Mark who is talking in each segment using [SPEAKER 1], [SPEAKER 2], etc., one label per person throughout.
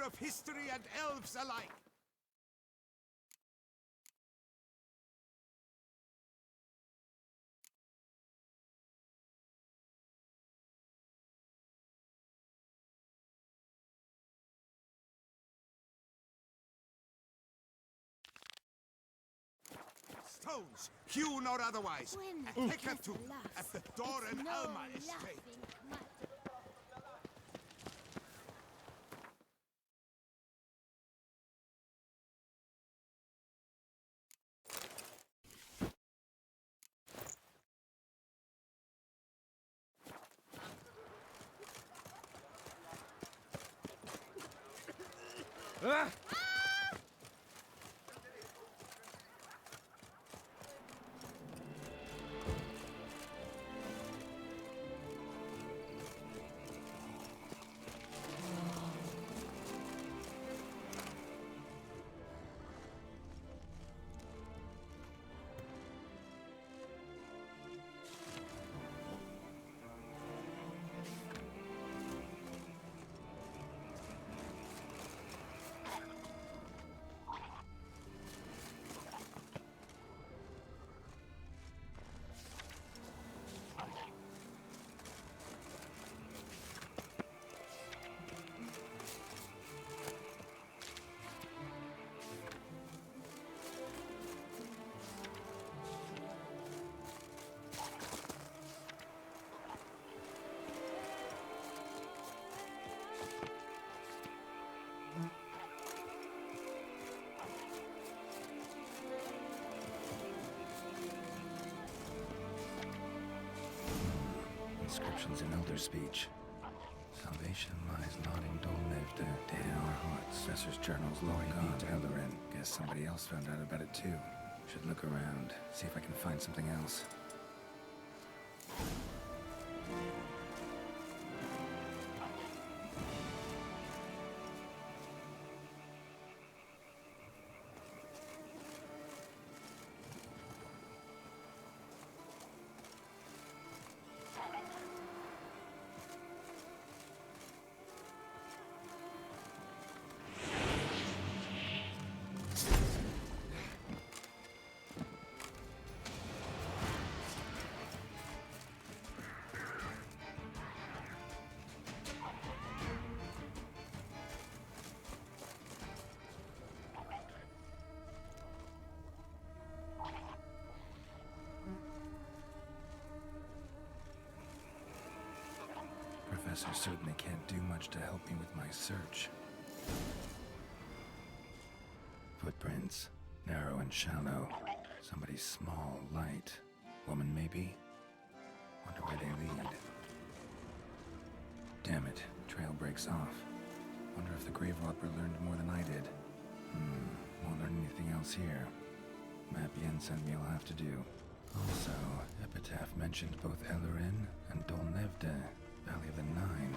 [SPEAKER 1] of history and elves alike. Stones, hewn or otherwise, a hecatomb at the Doran Alma estate.
[SPEAKER 2] Inscriptions in Elder speech. Salvation lies not in Dolnevda, dead in our hearts. Professor's journals, Glory be to Eldarin. Guess somebody else found out about it too. Should look around, see if I can find something else. Professor certainly can't do much to help me with my search. Footprints. Narrow and shallow. Somebody small, light. Woman, maybe? Wonder where they lead. Damn it. Trail breaks off. Wonder if the grave robber learned more than I did. Won't learn anything else here. Map Yensen we'll have to do. Also, Epitaph mentioned both Eldarin and Dolnevda, Valley of the Nine.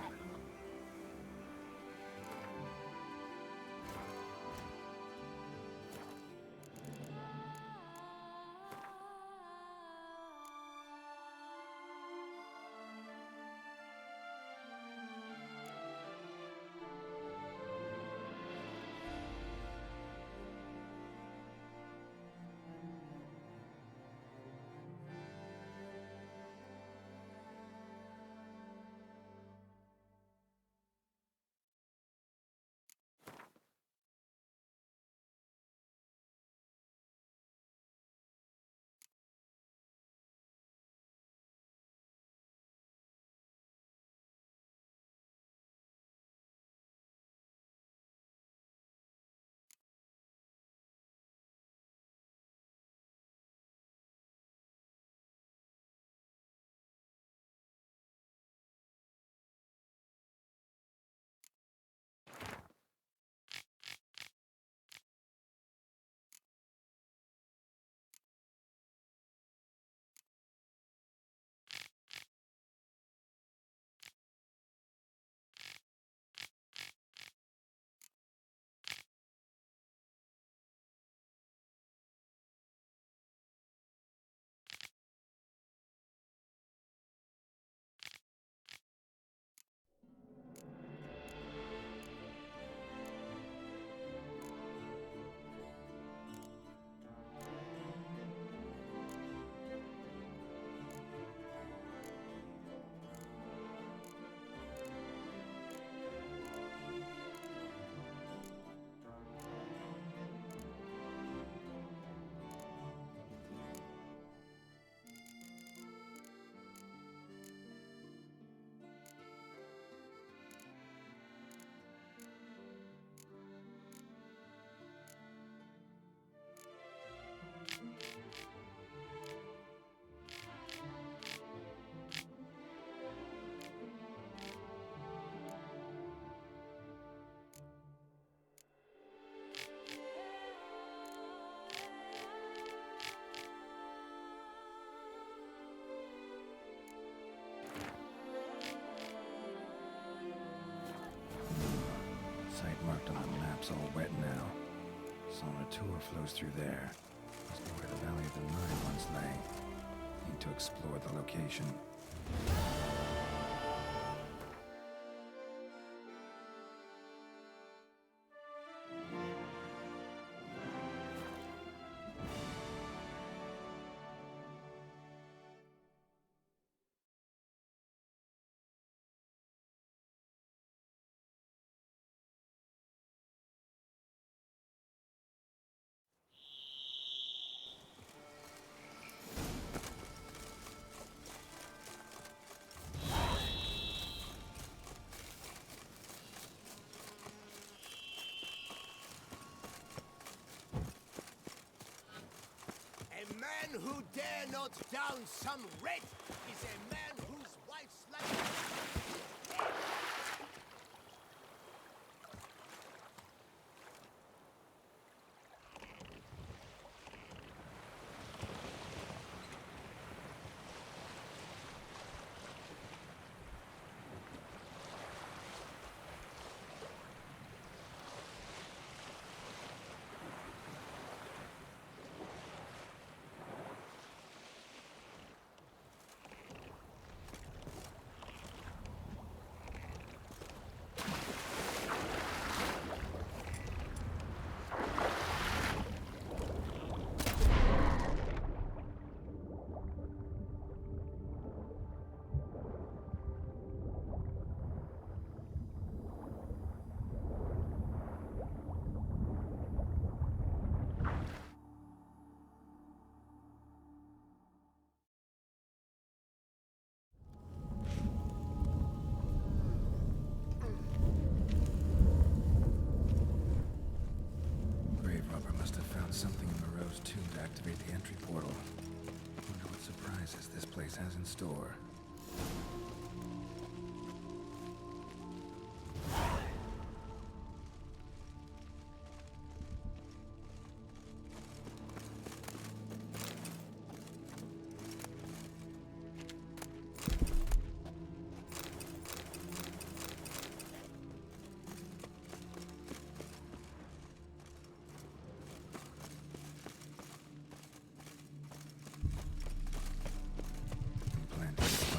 [SPEAKER 2] marked on the map's all wet now. Tour flows through there. Must be where the Valley of the Nine once lay. Need to explore the location.
[SPEAKER 1] A man who dare not down some red is a man whose wife's life.
[SPEAKER 2] Something in Moreau's tomb to activate the entry portal. Wonder what surprises this place has in store. Planted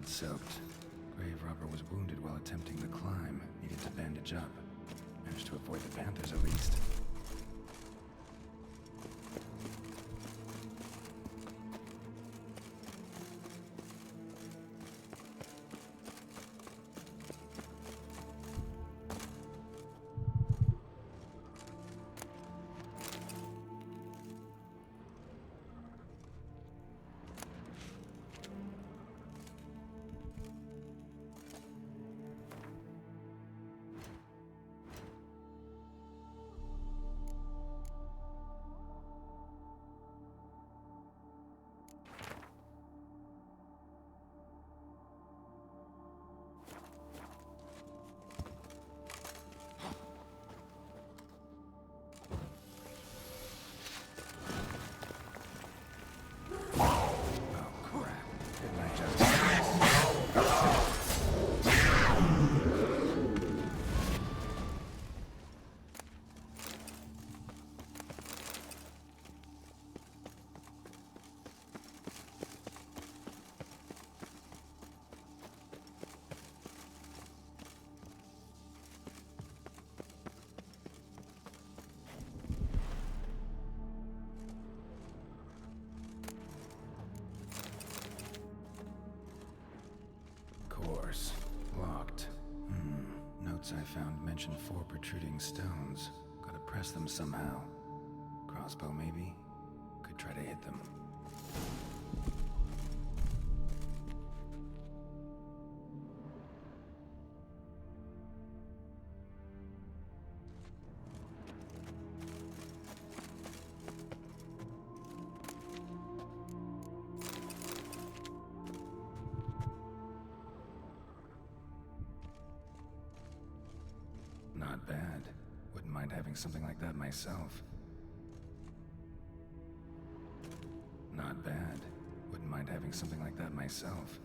[SPEAKER 2] blood-soaked. Grave robber was wounded while attempting the climb. Needed to bandage up. Managed to avoid the panthers at least. Course. Locked. Notes I found mention 4 protruding stones. Gotta press them somehow. Crossbow, maybe? Could try to hit them. Not bad. Wouldn't mind having something like that myself. Not bad. Wouldn't mind having something like that myself.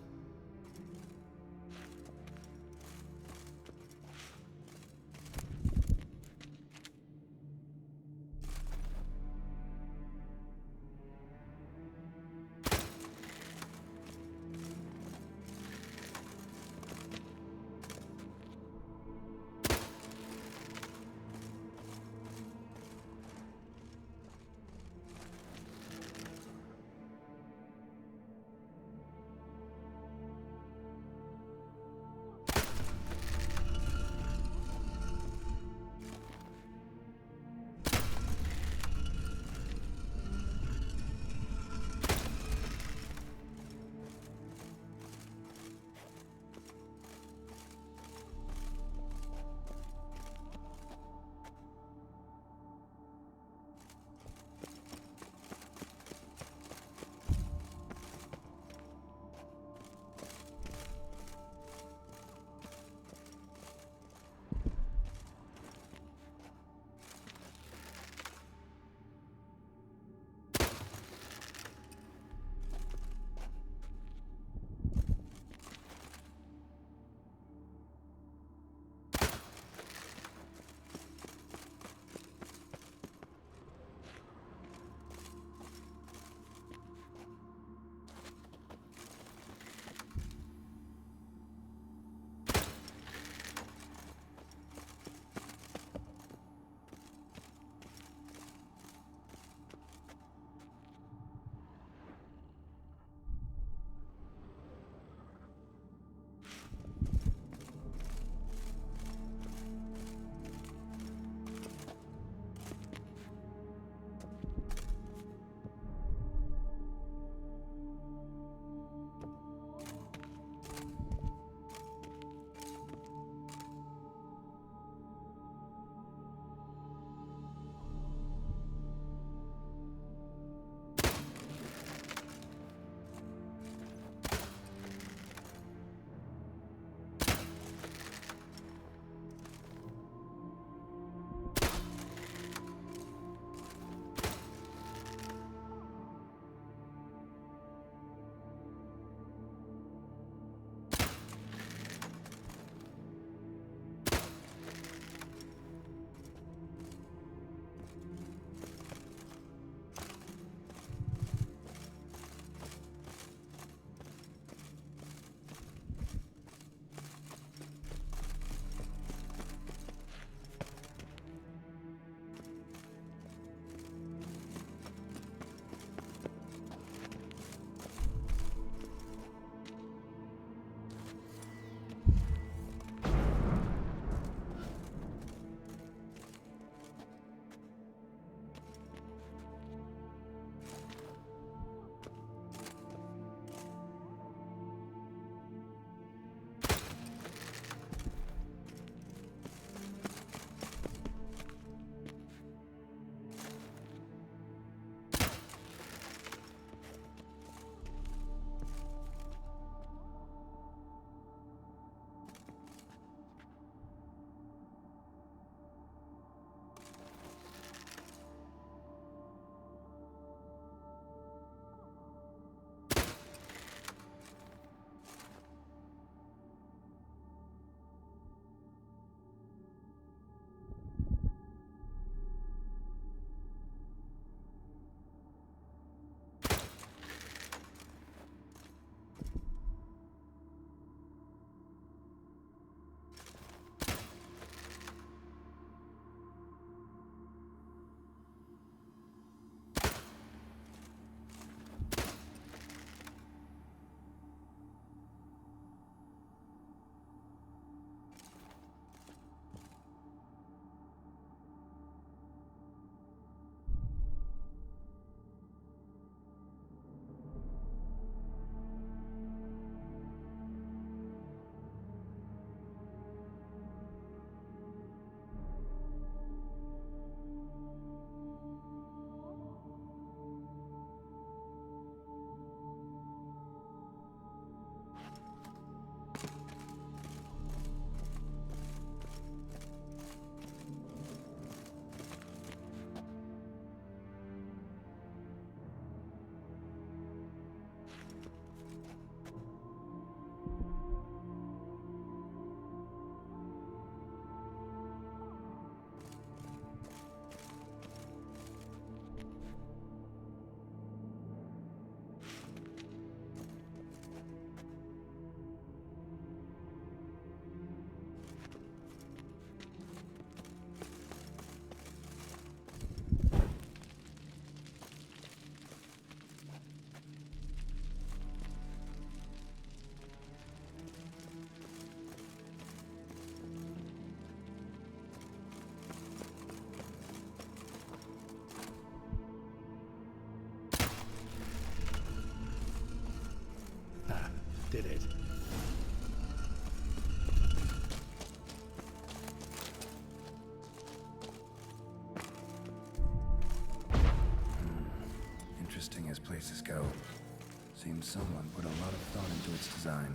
[SPEAKER 2] someone put a lot of thought into its design.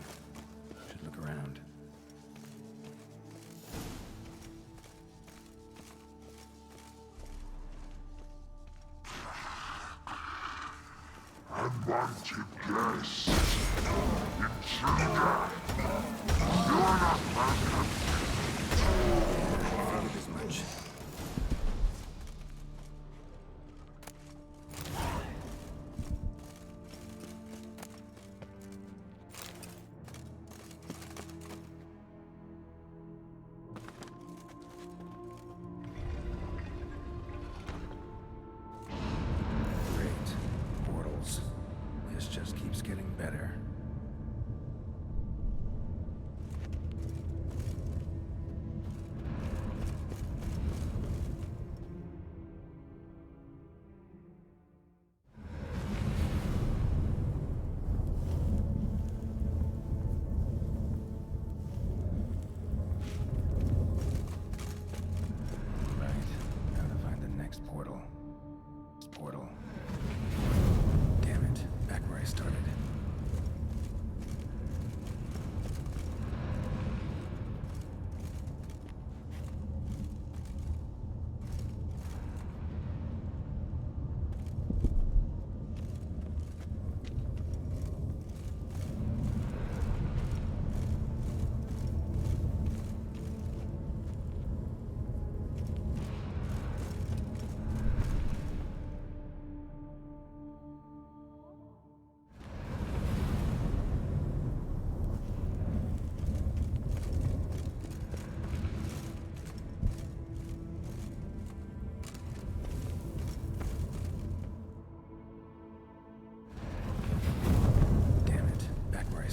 [SPEAKER 2] Should look around.
[SPEAKER 3] Unwanted guest. Intruder. You are not welcome.
[SPEAKER 2] Figured as much. This just keeps getting better. Right, now to find the next portal. This portal. Damn it, back where I started.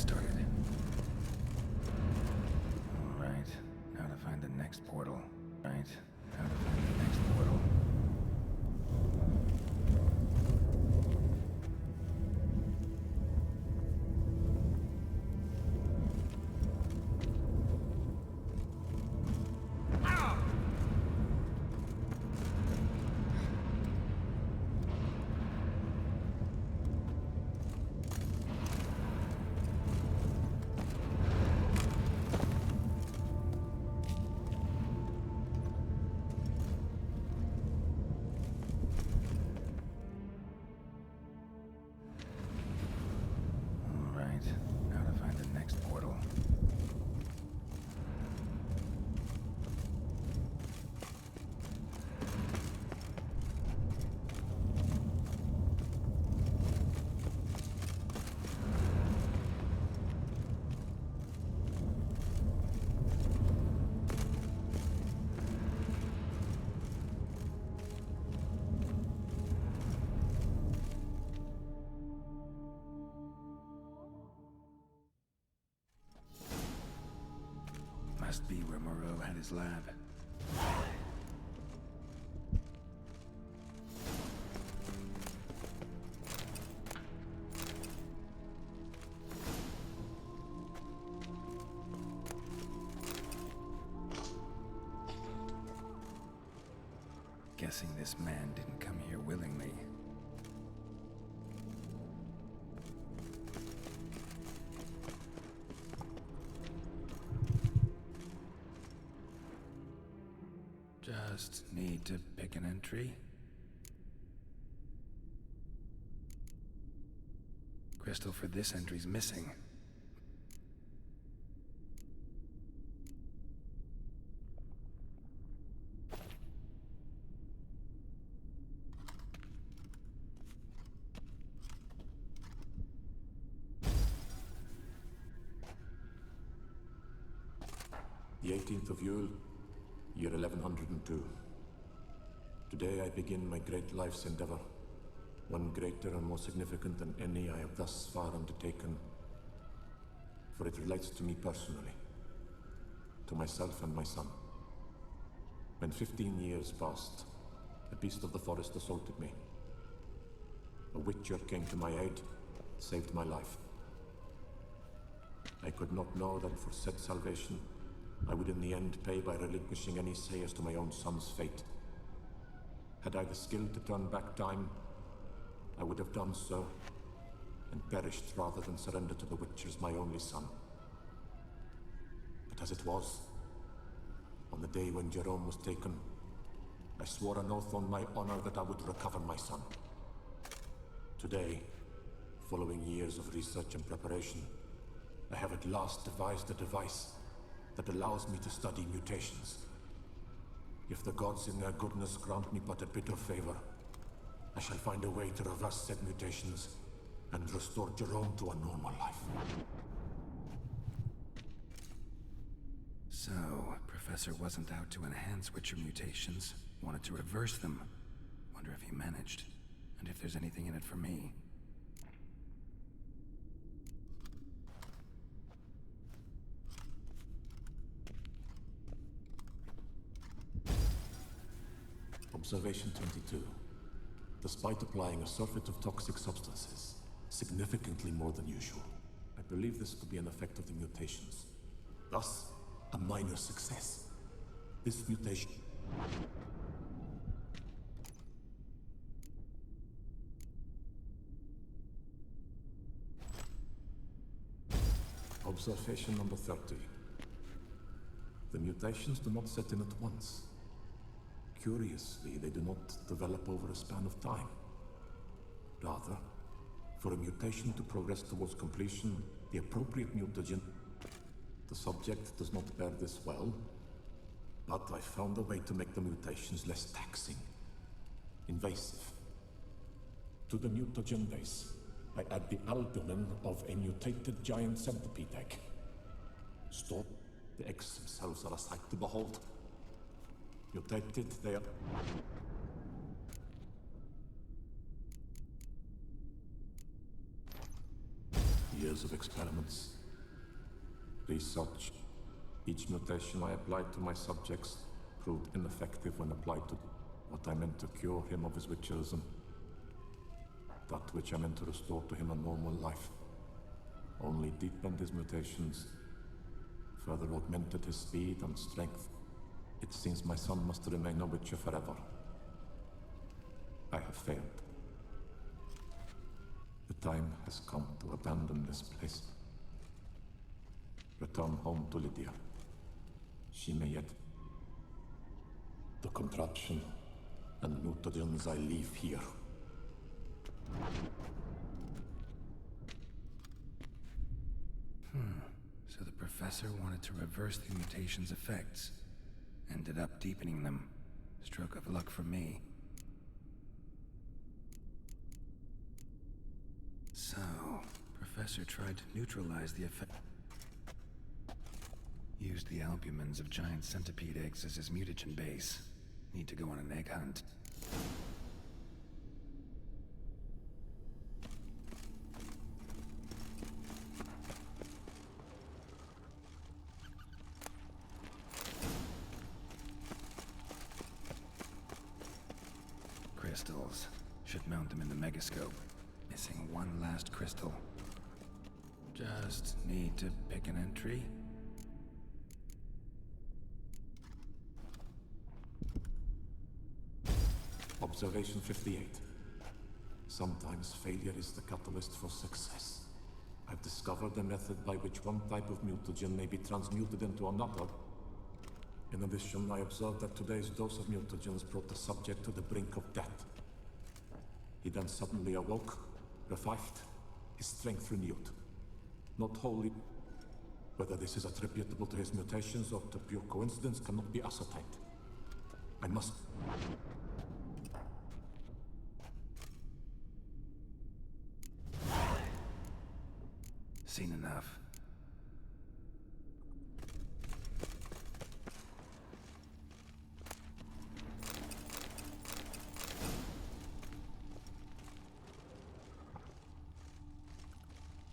[SPEAKER 2] Portal. Right. How to find the next portal. Now to find the next portal. Must be where Moreau had his lab. Guessing this man didn't come here willingly. Just need to pick an entry. Crystal for this entry's missing.
[SPEAKER 4] The 18th of Yule, year 1102. Today I begin my great life's endeavor, one greater and more significant than any I have thus far undertaken, for it relates to me personally, to myself and my son. When 15 years passed, a beast of the forest assaulted me. A witcher came to my aid, saved my life. I could not know that for said salvation, I would in the end pay by relinquishing any say as to my own son's fate. Had I the skill to turn back time, I would have done so, and perished rather than surrender to the Witchers, my only son. But as it was, on the day when Jerome was taken, I swore an oath on my honor that I would recover my son. Today, following years of research and preparation, I have at last devised a device that allows me to study mutations. If the gods in their goodness grant me but a bit of favor, I shall find a way to reverse said mutations and restore Jerome to a normal life.
[SPEAKER 2] So, Professor wasn't out to enhance Witcher mutations, wanted to reverse them. Wonder if he managed, and if there's anything in it for me.
[SPEAKER 4] Observation 22. Despite applying a surfeit of toxic substances, significantly more than usual, I believe this to be an effect of the mutations. Thus, a minor success. This mutation... Observation number 30. The mutations do not set in at once. Curiously, they do not develop over a span of time. Rather, for a mutation to progress towards completion, the appropriate mutagen... The subject does not bear this well, but I found a way to make the mutations less taxing, invasive. To the mutagen base, I add the albumin of a mutated giant centipede egg. Stop. The eggs themselves are a sight to behold. Mutated, they are... Years of experiments, research. Each mutation I applied to my subjects proved ineffective when applied to what I meant to cure him of his witcherism. That which I meant to restore to him a normal life only deepened his mutations, further augmented his speed and strength. It seems my son must remain a witcher forever. I have failed. The time has come to abandon this place. Return home to Lydia. She may yet... The contraption and mutagens I leave here.
[SPEAKER 2] So the professor wanted to reverse the mutation's effects. Ended up deepening them. Stroke of luck for me. So, Professor tried to neutralize the effect. Used the albumins of giant centipede eggs as his mutagen base. Need to go on an egg hunt. Crystals. Should mount them in the megascope. Missing one last crystal. Just need to pick an entry.
[SPEAKER 4] Observation 58. Sometimes failure is the catalyst for success. I've discovered a method by which one type of mutagen may be transmuted into another. In addition, I observed that today's dose of mutagens brought the subject to the brink of death. He then suddenly awoke, revived, his strength renewed. Not wholly. Whether this is attributable to his mutations or to pure coincidence cannot be ascertained. I must...
[SPEAKER 2] Seen enough.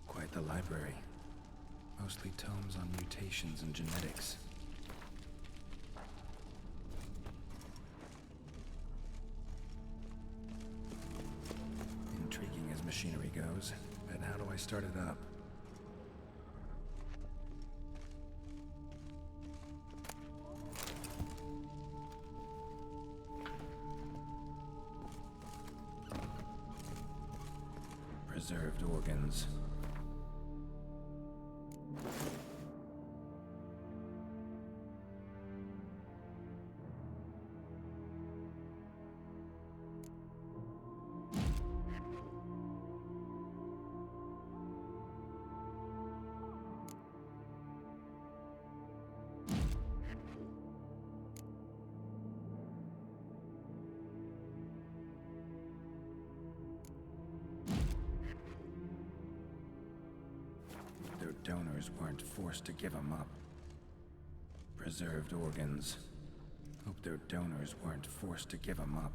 [SPEAKER 2] Quite the library. Mostly tomes on mutations and genetics. Intriguing as machinery goes, but how do I start it up? Preserved organs. Their donors weren't forced to give them up. Preserved organs. Hope their donors weren't forced to give them up.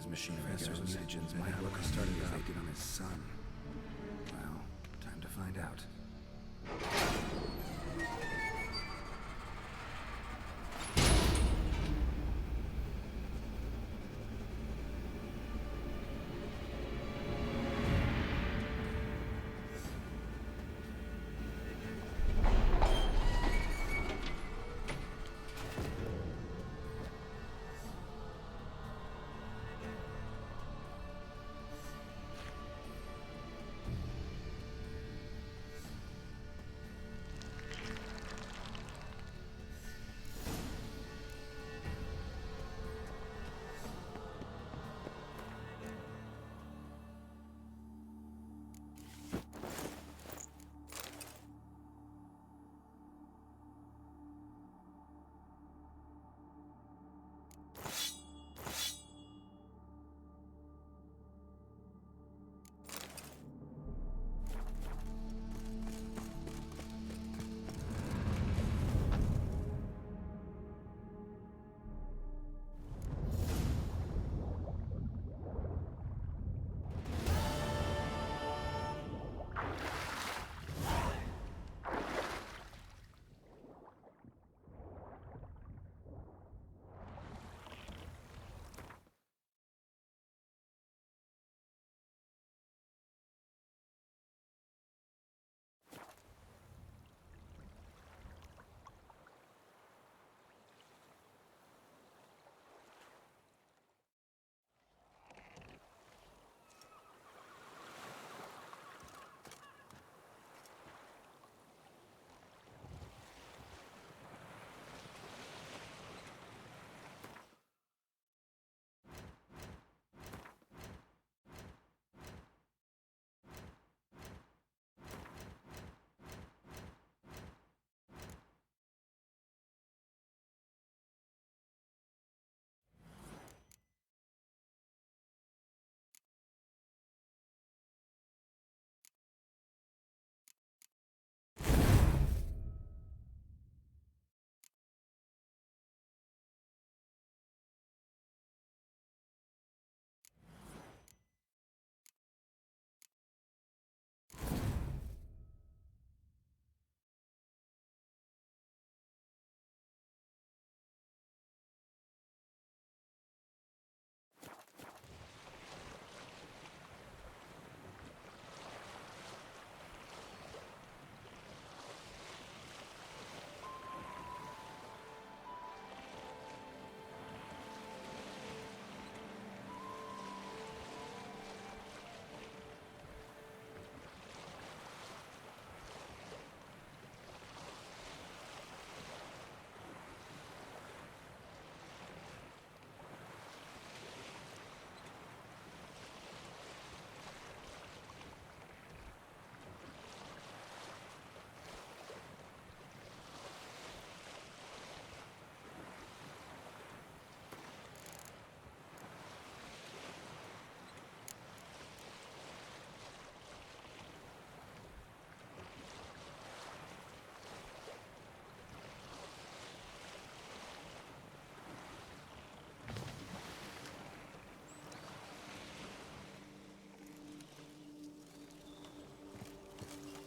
[SPEAKER 2] his machine Professor's mutagens might look as started as they did on his son. Well, time to find out.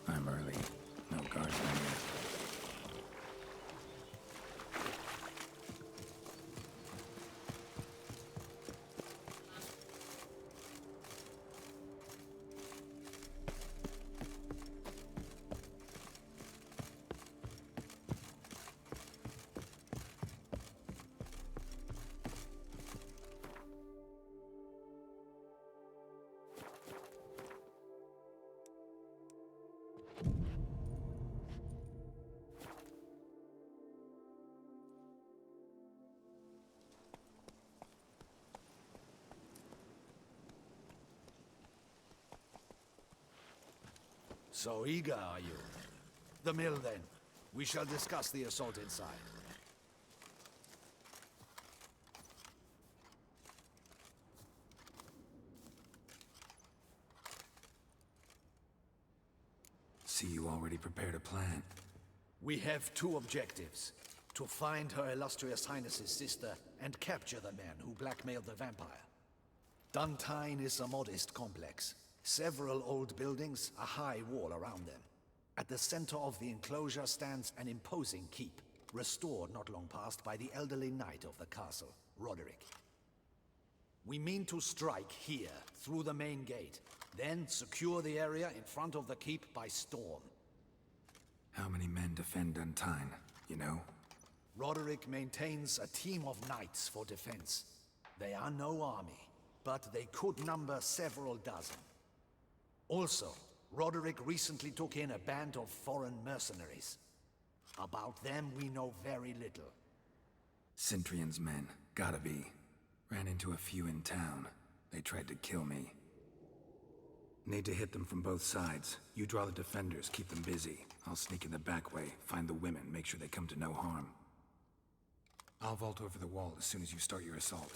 [SPEAKER 2] I'm early. No guardsmen yet.
[SPEAKER 5] So eager, are you? The mill, then. We shall discuss the assault inside.
[SPEAKER 2] See, you already prepared a plan.
[SPEAKER 5] We have two objectives. To find Her Illustrious Highness's sister and capture the man who blackmailed the vampire. Duntine is a modest complex. Several old buildings, a high wall around them. At the center of the enclosure stands an imposing keep, restored not long past by the elderly knight of the castle, Roderick. We mean to strike here, through the main gate, then secure the area in front of the keep by storm.
[SPEAKER 2] How many men defend Duntine, you know?
[SPEAKER 5] Roderick maintains a team of knights for defense. They are no army, but they could number several dozen. Also, Roderick recently took in a band of foreign mercenaries. About them we know very little.
[SPEAKER 2] Cintrian's men, gotta be. Ran into a few in town. They tried to kill me. Need to hit them from both sides. You draw the defenders, keep them busy. I'll sneak in the back way, find the women, make sure they come to no harm. I'll vault over the wall as soon as you start your assault.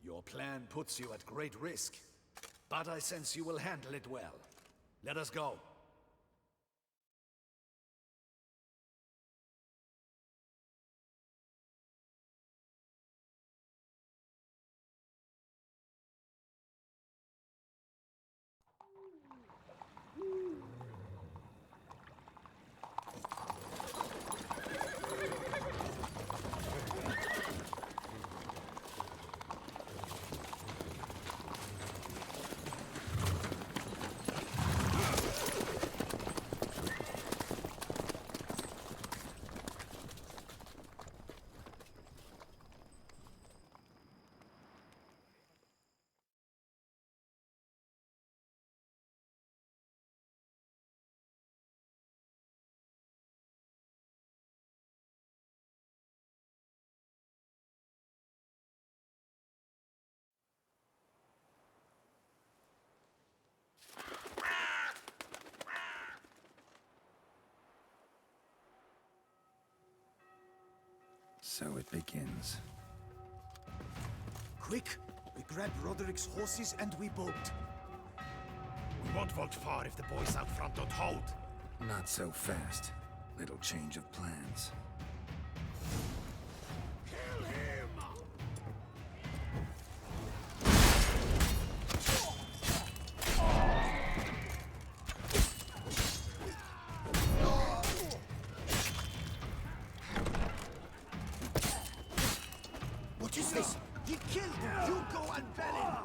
[SPEAKER 5] Your plan puts you at great risk, but I sense you will handle it well. Let us go.
[SPEAKER 2] So it begins.
[SPEAKER 1] Quick! We grab Roderick's horses and we bolt.
[SPEAKER 5] We won't vault far if the boys out front don't hold.
[SPEAKER 2] Not so fast. Little change of plans.
[SPEAKER 1] Kill him! What is this? He killed him! You go and bell him!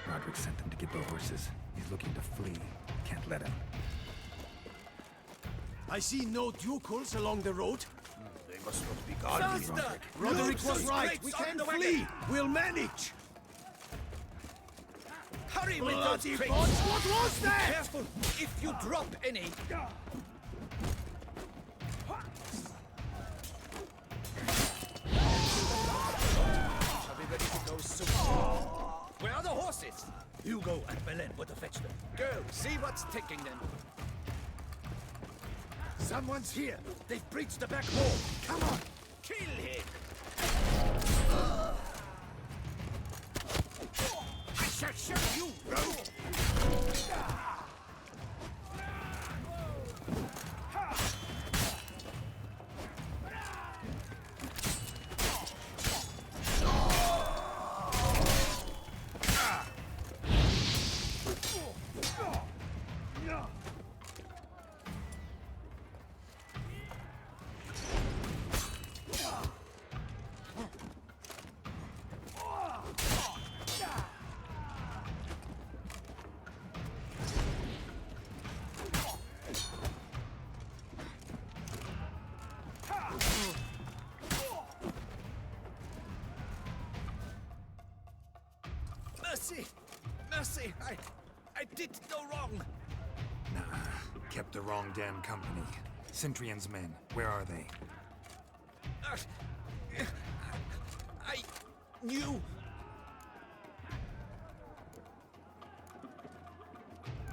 [SPEAKER 2] Roderick sent them to get the horses. He's looking to flee. Can't let him.
[SPEAKER 1] I see no ducals along the road.
[SPEAKER 5] They must not be guarded.
[SPEAKER 1] Faster!
[SPEAKER 5] Roderick.
[SPEAKER 1] Roderick was right. We can flee. We'll manage.
[SPEAKER 6] Hurry with
[SPEAKER 1] Bloody
[SPEAKER 6] those
[SPEAKER 1] bots!
[SPEAKER 6] tricks!
[SPEAKER 1] What was that?
[SPEAKER 6] Careful! If you drop any... Shall be ready to go soon. Where are the horses? Hugo and Belen were to fetch them. Go, see what's taking them.
[SPEAKER 1] Someone's here. They've breached the back wall. Come on.
[SPEAKER 6] Kill him!
[SPEAKER 1] I shall show you, rogue.
[SPEAKER 6] Mercy! Mercy! I did no wrong!
[SPEAKER 2] Nah, kept the wrong damn company. Centrion's men, where are they?
[SPEAKER 6] I knew.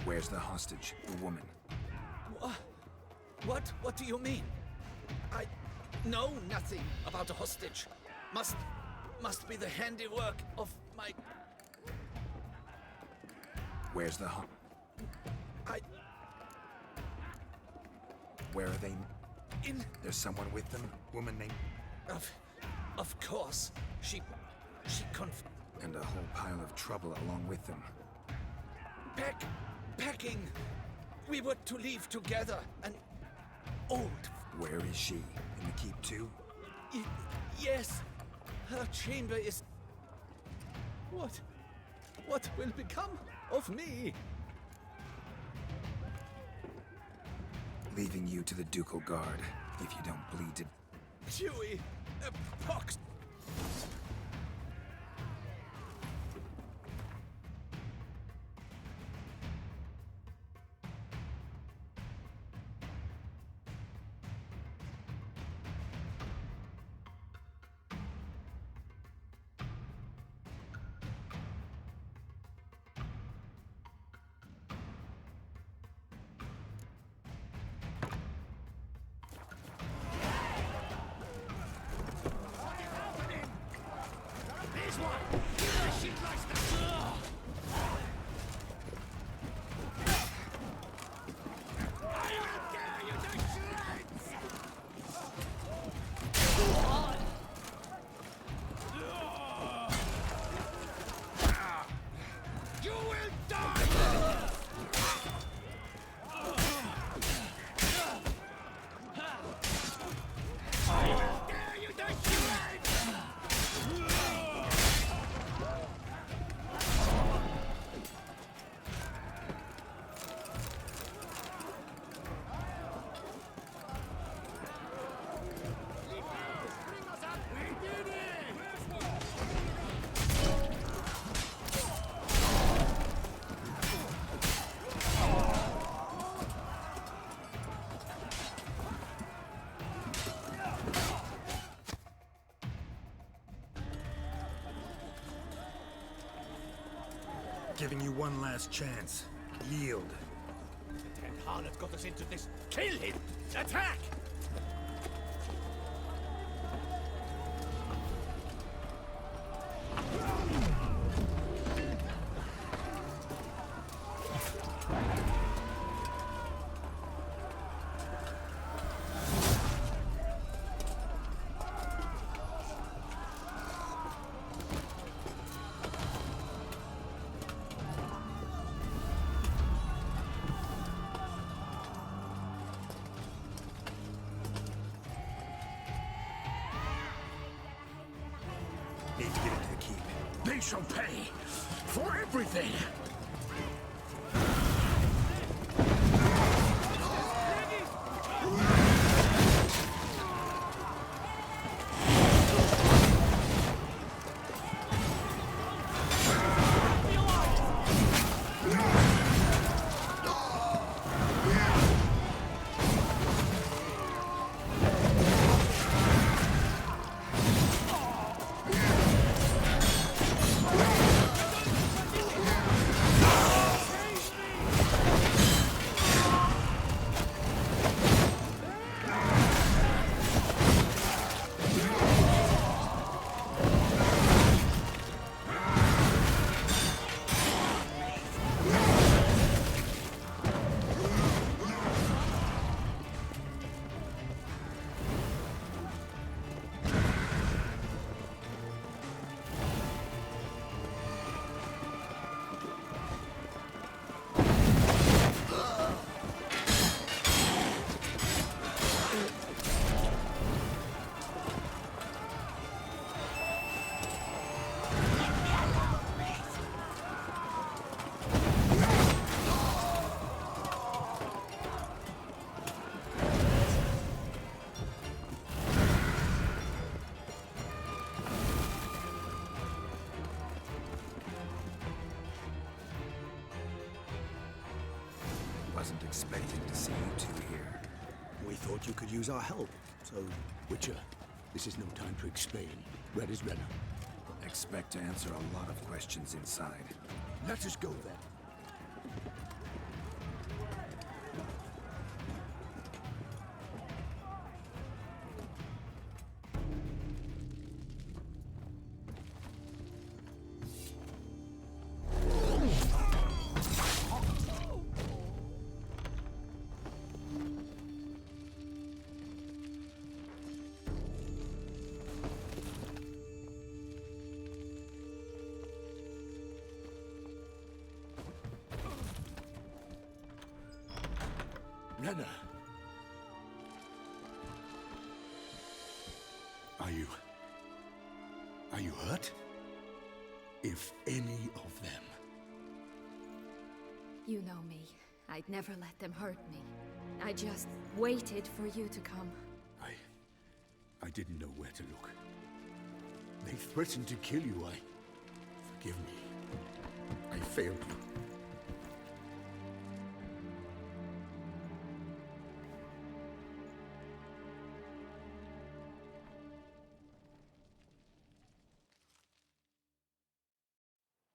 [SPEAKER 2] Where's the hostage, the woman?
[SPEAKER 6] What do you mean? I know nothing about a hostage. Must be the handiwork of my...
[SPEAKER 2] Where's the Where are they?
[SPEAKER 6] In...
[SPEAKER 2] There's someone with them? Woman named...
[SPEAKER 6] Of course. She
[SPEAKER 2] And a whole pile of trouble along with them.
[SPEAKER 6] Packing. We were to leave together, and... Old.
[SPEAKER 2] Where is she? In the keep too?
[SPEAKER 6] Yes. Her chamber is... What will become of me?
[SPEAKER 2] Leaving you to the Ducal Guard, if you don't bleed to...
[SPEAKER 6] Chewie, pox.
[SPEAKER 2] Giving you one last chance. Yield.
[SPEAKER 1] The dead harlot got us into this. Kill him! Attack!
[SPEAKER 2] Need to get into the keep.
[SPEAKER 3] They shall pay for everything!
[SPEAKER 2] Wasn't expecting to see you two here.
[SPEAKER 3] We thought you could use our help, so... Witcher, this is no time to explain. Red is Renner.
[SPEAKER 2] Expect to answer a lot of questions inside.
[SPEAKER 3] Let us go then. Renner. Are you hurt? If any of them.
[SPEAKER 7] You know me. I'd never let them hurt me. I just waited for you to come.
[SPEAKER 3] I didn't know where to look. They threatened to kill you. Forgive me. I failed you.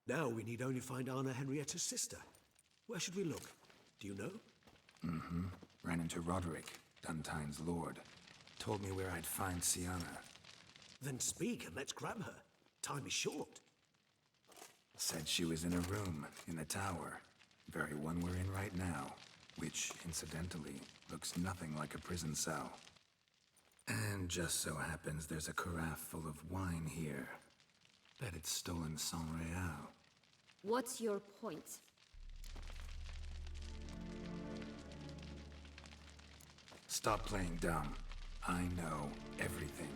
[SPEAKER 3] Now we need only find Anna Henrietta's sister. Where should we look? Do you know?
[SPEAKER 2] Ran into Roderick, Duntine's lord. Told me where I'd find Sienna.
[SPEAKER 3] Then speak and let's grab her. Time is short.
[SPEAKER 2] Said she was in a room in the tower. Very one we're in right now. Which, incidentally, looks nothing like a prison cell. And just so happens there's a carafe full of wine here. Bet it's stolen San Real.
[SPEAKER 7] What's your point?
[SPEAKER 2] Stop playing dumb. I know everything.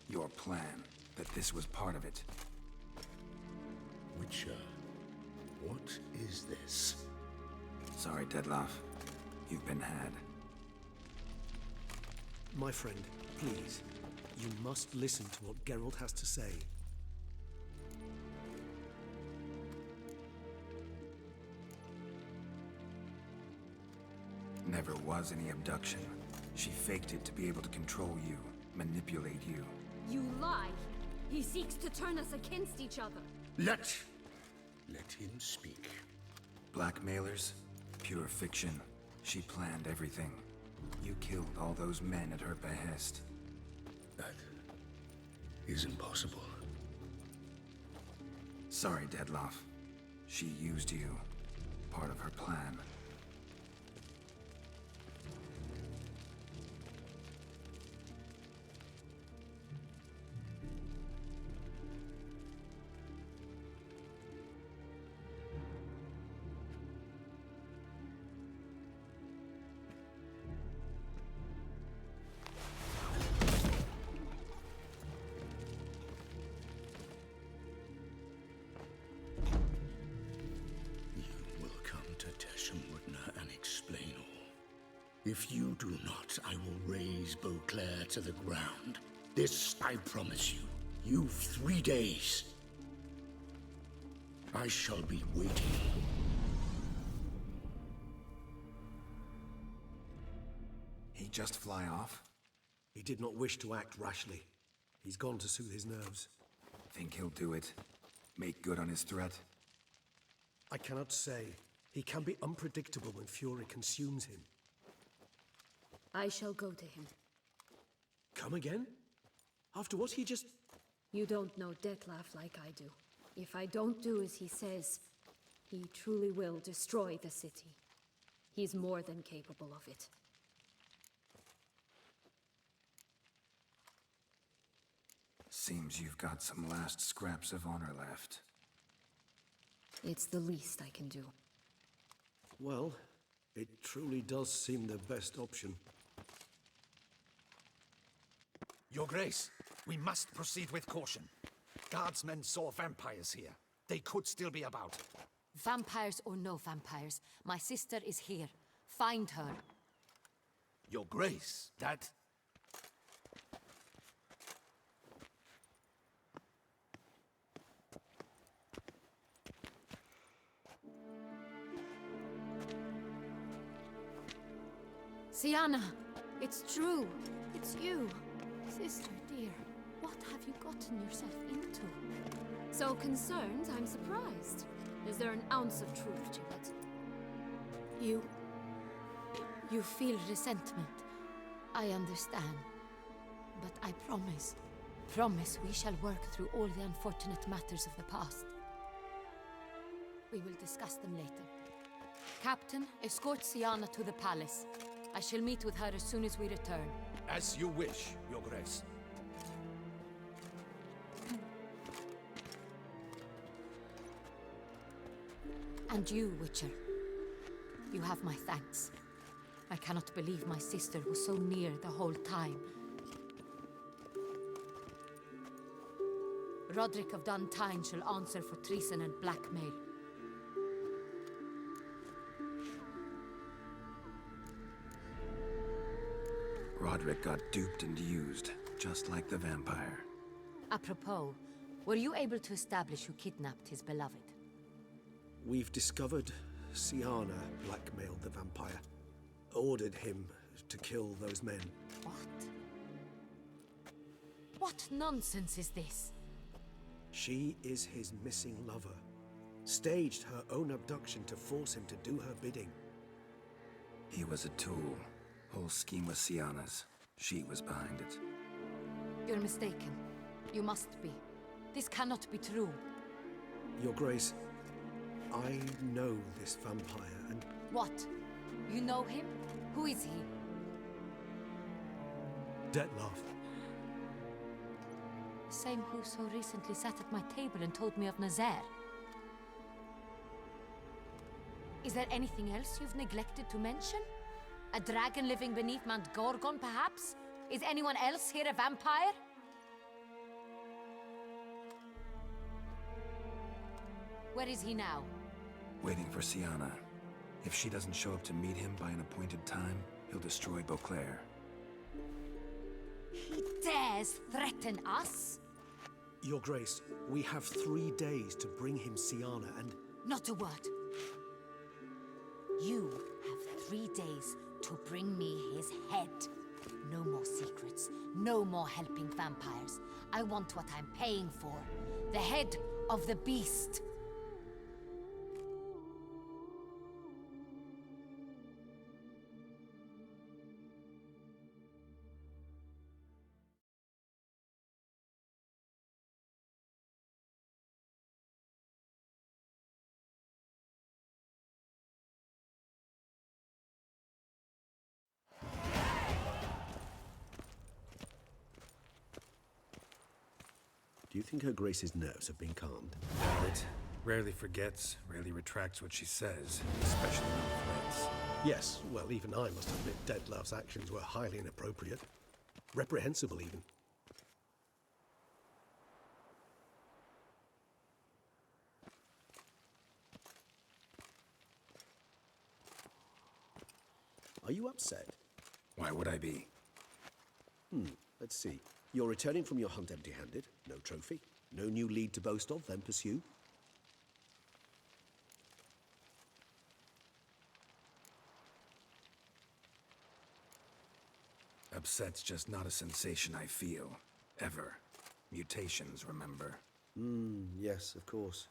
[SPEAKER 2] Your plan, that this was part of it.
[SPEAKER 3] Witcher, what is this?
[SPEAKER 2] Sorry, Dettlaff. You've been had.
[SPEAKER 3] My friend, please. You must listen to what Geralt has to say.
[SPEAKER 2] Never was any abduction. She faked it to be able to control you, manipulate you.
[SPEAKER 7] You lie! He seeks to turn us against each other.
[SPEAKER 3] Let him speak.
[SPEAKER 2] Blackmailers? Pure fiction. She planned everything. You killed all those men at her behest.
[SPEAKER 3] That is impossible.
[SPEAKER 2] Sorry, Dettlaff. She used you. Part of her plan.
[SPEAKER 3] If you do not, I will raise Beauclair to the ground. This I promise you. You've 3 days. I shall be waiting.
[SPEAKER 2] He just fly off?
[SPEAKER 3] He did not wish to act rashly. He's gone to soothe his nerves.
[SPEAKER 2] Think he'll do it? Make good on his threat?
[SPEAKER 3] I cannot say. He can be unpredictable when fury consumes him.
[SPEAKER 7] I shall go to him.
[SPEAKER 3] Come again? After what he just...
[SPEAKER 7] You don't know Dettlaff like I do. If I don't do as he says, he truly will destroy the city. He's more than capable of it.
[SPEAKER 2] Seems you've got some last scraps of honor left.
[SPEAKER 7] It's the least I can do.
[SPEAKER 3] Well, it truly does seem the best option.
[SPEAKER 5] Your Grace, we must proceed with caution. Guardsmen saw vampires here. They could still be about.
[SPEAKER 8] Vampires or no vampires, my sister is here. Find her.
[SPEAKER 5] Your Grace, that...
[SPEAKER 8] Sienna, it's true. It's you. Sister dear, what have you gotten yourself into?
[SPEAKER 7] So concerned, I'm surprised. Is there an ounce of truth to it?
[SPEAKER 8] You feel resentment. I understand. But I promise we shall work through all the unfortunate matters of the past. We will discuss them later. Captain, escort Sienna to the palace. I shall meet with her as soon as we return.
[SPEAKER 6] As you wish, Your Grace.
[SPEAKER 8] And you, Witcher. You have my thanks. I cannot believe my sister was so near the whole time. Roderick of Duntine shall answer for treason and blackmail.
[SPEAKER 2] Roderick got duped and used, just like the vampire.
[SPEAKER 8] Apropos, were you able to establish who kidnapped his beloved?
[SPEAKER 9] We've discovered Sienna blackmailed the vampire. Ordered him to kill those men.
[SPEAKER 8] What? What nonsense is this?
[SPEAKER 9] She is his missing lover. Staged her own abduction to force him to do her bidding.
[SPEAKER 2] He was a tool. Whole scheme was Sienna's. She was behind it.
[SPEAKER 8] You're mistaken. You must be. This cannot be true.
[SPEAKER 9] Your Grace, I know this vampire and...
[SPEAKER 8] What? You know him? Who is he?
[SPEAKER 9] Dettlaff.
[SPEAKER 8] Same who so recently sat at my table and told me of Nazaire. Is there anything else you've neglected to mention? A dragon living beneath Mount Gorgon, perhaps? Is anyone else here a vampire? Where is he now?
[SPEAKER 2] Waiting for Sienna. If she doesn't show up to meet him by an appointed time, he'll destroy Beauclair.
[SPEAKER 8] He dares threaten us?
[SPEAKER 9] Your Grace, we have 3 days to bring him Sienna and...
[SPEAKER 8] Not a word. You have 3 days to bring me his head. No more secrets. No more helping vampires. I want what I'm paying for. The head of the beast.
[SPEAKER 9] Do you think Her Grace's nerves have been calmed?
[SPEAKER 2] It rarely forgets, rarely retracts what she says, especially on threats.
[SPEAKER 9] Yes, well, even I must admit Dettlaff's actions were highly inappropriate. Reprehensible, even. Are you upset?
[SPEAKER 2] Why would I be?
[SPEAKER 9] Let's see. You're returning from your hunt empty-handed. No trophy. No new lead to boast of, then pursue.
[SPEAKER 2] Upset's just not a sensation I feel. Ever. Mutations, remember?
[SPEAKER 9] Yes, of course.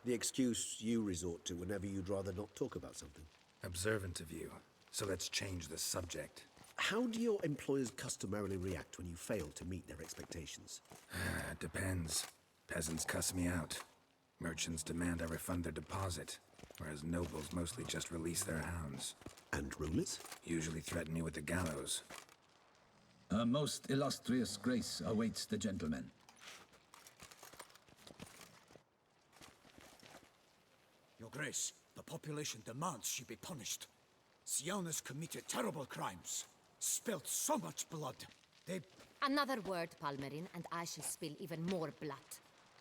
[SPEAKER 9] The excuse you resort to whenever you'd rather not talk about something.
[SPEAKER 2] Observant of you. So let's change the subject.
[SPEAKER 9] How do your employers customarily react when you fail to meet their expectations?
[SPEAKER 2] Depends. Peasants cuss me out. Merchants demand I refund their deposit, whereas nobles mostly just release their hounds.
[SPEAKER 9] And rulers?
[SPEAKER 2] Usually threaten me with the gallows.
[SPEAKER 10] Her most illustrious grace awaits the gentleman.
[SPEAKER 1] Your Grace, the population demands she be punished. Sienna's committed terrible crimes. Spilt so much blood. They...
[SPEAKER 8] Another word, Palmerin, and I shall spill even more blood.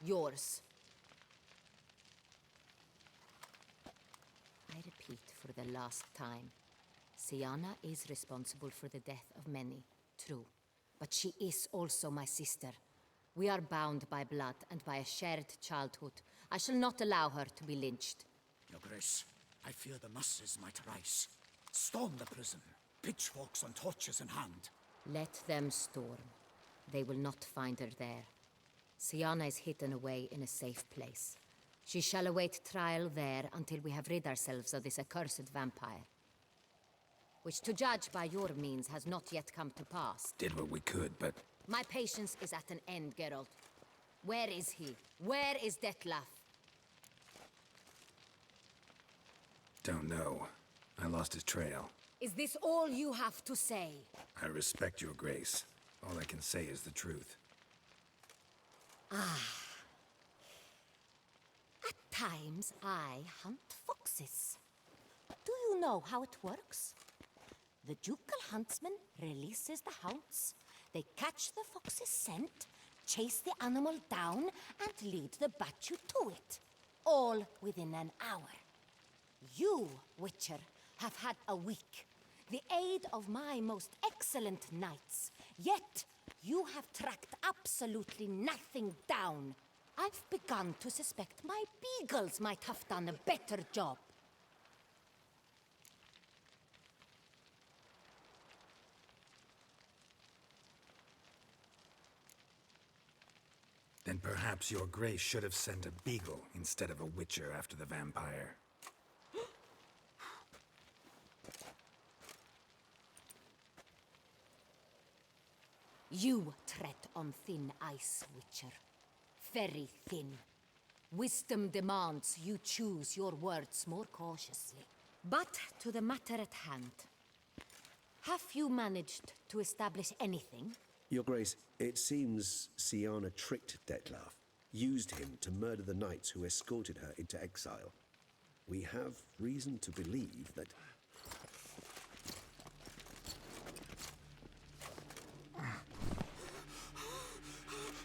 [SPEAKER 8] Yours. I repeat for the last time. Sienna is responsible for the death of many, true. But she is also my sister. We are bound by blood and by a shared childhood. I shall not allow her to be lynched.
[SPEAKER 1] Your Grace, I fear the masses might rise. Storm the prison. pitchforks and torches in hand.
[SPEAKER 8] Let them storm. They will not find her there. Siana is hidden away in a safe place. She shall await trial there until we have rid ourselves of this accursed vampire. Which, to judge by your means, has not yet come to pass.
[SPEAKER 2] Did what we could, but
[SPEAKER 8] My patience is at an end, Geralt. Where is he? Where is Detlef?
[SPEAKER 2] don't know. I lost his trail.
[SPEAKER 8] Is this all you have to say?
[SPEAKER 2] I respect your grace. All I can say is the truth.
[SPEAKER 8] At times, I hunt foxes. Do you know how it works? The ducal huntsman releases the hounds. They catch the fox's scent, chase the animal down, and lead the Bachu to it. All within an hour. You, Witcher, have had a week. The aid of my most excellent knights. Yet, you have tracked absolutely nothing down. I've begun to suspect my beagles might have done a better job.
[SPEAKER 2] Then perhaps your grace should have sent a beagle instead of a witcher after the vampire.
[SPEAKER 8] You tread on thin ice, Witcher. Very thin. Wisdom demands you choose your words more cautiously. But to the matter at hand. Have you managed to establish anything?
[SPEAKER 9] Your Grace, it seems Siana tricked Detlef, used him to murder the knights who escorted her into exile. We have reason to believe that...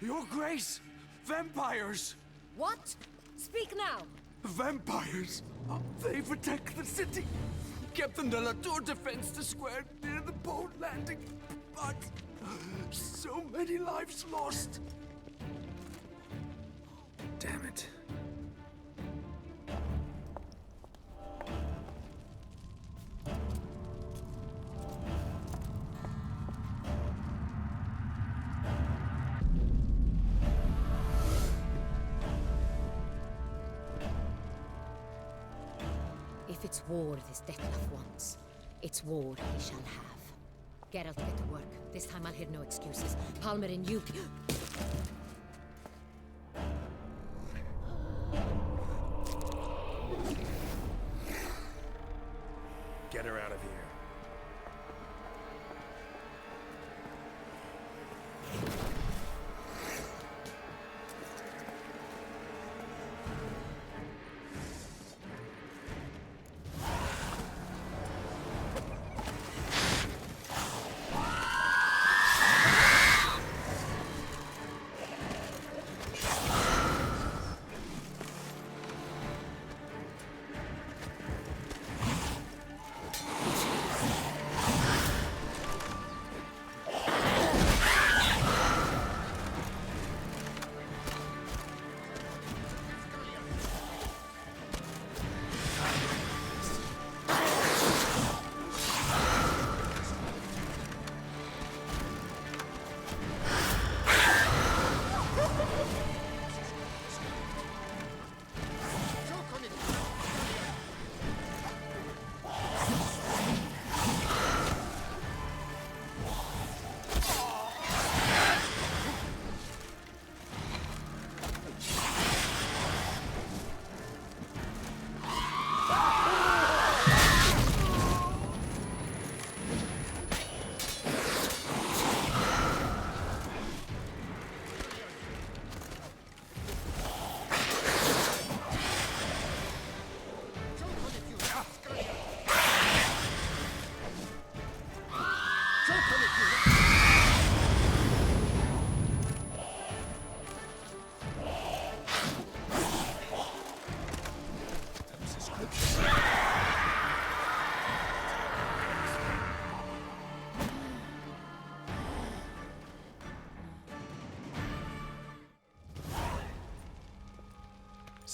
[SPEAKER 3] Your Grace! Vampires!
[SPEAKER 8] What? Speak now!
[SPEAKER 3] Vampires! They've attacked the city! Captain de la Tour defends the square near the boat landing, but... so many lives lost!
[SPEAKER 2] Damn it.
[SPEAKER 8] If it's war this Detlef wants, it's war he shall have. Geralt, get to work. This time I'll hear no excuses. Palmer and you...
[SPEAKER 2] Get her out of here.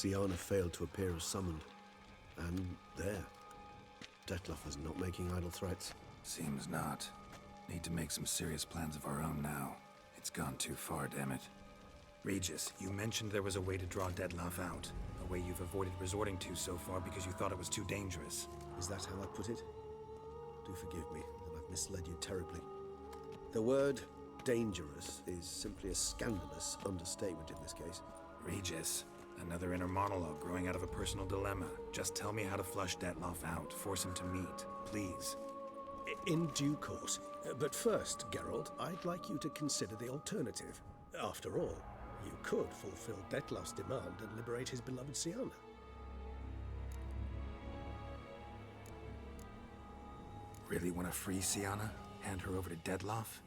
[SPEAKER 9] Siana failed to appear as summoned. And there. Detlef was not making idle threats.
[SPEAKER 2] Seems not. Need to make some serious plans of our own now. It's gone too far, damn it. Regis, you mentioned there was a way to draw Dettlaff out. A way you've avoided resorting to so far because you thought it was too dangerous.
[SPEAKER 9] Is that how I put it? Do forgive me that I've misled you terribly. The word dangerous is simply a scandalous understatement in this case.
[SPEAKER 2] Regis, another inner monologue growing out of a personal dilemma. Just tell me how to flush Dettlaff out. Force him to meet, please.
[SPEAKER 11] In due course. But first, Geralt, I'd like you to consider the alternative. After all, you could fulfill Dettlaff's demand and liberate his beloved Siana.
[SPEAKER 2] Really want to free Siana? Hand her over to Dettlaff?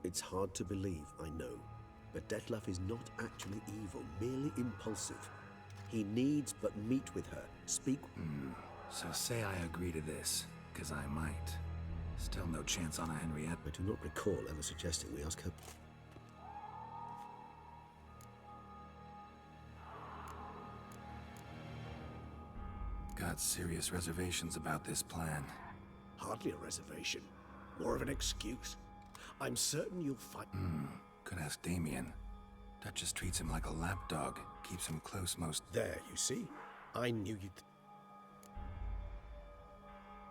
[SPEAKER 9] It's hard to believe, I know, but Dettlaff is not actually evil, merely impulsive. He needs but meet with her, speak...
[SPEAKER 2] So say I agree to this, because I might. Still no chance on a Henriette.
[SPEAKER 9] I do not recall ever suggesting we ask her...
[SPEAKER 2] Got serious reservations about this plan.
[SPEAKER 11] Hardly a reservation. More of an excuse. I'm certain you'll find...
[SPEAKER 2] Could ask Damien. Duchess treats him like a lapdog. Keeps him close most...
[SPEAKER 11] There, you see? I knew you'd...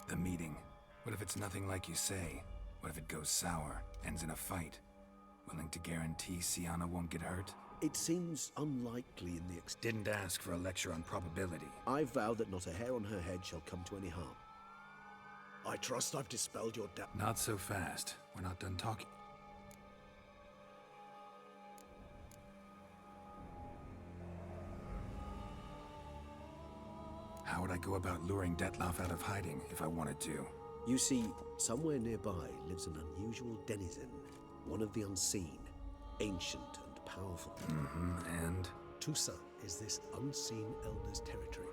[SPEAKER 2] The meeting. What if it's nothing like you say? What if it goes sour, ends in a fight? Willing to guarantee Siana won't get hurt?
[SPEAKER 9] It seems unlikely in the
[SPEAKER 2] Didn't ask for a lecture on probability.
[SPEAKER 9] I vow that not a hair on her head shall come to any harm.
[SPEAKER 11] I trust I've dispelled your doubt.
[SPEAKER 2] Not so fast. We're not done talking. How would I go about luring Dettlaff out of hiding if I wanted to?
[SPEAKER 9] You see, somewhere nearby lives an unusual denizen, one of the unseen, ancient and powerful.
[SPEAKER 2] And?
[SPEAKER 11] Toussaint is this unseen elder's territory.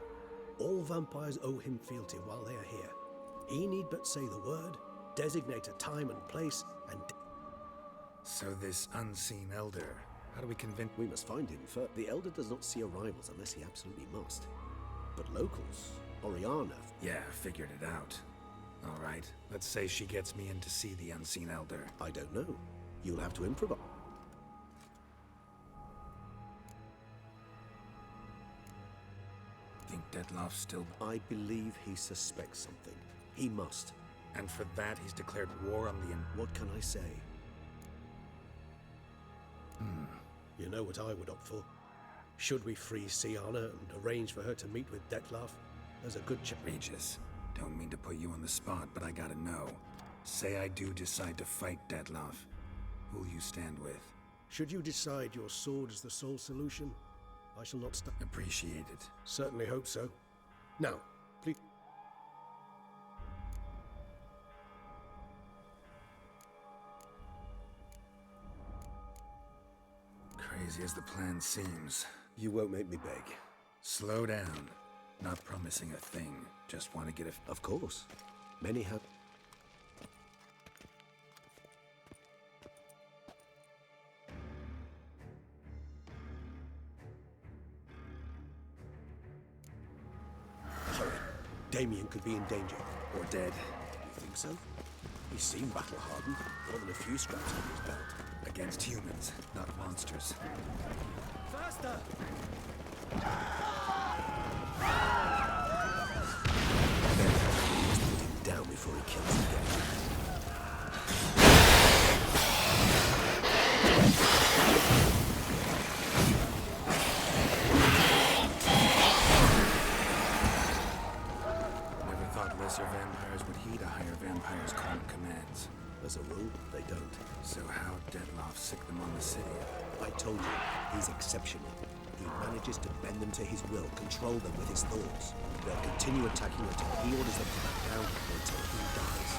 [SPEAKER 11] All vampires owe him fealty while they are here. He need but say the word, designate a time and place, and...
[SPEAKER 2] So this unseen elder, how do we convince...
[SPEAKER 9] We must find him first. The elder does not see arrivals unless he absolutely must. But locals, Oriana...
[SPEAKER 2] Yeah, figured it out. All right, let's say she gets me in to see the unseen elder.
[SPEAKER 9] I don't know. You'll have to improvise.
[SPEAKER 2] Think Dettlaff still...
[SPEAKER 9] I believe he suspects something. He must.
[SPEAKER 2] And for that, he's declared war on the...
[SPEAKER 9] What can I say?
[SPEAKER 11] You know what I would opt for? Should we free Siana and arrange for her to meet with Dettlaff? There's a good chance.
[SPEAKER 2] Regis, don't mean to put you on the spot, but I gotta know. Say I do decide to fight Dettlaff. Who'll you stand with?
[SPEAKER 11] Should you decide your sword is the sole solution, I shall not stop.
[SPEAKER 2] Appreciate it.
[SPEAKER 11] Certainly hope so. Now, please...
[SPEAKER 2] Crazy as the plan seems.
[SPEAKER 9] You won't make me beg.
[SPEAKER 2] Slow down. Not promising a thing. Just want to get a...
[SPEAKER 9] Of course. Many have...
[SPEAKER 11] Hurry. Damien could be in danger.
[SPEAKER 2] Or dead.
[SPEAKER 9] You think so?
[SPEAKER 11] He seemed battle-hardened. More than a few scraps under his belt.
[SPEAKER 2] Against humans, not monsters.
[SPEAKER 6] Faster!
[SPEAKER 11] Put him down before he kills again.
[SPEAKER 2] Never thought lesser vampires would heed a higher vampire's calm commands.
[SPEAKER 9] As a rule, they don't.
[SPEAKER 2] So how'd Dettlaff sick them on the city?
[SPEAKER 9] I told you, he's exceptional. He manages to bend them to his will, control them with his thoughts. They'll continue attacking until he orders them to back down, or until he dies.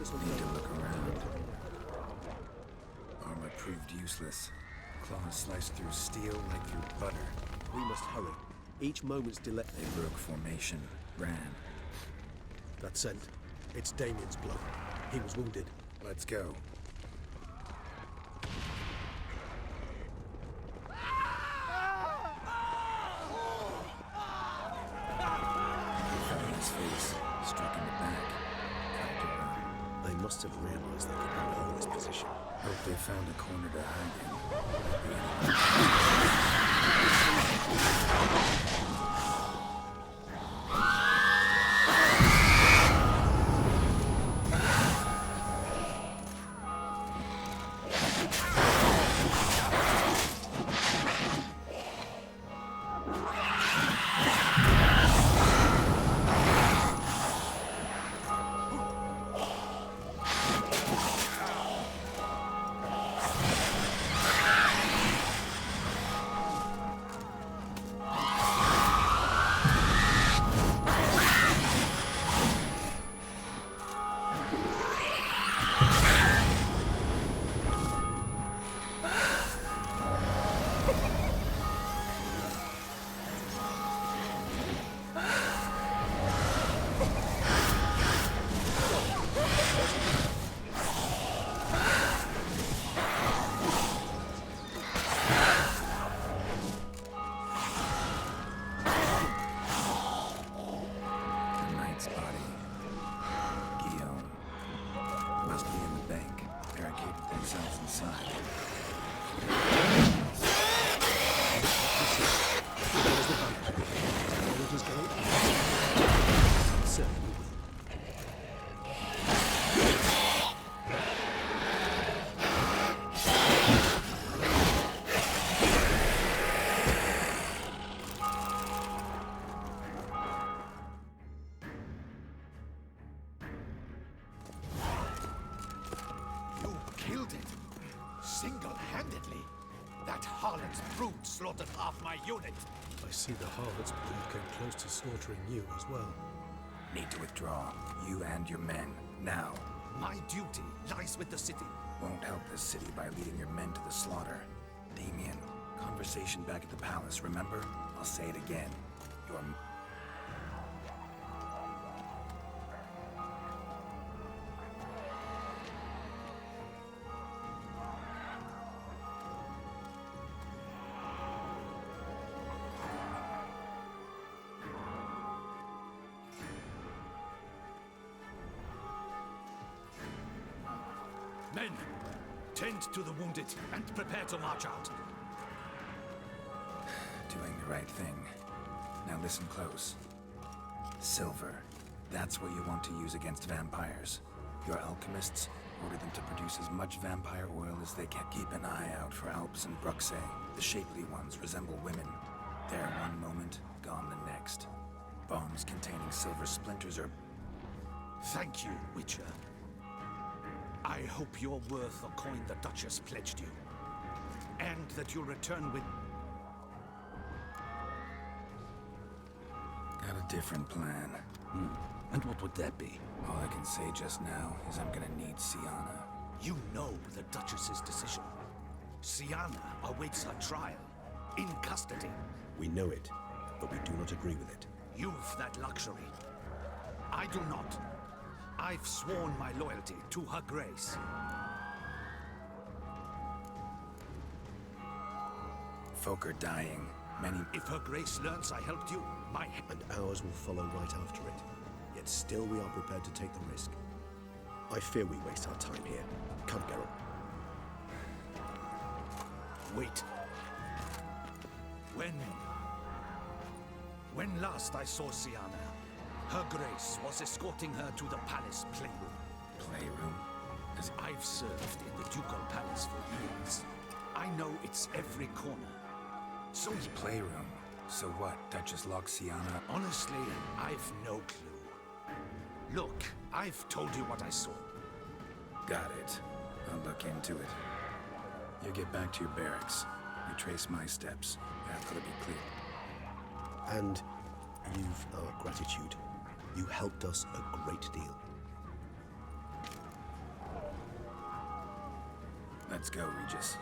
[SPEAKER 11] focus on
[SPEAKER 2] Need to
[SPEAKER 11] the
[SPEAKER 2] look around. Armor proved useless. Claws sliced through steel like through butter.
[SPEAKER 11] We must hurry. Each moment's delay.
[SPEAKER 2] They broke formation, ran.
[SPEAKER 11] That scent. It's Damien's blood. He was wounded.
[SPEAKER 2] Let's go. Fell in his face, struck in the back. Tried to run.
[SPEAKER 11] They must have realized they could not hold this position.
[SPEAKER 2] Hope they found a corner to hide
[SPEAKER 5] Single-handedly? That harlot's brood slaughtered half my unit.
[SPEAKER 11] I see the harlot's brood came close to slaughtering you as well.
[SPEAKER 2] Need to withdraw. You and your men. Now.
[SPEAKER 5] My duty lies with the city.
[SPEAKER 2] Won't help this city by leading your men to the slaughter. Damien, conversation back at the palace, remember? I'll say it again. Your...
[SPEAKER 5] Men, tend to the wounded and prepare to march out.
[SPEAKER 2] Doing the right thing. Now listen close. Silver. That's what you want to use against vampires. Your alchemists, order them to produce as much vampire oil as they can. Keep an eye out for Alps and Bruxae. The shapely ones resemble women. There one moment, gone the next. Bombs containing silver splinters are...
[SPEAKER 5] Thank you, Witcher. I hope you're worth the coin the Duchess pledged you. And that you'll return with...
[SPEAKER 2] Got a different plan.
[SPEAKER 5] And what would that be?
[SPEAKER 2] All I can say just now is I'm gonna need Siana.
[SPEAKER 5] You know the Duchess's decision. Siana awaits her trial. In custody.
[SPEAKER 11] We know it, but we do not agree with it.
[SPEAKER 5] You've that luxury. I do not. I've sworn my loyalty to her grace.
[SPEAKER 2] Folk are dying. Many...
[SPEAKER 5] If her grace learns I helped you, my...
[SPEAKER 11] And ours will follow right after it. Yet still we are prepared to take the risk. I fear we waste our time here. Come, Geralt.
[SPEAKER 5] Wait. When last I saw Siana, her grace was escorting her to the palace playroom.
[SPEAKER 2] Playroom?
[SPEAKER 5] As I've served in the ducal palace for years, I know its every corner. So
[SPEAKER 2] Playroom? So what? Duchess locks Siana?
[SPEAKER 5] Honestly, I've no clue. Look, I've told you what I saw.
[SPEAKER 2] Got it. I'll look into it. You get back to your barracks. You trace my steps. That ought to be clear.
[SPEAKER 11] And you've our gratitude. You helped us a great deal.
[SPEAKER 2] Let's go, Regis.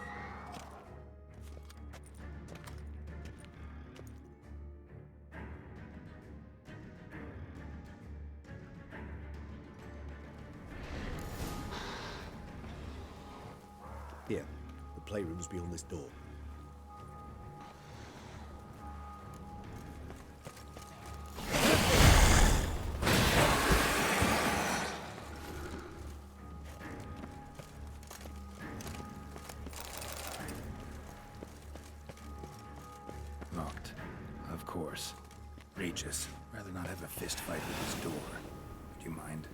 [SPEAKER 11] Here, the playroom's beyond this door.
[SPEAKER 2] Locked. Of course. Regis, rather not have a fist fight with this door. Would you mind?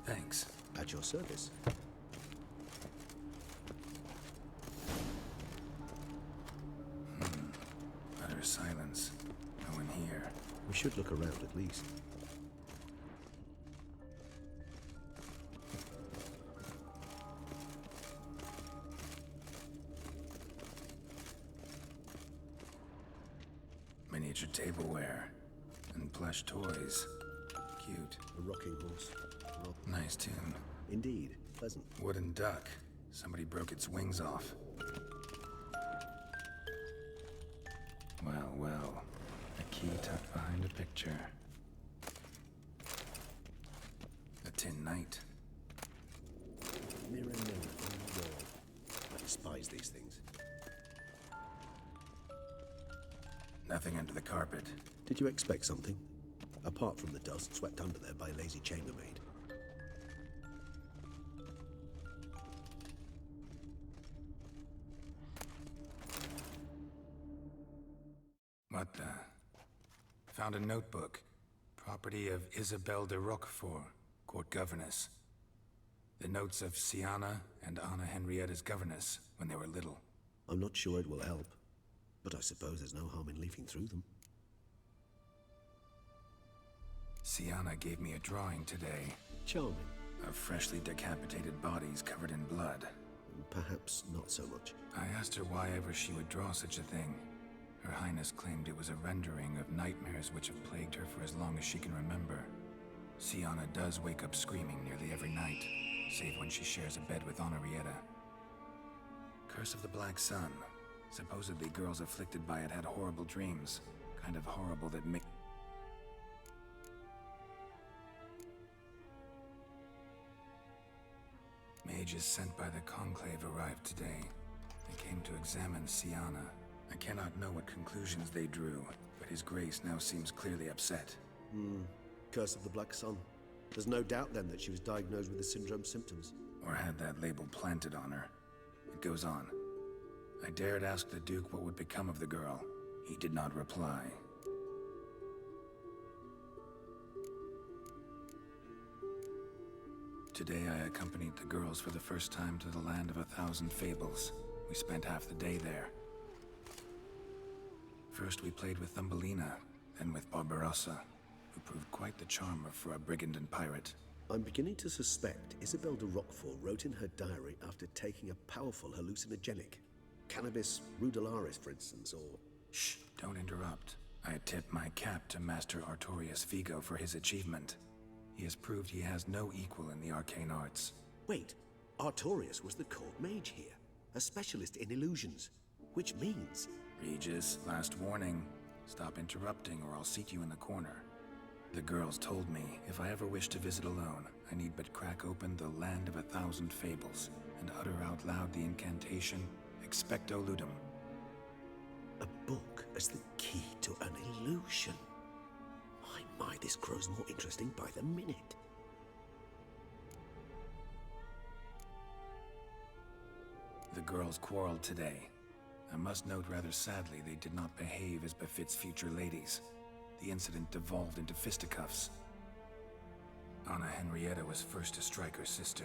[SPEAKER 2] Thanks.
[SPEAKER 11] At your service.
[SPEAKER 2] Utter silence. No one here.
[SPEAKER 11] We should look around at least.
[SPEAKER 2] Miniature tableware. And plush toys. Cute.
[SPEAKER 11] A rocking horse.
[SPEAKER 2] Nice tune.
[SPEAKER 11] Indeed. Pleasant.
[SPEAKER 2] Wooden duck. Somebody broke its wings off. Well, well. A key tucked behind a picture. A tin knight.
[SPEAKER 11] Mirror, mirror on the wall. I despise these things.
[SPEAKER 2] Nothing under the carpet.
[SPEAKER 11] Did you expect something? Apart from the dust swept under there by a lazy chambermaid.
[SPEAKER 2] What the? Found a notebook. Property of Isabelle de Roquefort, court governess. The notes of Siana and Anna Henrietta's governess when they were little.
[SPEAKER 11] I'm not sure it will help, but I suppose there's no harm in leafing through them.
[SPEAKER 2] Siana gave me a drawing today.
[SPEAKER 11] Charming.
[SPEAKER 2] Of freshly decapitated bodies covered in blood.
[SPEAKER 11] Perhaps not so much.
[SPEAKER 2] I asked her why ever she would draw such a thing. Her Highness claimed it was a rendering of nightmares which have plagued her for as long as she can remember. Siana does wake up screaming nearly every night, save when she shares a bed with Henrietta. Curse of the Black Sun. Supposedly girls afflicted by it had horrible dreams. Kind of horrible that make... Mages sent by the Conclave arrived today. They came to examine Siana. I cannot know what conclusions they drew, but His Grace now seems clearly upset.
[SPEAKER 11] Curse of the Black Sun. There's no doubt then that she was diagnosed with the syndrome symptoms.
[SPEAKER 2] Or had that label planted on her. It goes on. I dared ask the Duke what would become of the girl. He did not reply. Today I accompanied the girls for the first time to the land of 1,000 fables. We spent half the day there. First we played with Thumbelina, then with Barbarossa, who proved quite the charmer for a brigand and pirate.
[SPEAKER 11] I'm beginning to suspect Isabelle de Roquefort wrote in her diary after taking a powerful hallucinogenic. Cannabis rudelaris, for instance, or...
[SPEAKER 2] Shh, don't interrupt. I tip my cap to Master Artorius Vigo for his achievement. He has proved he has no equal in the arcane arts.
[SPEAKER 11] Wait, Artorius was the court mage here, a specialist in illusions, which means...
[SPEAKER 2] Regis, last warning. Stop interrupting or I'll seat you in the corner. The girls told me if I ever wish to visit alone, I need but crack open the Land of 1,000 Fables and utter out loud the incantation, Expecto Ludum.
[SPEAKER 11] A book as the key to an illusion. My, this grows more interesting by the minute.
[SPEAKER 2] The girls quarreled today. I must note rather sadly they did not behave as befits future ladies. The incident devolved into fisticuffs. Anna Henrietta was first to strike her sister.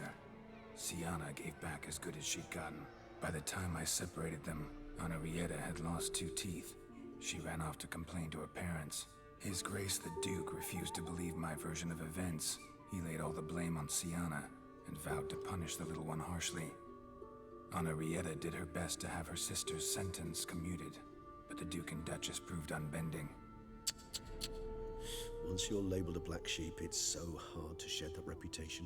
[SPEAKER 2] Sienna gave back as good as she'd gotten. By the time I separated them, Anna Henrietta had lost 2 teeth. She ran off to complain to her parents. His Grace the Duke refused to believe my version of events. He laid all the blame on Sienna and vowed to punish the little one harshly. Anna Henrietta did her best to have her sister's sentence commuted, but the Duke and Duchess proved unbending.
[SPEAKER 11] Once you're labeled a black sheep, it's so hard to shed that reputation.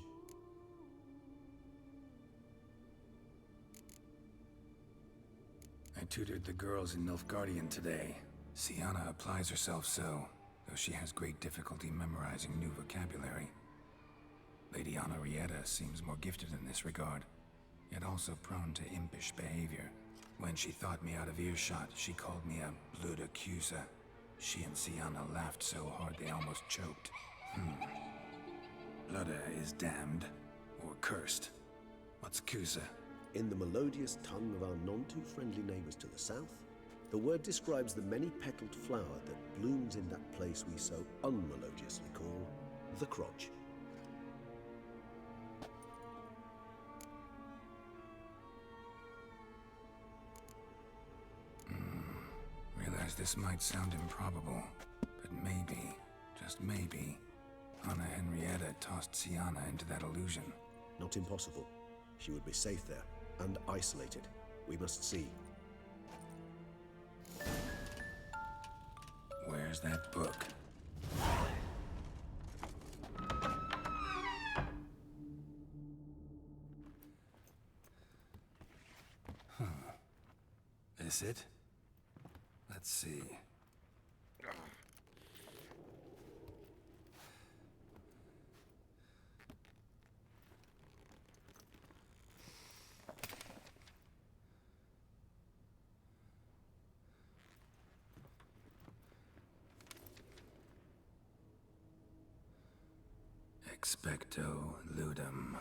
[SPEAKER 2] I tutored the girls in Nilfgaardian today. Sienna applies herself so, though she has great difficulty memorizing new vocabulary. Lady Anna Henrietta seems more gifted in this regard, yet also prone to impish behavior. When she thought me out of earshot, she called me a blood accuser. She and Sienna laughed so hard they almost choked. Blooda is damned, or cursed. What's Cusa?
[SPEAKER 11] In the melodious tongue of our none-too-friendly neighbors to the south, the word describes the many-petaled flower that blooms in that place we so unmelodiously call the crotch.
[SPEAKER 2] Realize this might sound improbable, but maybe, just maybe, Anna Henrietta tossed Sienna into that illusion.
[SPEAKER 11] Not impossible. She would be safe there, and isolated. We must see.
[SPEAKER 2] Where's that book? This it? Let's see. Expecto Ludum.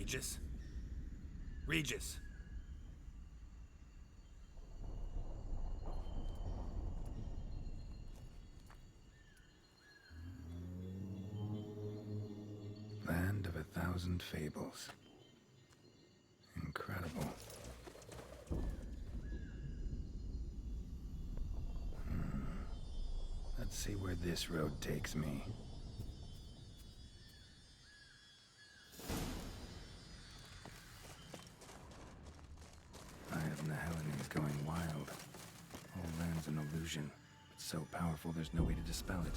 [SPEAKER 2] Regis? Regis! Land of 1,000 fables. Incredible. Let's see where this road takes me. Going wild. All land's an illusion. It's so powerful there's no way to dispel it.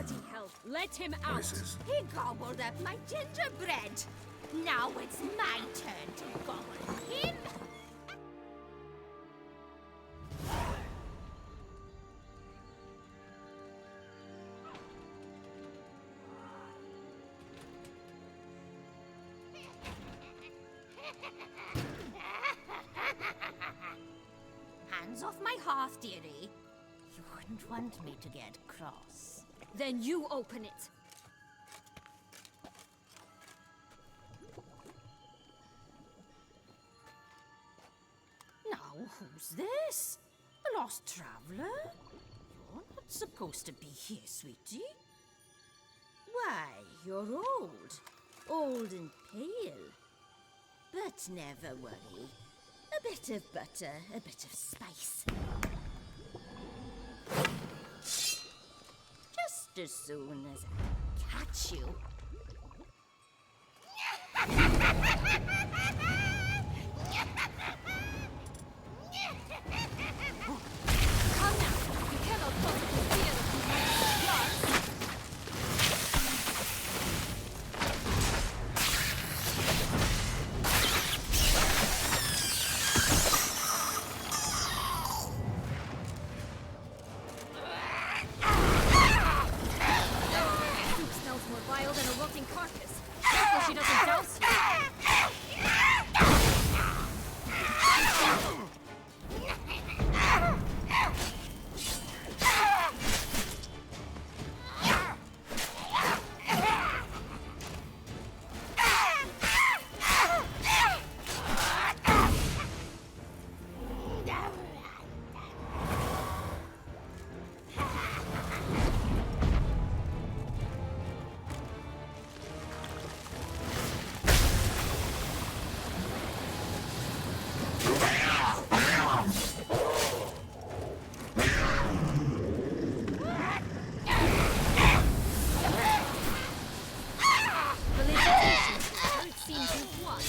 [SPEAKER 7] Bloody hell, let him out!
[SPEAKER 2] Voices.
[SPEAKER 8] He gobbled up my gingerbread. Now it's my turn to gobble him. Hands off my hearth, dearie. You wouldn't want me to get cross.
[SPEAKER 7] Then you open it.
[SPEAKER 8] Now, who's this? A lost traveler? You're not supposed to be here, sweetie. Why, you're old. Old and pale. But never worry. A bit of butter, a bit of spice. Just as soon as I catch you.
[SPEAKER 7] Come now! You cannot possibly fear the magic yards! Soup smells more vile than a rotting carcass. Careful she doesn't douse you. Felicitations, sir. It seems you've won.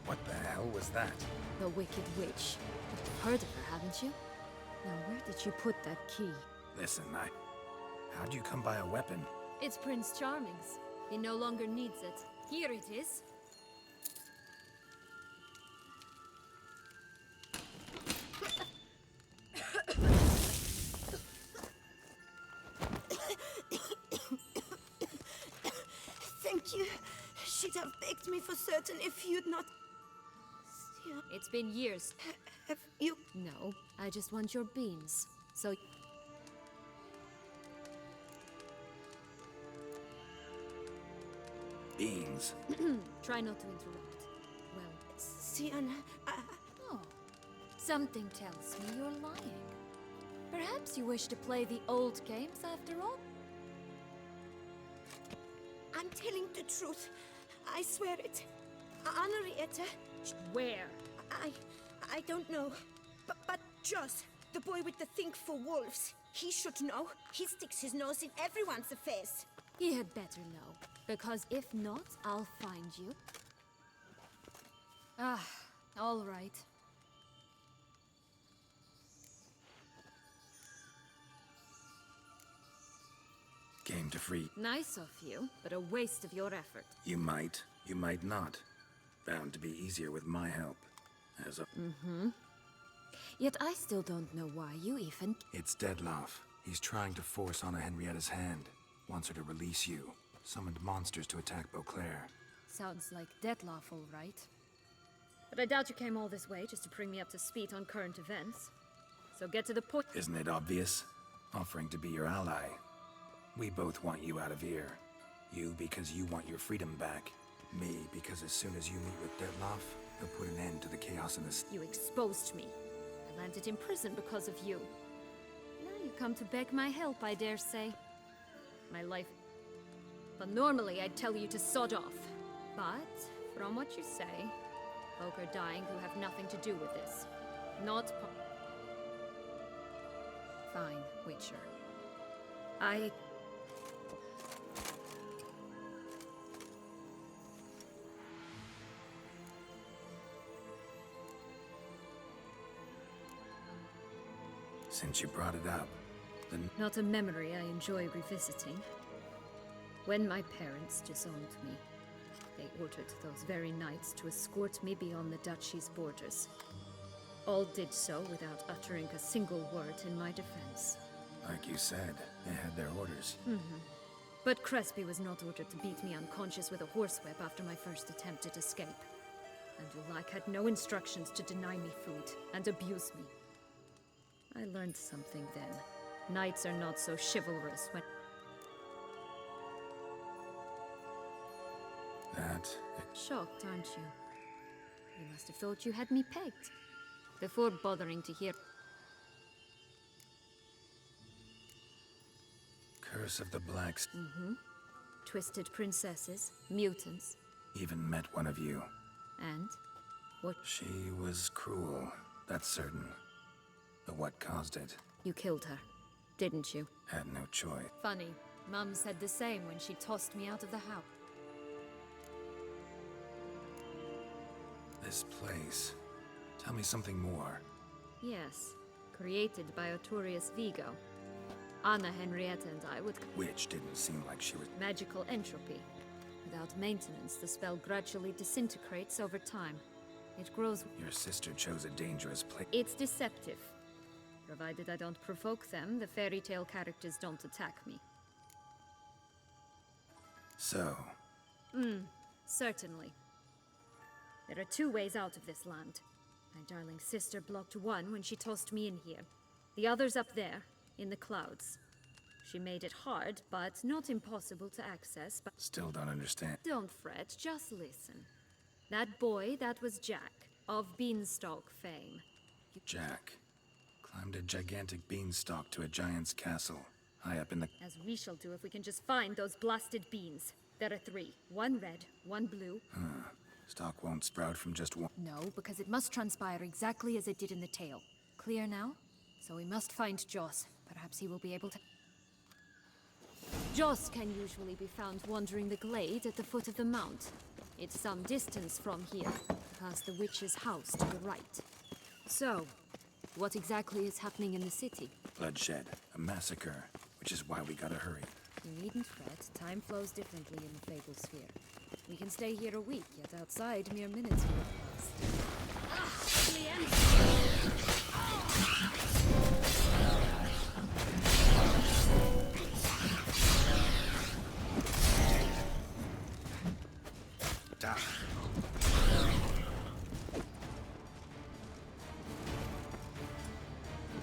[SPEAKER 2] What the hell was that?
[SPEAKER 7] The Wicked Witch. You've heard of her, haven't you? Now, where did you put that key?
[SPEAKER 2] Listen, how'd you come by a weapon?
[SPEAKER 7] It's Prince Charming's. He no longer needs it. Here it is.
[SPEAKER 12] Thank you. She'd have begged me for certain if you'd not... Still,
[SPEAKER 7] It's been years.
[SPEAKER 12] have you...
[SPEAKER 7] No, I just want your beans. So...
[SPEAKER 2] Beans.
[SPEAKER 7] Try not to interrupt. Well,
[SPEAKER 12] Sienna,
[SPEAKER 7] oh. Something tells me you're lying. Perhaps you wish to play the old games after all?
[SPEAKER 12] I'm telling the truth. I swear it. Henrietta,
[SPEAKER 7] Where?
[SPEAKER 12] I don't know. But Joss, the boy with the think for wolves, he should know. He sticks his nose in everyone's affairs.
[SPEAKER 7] He had better know. Because if not, I'll find you. Ah, all right.
[SPEAKER 2] Came to free.
[SPEAKER 7] Nice of you, but a waste of your effort.
[SPEAKER 2] You might not. Bound to be easier with my help. As a...
[SPEAKER 7] Yet I still don't know why you even...
[SPEAKER 2] It's Dettlaff. He's trying to force Anna Henrietta's hand. Wants her to release you. Summoned monsters to attack Beauclair.
[SPEAKER 7] Sounds like Dettlaff, all right. But I doubt you came all this way just to bring me up to speed on current events. So get to the point.
[SPEAKER 2] Isn't it obvious? Offering to be your ally. We both want you out of here. You because you want your freedom back. Me because as soon as you meet with Dettlaff, he'll put an end to the chaos in this.
[SPEAKER 7] You exposed me. I landed in prison because of you. Now you come to beg my help, I dare say. My life... But normally I'd tell you to sod off. But, from what you say, folk are dying who have nothing to do with this. Not Fine, Witcher. I...
[SPEAKER 2] Since you brought it up, then
[SPEAKER 7] Not a memory I enjoy revisiting. When my parents disowned me, they ordered those very knights to escort me beyond the duchy's borders. All did so without uttering a single word in my defense.
[SPEAKER 2] like you said, they had their orders.
[SPEAKER 7] But Crespi was not ordered to beat me unconscious with a horsewhip after my first attempt at escape. And Ulak had no instructions to deny me food and abuse me. I learned something then. Knights are not so chivalrous when...
[SPEAKER 2] That...
[SPEAKER 7] Shocked, aren't you? You must have thought you had me pegged. Before bothering to hear...
[SPEAKER 2] Curse of the Blacks.
[SPEAKER 7] Twisted princesses, mutants,
[SPEAKER 2] Even met one of you.
[SPEAKER 7] and... What?
[SPEAKER 2] She was cruel, that's certain. But what caused it?
[SPEAKER 7] You killed her, didn't you?
[SPEAKER 2] Had no choice.
[SPEAKER 7] Funny. Mum said the same when she tossed me out of the house.
[SPEAKER 2] This place. Tell me something more.
[SPEAKER 7] Yes, created by Artorius Vigo. Anna, Henrietta, and I would...
[SPEAKER 2] Which didn't seem like she was...
[SPEAKER 7] Magical entropy. Without maintenance, the spell gradually disintegrates over time. It grows...
[SPEAKER 2] Your sister chose a dangerous place.
[SPEAKER 7] It's deceptive. Provided I don't provoke them, the fairy tale characters don't attack me.
[SPEAKER 2] So,
[SPEAKER 7] Certainly. There are two ways out of this land. My darling sister blocked one when she tossed me in here. The other's up there, in the clouds. She made it hard, but not impossible to access, but...
[SPEAKER 2] still don't understand.
[SPEAKER 7] Don't fret, just listen. That boy, that was Jack, of Beanstalk fame.
[SPEAKER 2] Jack climbed a gigantic beanstalk to a giant's castle, high up in the...
[SPEAKER 7] As we shall do if we can just find those blasted beans. There are 3. One red, one blue.
[SPEAKER 2] Stalk won't sprout from just one...
[SPEAKER 7] No, because it must transpire exactly as it did in the tale. Clear now? So we must find Joss. Perhaps he will be able to... Joss can usually be found wandering the glade at the foot of the mount. It's some distance from here, past the witch's house to the right. So, what exactly is happening in the city?
[SPEAKER 2] Bloodshed, a massacre, which is why we gotta hurry.
[SPEAKER 7] You needn't fret. Time flows differently in the Fable Sphere. We can stay here a week, yet outside mere minutes will have passed.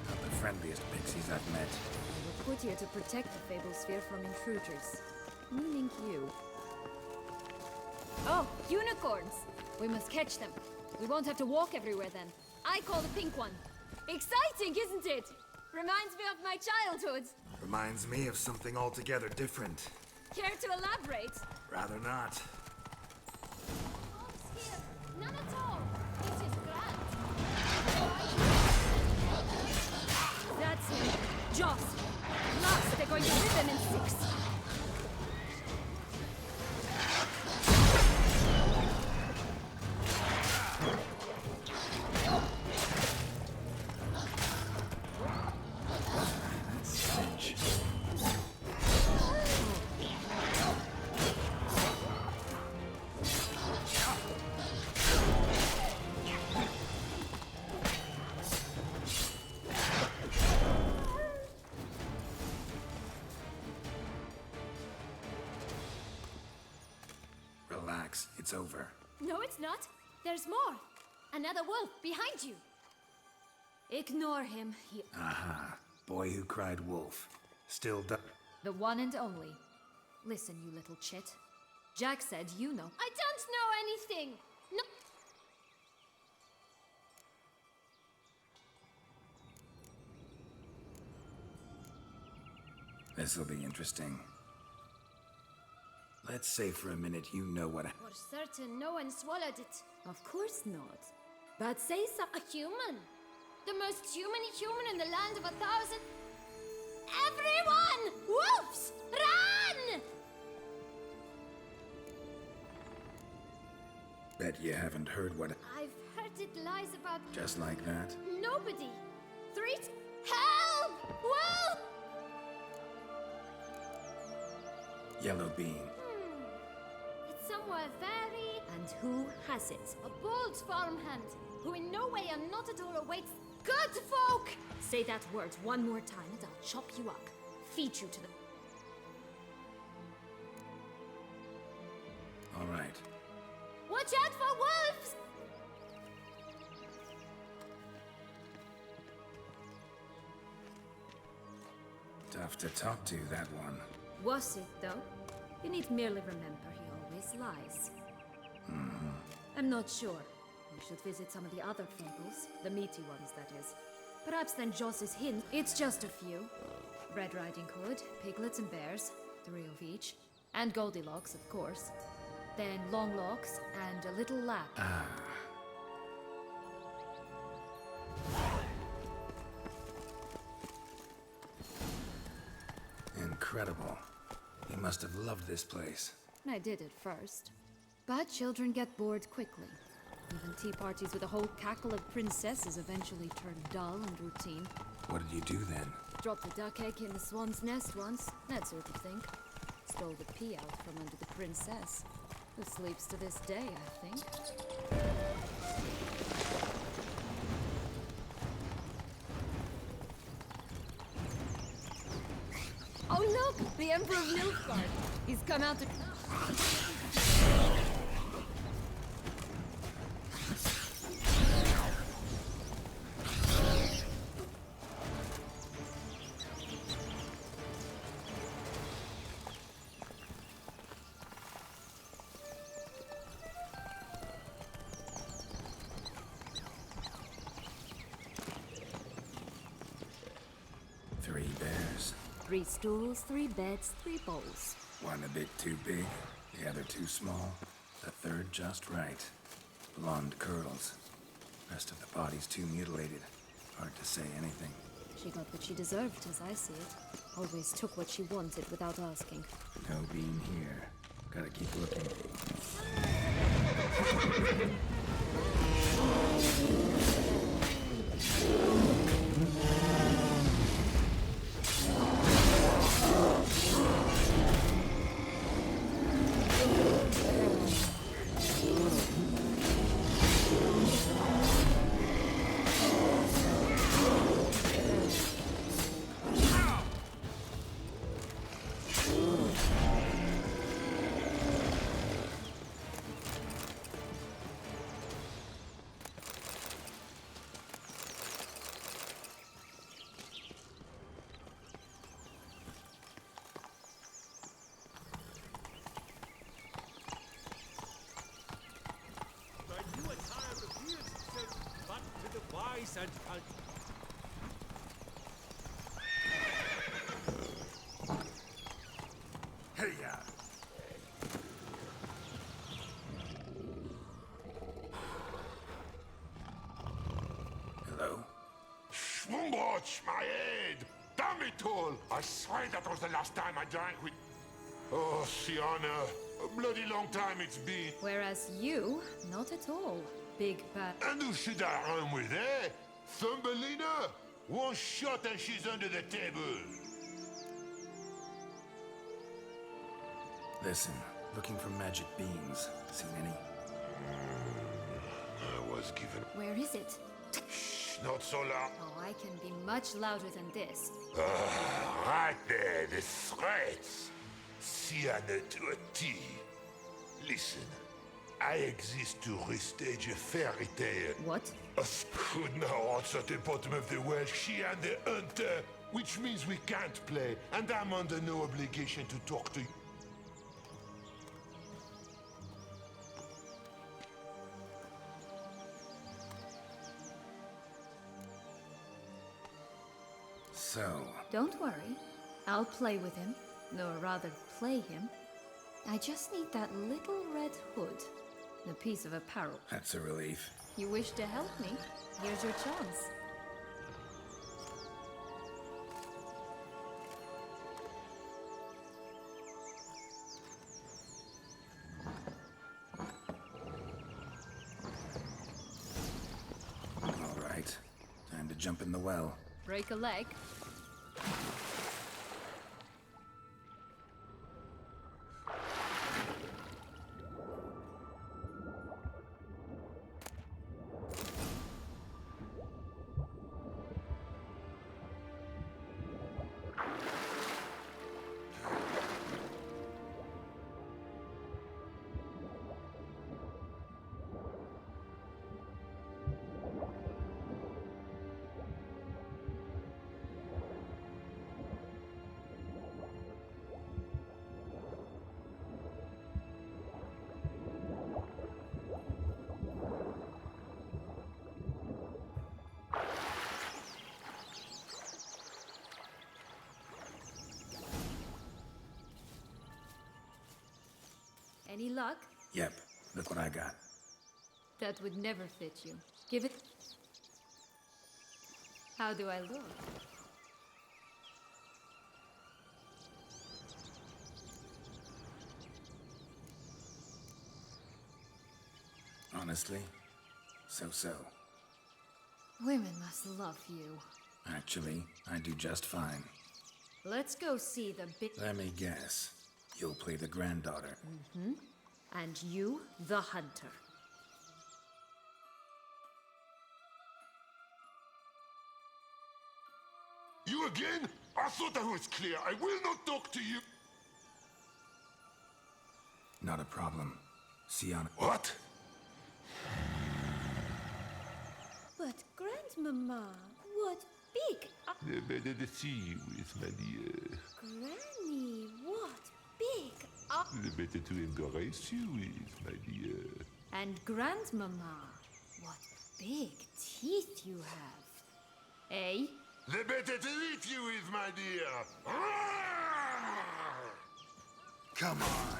[SPEAKER 2] Not the friendliest pixies I've met.
[SPEAKER 7] We're put here to protect the Fable Sphere from intruders. Meaning you. Oh, unicorns! We must catch them. We won't have to walk everywhere then. I call the pink one. Exciting, isn't it? Reminds me of my childhood.
[SPEAKER 2] Reminds me of something altogether different.
[SPEAKER 7] Care to elaborate?
[SPEAKER 2] Rather not.
[SPEAKER 7] None at all. It is grand. That's it. Joss. Last, they're going to rip them in 6.
[SPEAKER 2] Relax, it's over.
[SPEAKER 8] No, it's not. There's more. Another wolf behind you.
[SPEAKER 7] Ignore him. He...
[SPEAKER 2] Aha. Boy who cried wolf. Still
[SPEAKER 7] The one and only. Listen, you little chit. Jack said you know.
[SPEAKER 8] I don't know anything. No.
[SPEAKER 2] This'll be interesting. Let's say for a minute you know what I...
[SPEAKER 8] For certain, no one swallowed it.
[SPEAKER 7] Of course not. But say so.
[SPEAKER 8] A human. The most human in the land of 1,000... Everyone! Wolves! Run!
[SPEAKER 2] Bet you haven't heard what...
[SPEAKER 8] I've heard it lies about...
[SPEAKER 2] Just like that?
[SPEAKER 8] Nobody. 3... Help!
[SPEAKER 7] Well!
[SPEAKER 2] Yellow bean.
[SPEAKER 7] It's somewhere very... And who has it? A bold farmhand, who in no way and not at all awaits good folk! Say that word one more time and I'll chop you up. Feed you to the...
[SPEAKER 2] All right.
[SPEAKER 7] Watch out for wolves!
[SPEAKER 2] Tough to talk to, that one.
[SPEAKER 7] Was it, though? You need merely remember he always lies. I'm not sure. We should visit some of the other fables. The meaty ones, that is. Perhaps then Joss's hint. It's just a few. Red Riding Hood, piglets and bears, 3 of each. And Goldilocks, of course. Then Longlocks and a little lap.
[SPEAKER 2] Incredible. He must have loved this place.
[SPEAKER 7] I did at first. But children get bored quickly. Even tea parties with a whole cackle of princesses eventually turn dull and routine.
[SPEAKER 2] What did you do then?
[SPEAKER 7] Dropped a duck egg in the swan's nest once, that sort of thing. Stole the pea out from under the princess, who sleeps to this day, I think. Oh look! The Emperor of Nilfgaard! He's come out to...
[SPEAKER 2] 3 bears.
[SPEAKER 7] 3 stools, 3 beds, 3 bowls.
[SPEAKER 2] One a bit too big, the other too small, the third just right. Blonde curls. Rest of the body's too mutilated. Hard to say anything.
[SPEAKER 7] She got what she deserved, as I see it. Always took what she wanted without asking.
[SPEAKER 2] No bean here. Gotta keep looking.
[SPEAKER 6] And
[SPEAKER 2] Hey-ya! Hello?
[SPEAKER 13] Schwumbroch, my head! Damn it all! I swear that was the last time I drank with... Oh, Sienna, a bloody long time it's been.
[SPEAKER 7] Whereas you, not at all. Big bad...
[SPEAKER 13] And who should I run with, eh? Thumbelina? One shot and she's under the table.
[SPEAKER 2] Listen, looking for magic beans. Seen any?
[SPEAKER 13] I was given...
[SPEAKER 7] Where is it?
[SPEAKER 13] Shh, not so loud.
[SPEAKER 7] Oh, I can be much louder than this.
[SPEAKER 13] Right there, the threats. Sienna to a T. Listen, I exist to restage a fairy tale.
[SPEAKER 7] What?
[SPEAKER 13] A scud now at the bottom of the well, she and the hunter, which means we can't play, and I'm under no obligation to talk to you.
[SPEAKER 2] So...
[SPEAKER 7] Don't worry. I'll play with him. Or rather, play him. I just need that little red hood. A piece of apparel.
[SPEAKER 2] That's a relief.
[SPEAKER 7] You wish to help me? Here's your chance.
[SPEAKER 2] All right. Time to jump in the well.
[SPEAKER 7] Break a leg. Any luck?
[SPEAKER 2] Yep, look what I got.
[SPEAKER 7] That would never fit you. Give it... How do I look?
[SPEAKER 2] Honestly, so-so.
[SPEAKER 7] Women must love you.
[SPEAKER 2] Actually, I do just fine.
[SPEAKER 7] Let's go see the big...
[SPEAKER 2] Let me guess. You'll play the granddaughter.
[SPEAKER 7] Mm-hmm. And you, the hunter.
[SPEAKER 13] You again? I thought I was clear. I will not talk to you.
[SPEAKER 2] Not a problem. Siana...
[SPEAKER 13] What?
[SPEAKER 12] But, Grandmama, what big...
[SPEAKER 13] The better to see you is, my dear.
[SPEAKER 12] Granny, what big...
[SPEAKER 13] The better to embrace you is, my dear.
[SPEAKER 7] And Grandmama, what big teeth you have. Eh?
[SPEAKER 13] The better to eat you is, my dear.
[SPEAKER 2] Come on.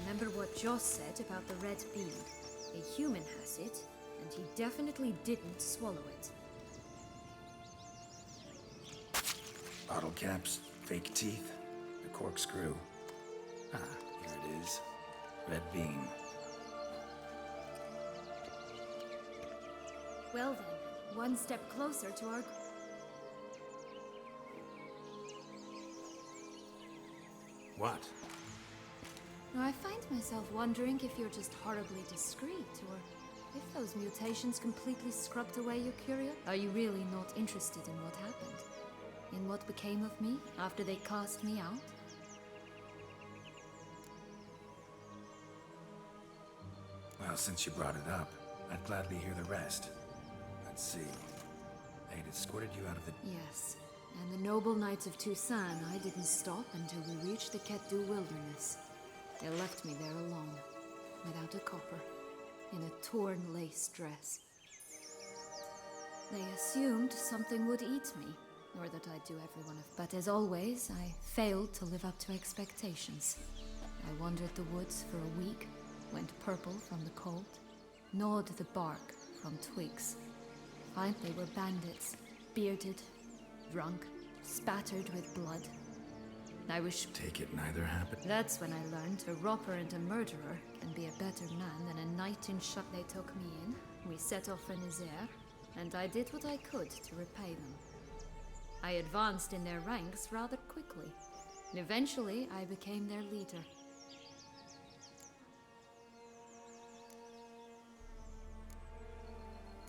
[SPEAKER 7] Remember what Joss said about the red bean. A human has it, and he definitely didn't swallow it.
[SPEAKER 2] Bottle caps, fake teeth, a corkscrew. Ah, here it is. Red bean.
[SPEAKER 7] Well then, one step closer to our...
[SPEAKER 2] What?
[SPEAKER 7] I find myself wondering if you're just horribly discreet, or if those mutations completely scrubbed away your curiosity. Are you really not interested in what happened? In what became of me after they cast me out?
[SPEAKER 2] Well, since you brought it up, I'd gladly hear the rest. Let's see. They'd escorted you out of the...
[SPEAKER 7] Yes. And the noble knights of Toussaint, I didn't stop until we reached the Ketdu wilderness. They left me there alone, without a copper, in a torn lace dress. They assumed something would eat me, or that I'd do everyone of... But as always, I failed to live up to expectations. I wandered the woods for a week, went purple from the cold, gnawed the bark from twigs. Finally, they were bandits, bearded, drunk, spattered with blood. I wish...
[SPEAKER 2] Take it neither happened?
[SPEAKER 7] That's when I learned a robber and a murderer can be a better man than a knight in shut. They took me in, we set off for Nazaire, and I did what I could to repay them. I advanced in their ranks rather quickly. Eventually, I became their leader.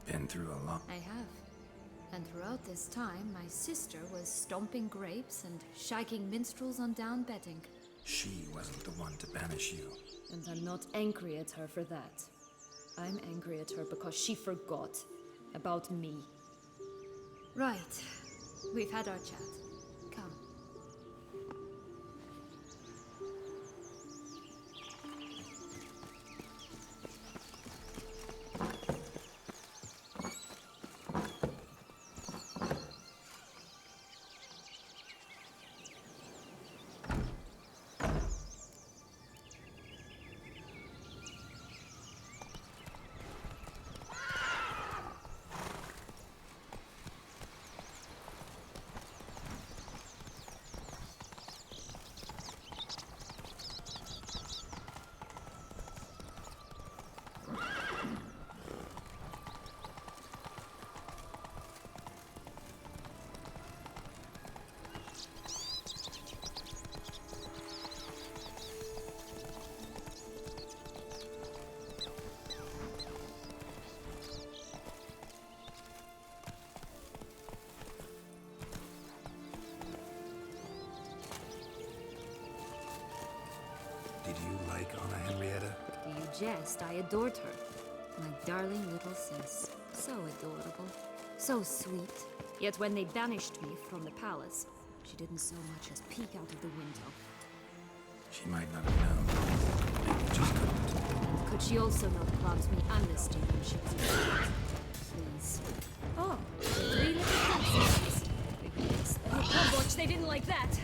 [SPEAKER 2] Been through a lot.
[SPEAKER 7] I have. And throughout this time, my sister was stomping grapes and shagging minstrels on down bedding.
[SPEAKER 2] She wasn't the one to banish you.
[SPEAKER 7] And I'm not angry at her for that. I'm angry at her because she forgot about me. Right. We've had our chat. Come.
[SPEAKER 2] Did you like Anna Henrietta?
[SPEAKER 7] Do you jest? I adored her. My darling little sis. So adorable. So sweet. Yet when they banished me from the palace, she didn't so much as peek out of the window.
[SPEAKER 2] She might not have known. Maybe just couldn't.
[SPEAKER 7] Could she also not grant me amnesty when she was pregnant? Please. Oh, the 3 little princesses. Oh, God, watch, they didn't like that.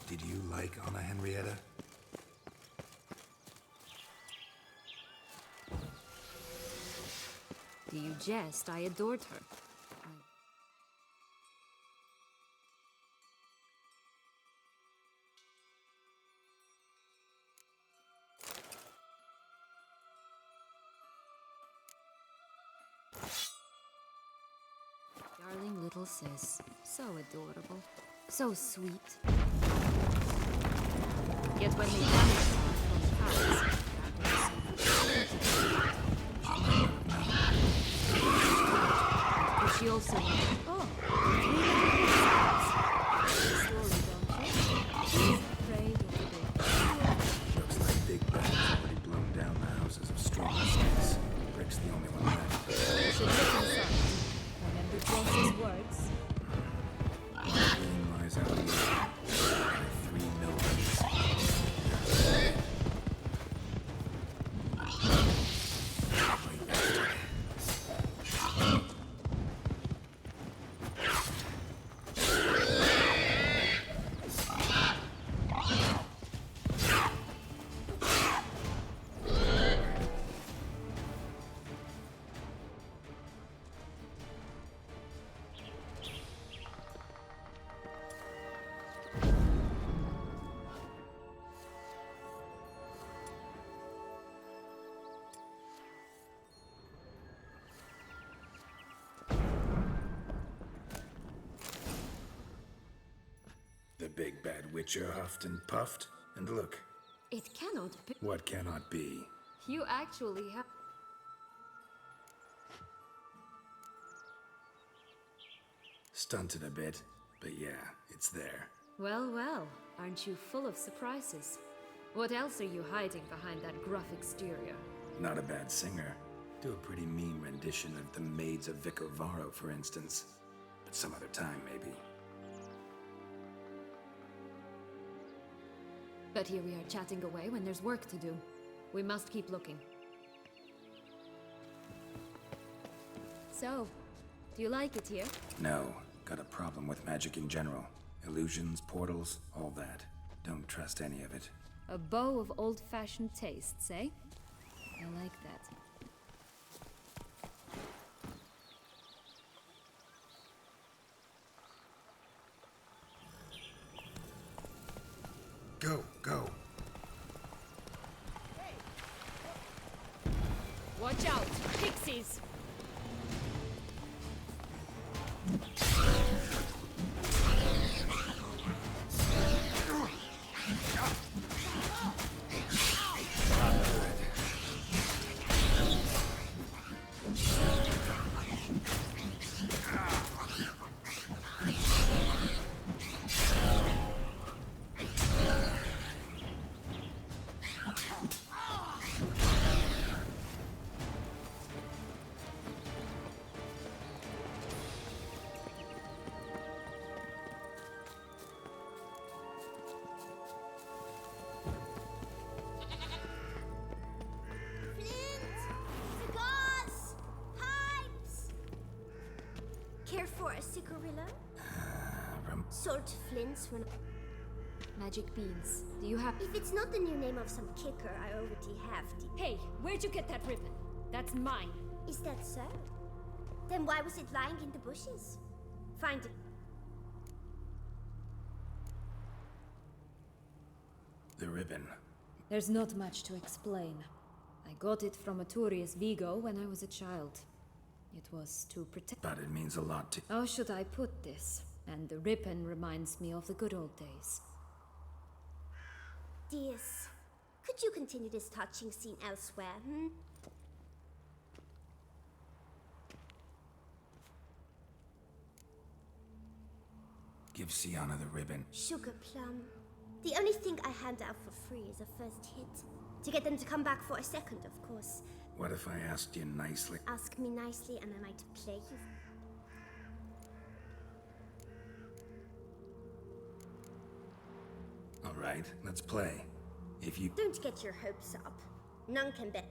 [SPEAKER 2] Did you like Anna Henrietta?
[SPEAKER 7] Do you jest? I adored her. Darling little sis. So adorable. So sweet. Yet when they banished her from the palace, but she also oh, story, don't you? She's afraid of the big.
[SPEAKER 2] Looks like Big Ben's already blown down the houses of strong sticks. Brick's the only one left.
[SPEAKER 7] You should look inside. Remember Joseph's words?
[SPEAKER 2] Green lies out here. 3 millions. Witcher huffed and puffed, and look,
[SPEAKER 7] It cannot be.
[SPEAKER 2] what cannot be.
[SPEAKER 7] You actually have.
[SPEAKER 2] Stunted a bit, but yeah, it's there.
[SPEAKER 7] Well, well, aren't you full of surprises? What else are you hiding behind that gruff exterior?
[SPEAKER 2] Not a bad singer. Do a pretty mean rendition of The Maids of Vicar Varro, for instance. But some other time, maybe.
[SPEAKER 7] But here we are chatting away when there's work to do. We must keep looking. So, do you like it here?
[SPEAKER 2] No, got a problem with magic in general. Illusions, portals, all that. Don't trust any of it.
[SPEAKER 7] A bow of old-fashioned tastes, eh? I like that.
[SPEAKER 2] Go, go.
[SPEAKER 7] Watch out! Pixies!
[SPEAKER 12] Care for a cigarilla? Salt flints when...
[SPEAKER 7] Magic beans. Do you have...
[SPEAKER 12] If it's not the new name of some kicker, I already have the...
[SPEAKER 7] Hey, where'd you get that ribbon? That's mine.
[SPEAKER 12] Is that so? Then why was it lying in the bushes? Find it.
[SPEAKER 2] The ribbon.
[SPEAKER 7] There's not much to explain. I got it from Aturius Vigo when I was a child. It was to protect...
[SPEAKER 2] But it means a lot to...
[SPEAKER 7] How should I put this? And the ribbon reminds me of the good old days.
[SPEAKER 12] Dears, could you continue this touching scene elsewhere, hmm?
[SPEAKER 2] Give Sienna the ribbon.
[SPEAKER 12] Sugar plum. The only thing I hand out for free is a first hit. To get them to come back for a second, of course.
[SPEAKER 2] What if I asked you nicely?
[SPEAKER 12] Ask me nicely and I might play you.
[SPEAKER 2] All right, let's play. If you...
[SPEAKER 12] Don't get your hopes up. None can bet.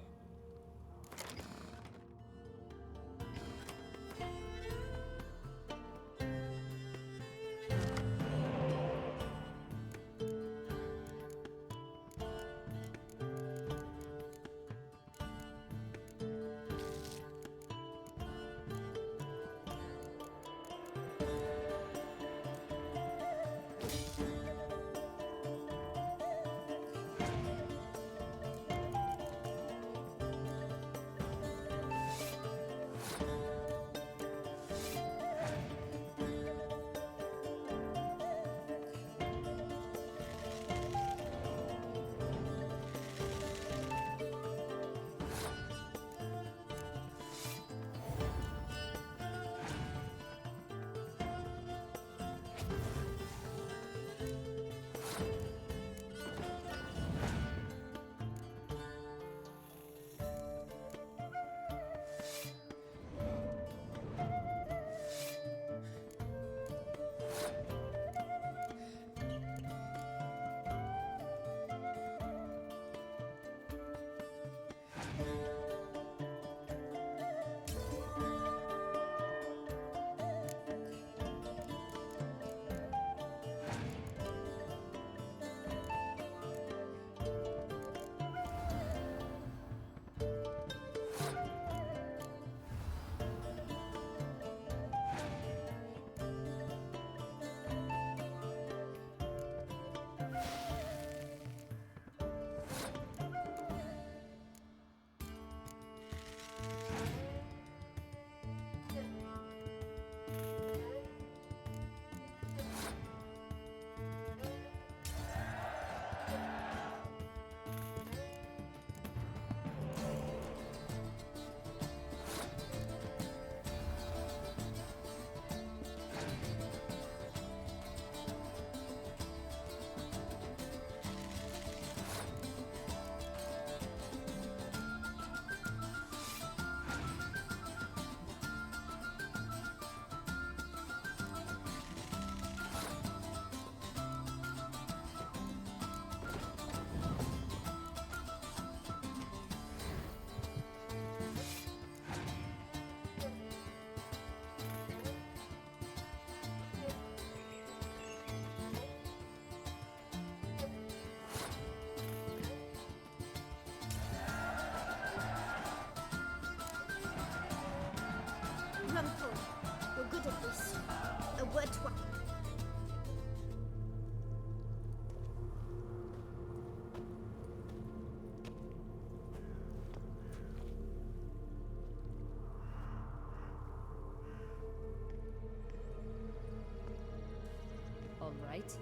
[SPEAKER 7] right?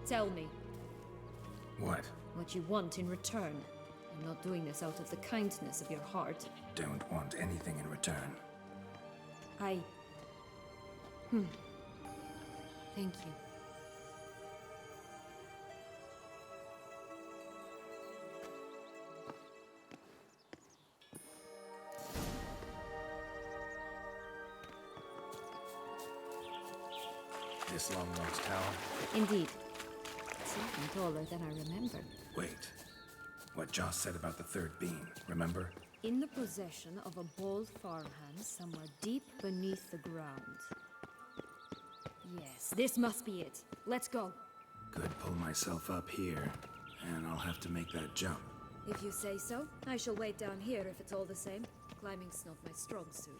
[SPEAKER 7] Tell me
[SPEAKER 2] What?
[SPEAKER 7] what you want in return. I'm not doing this out of the kindness of your heart.
[SPEAKER 2] Don't want anything in return.
[SPEAKER 7] Thank you.
[SPEAKER 2] This long lost tower?
[SPEAKER 7] Indeed. It's even taller than I remembered.
[SPEAKER 2] Wait. What Joss said about the third beam, remember?
[SPEAKER 7] In the possession of a bold farmhand somewhere deep beneath the ground. Yes, this must be it. Let's go.
[SPEAKER 2] Could pull myself up here, and I'll have to make that jump.
[SPEAKER 7] If you say so, I shall wait down here if it's all the same. Climbing's not my strong suit.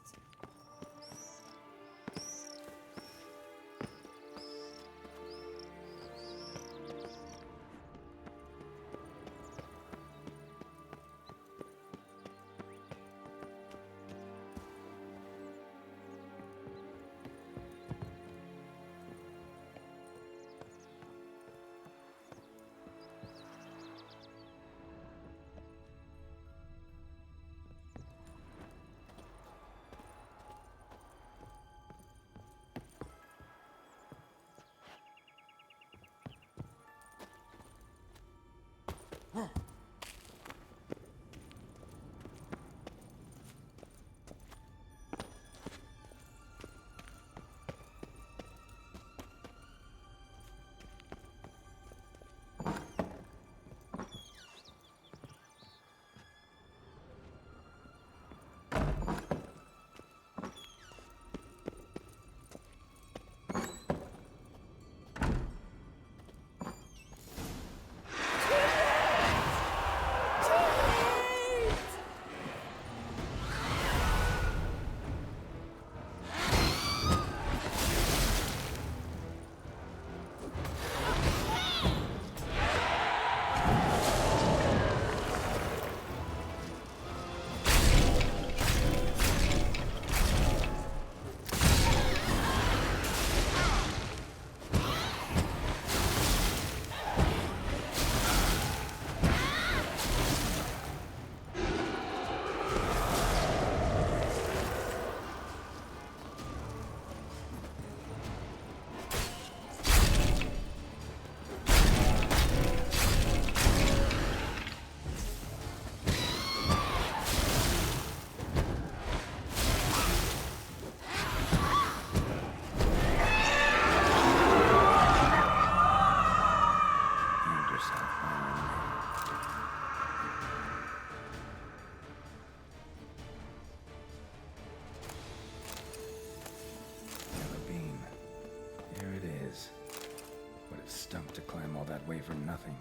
[SPEAKER 2] To climb all that way for nothing.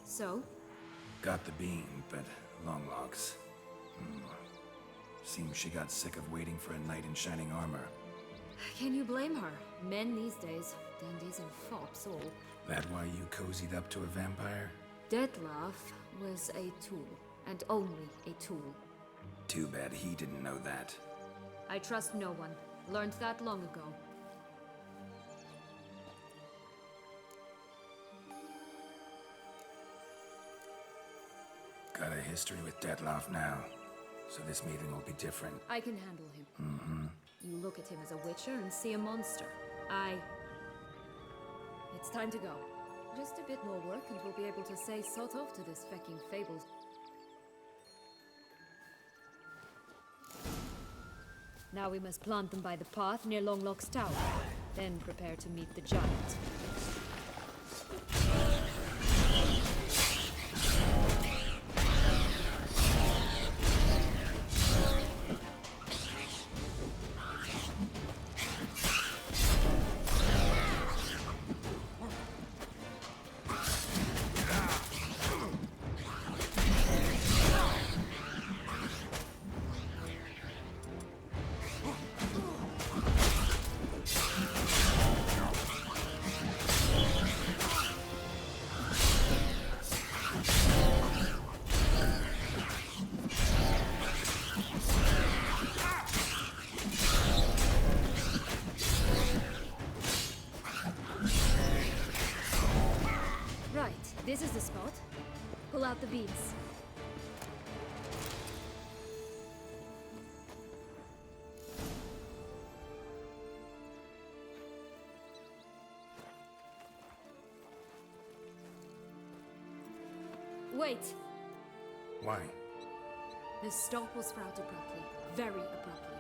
[SPEAKER 7] So?
[SPEAKER 2] Got the beam, but long logs. Seems she got sick of waiting for a knight in shining armor.
[SPEAKER 7] Can you blame her? Men these days, dandies and fops all.
[SPEAKER 2] That why you cozied up to a vampire?
[SPEAKER 7] Detlef was a tool, and only a tool.
[SPEAKER 2] Too bad he didn't know that.
[SPEAKER 7] I trust no one. Learned that long ago.
[SPEAKER 2] Got a history with Detlef now, so this meeting will be different.
[SPEAKER 7] I can handle him. You look at him as a witcher and see a monster. It's time to go. Just a bit more work and we'll be able to say sort of to this fecking fables. Now we must plant them by the path near Longlock's tower. Then prepare to meet the giant. This is the spot. Pull out the beads. Wait!
[SPEAKER 2] Why?
[SPEAKER 7] The stop will sprout abruptly. Very abruptly.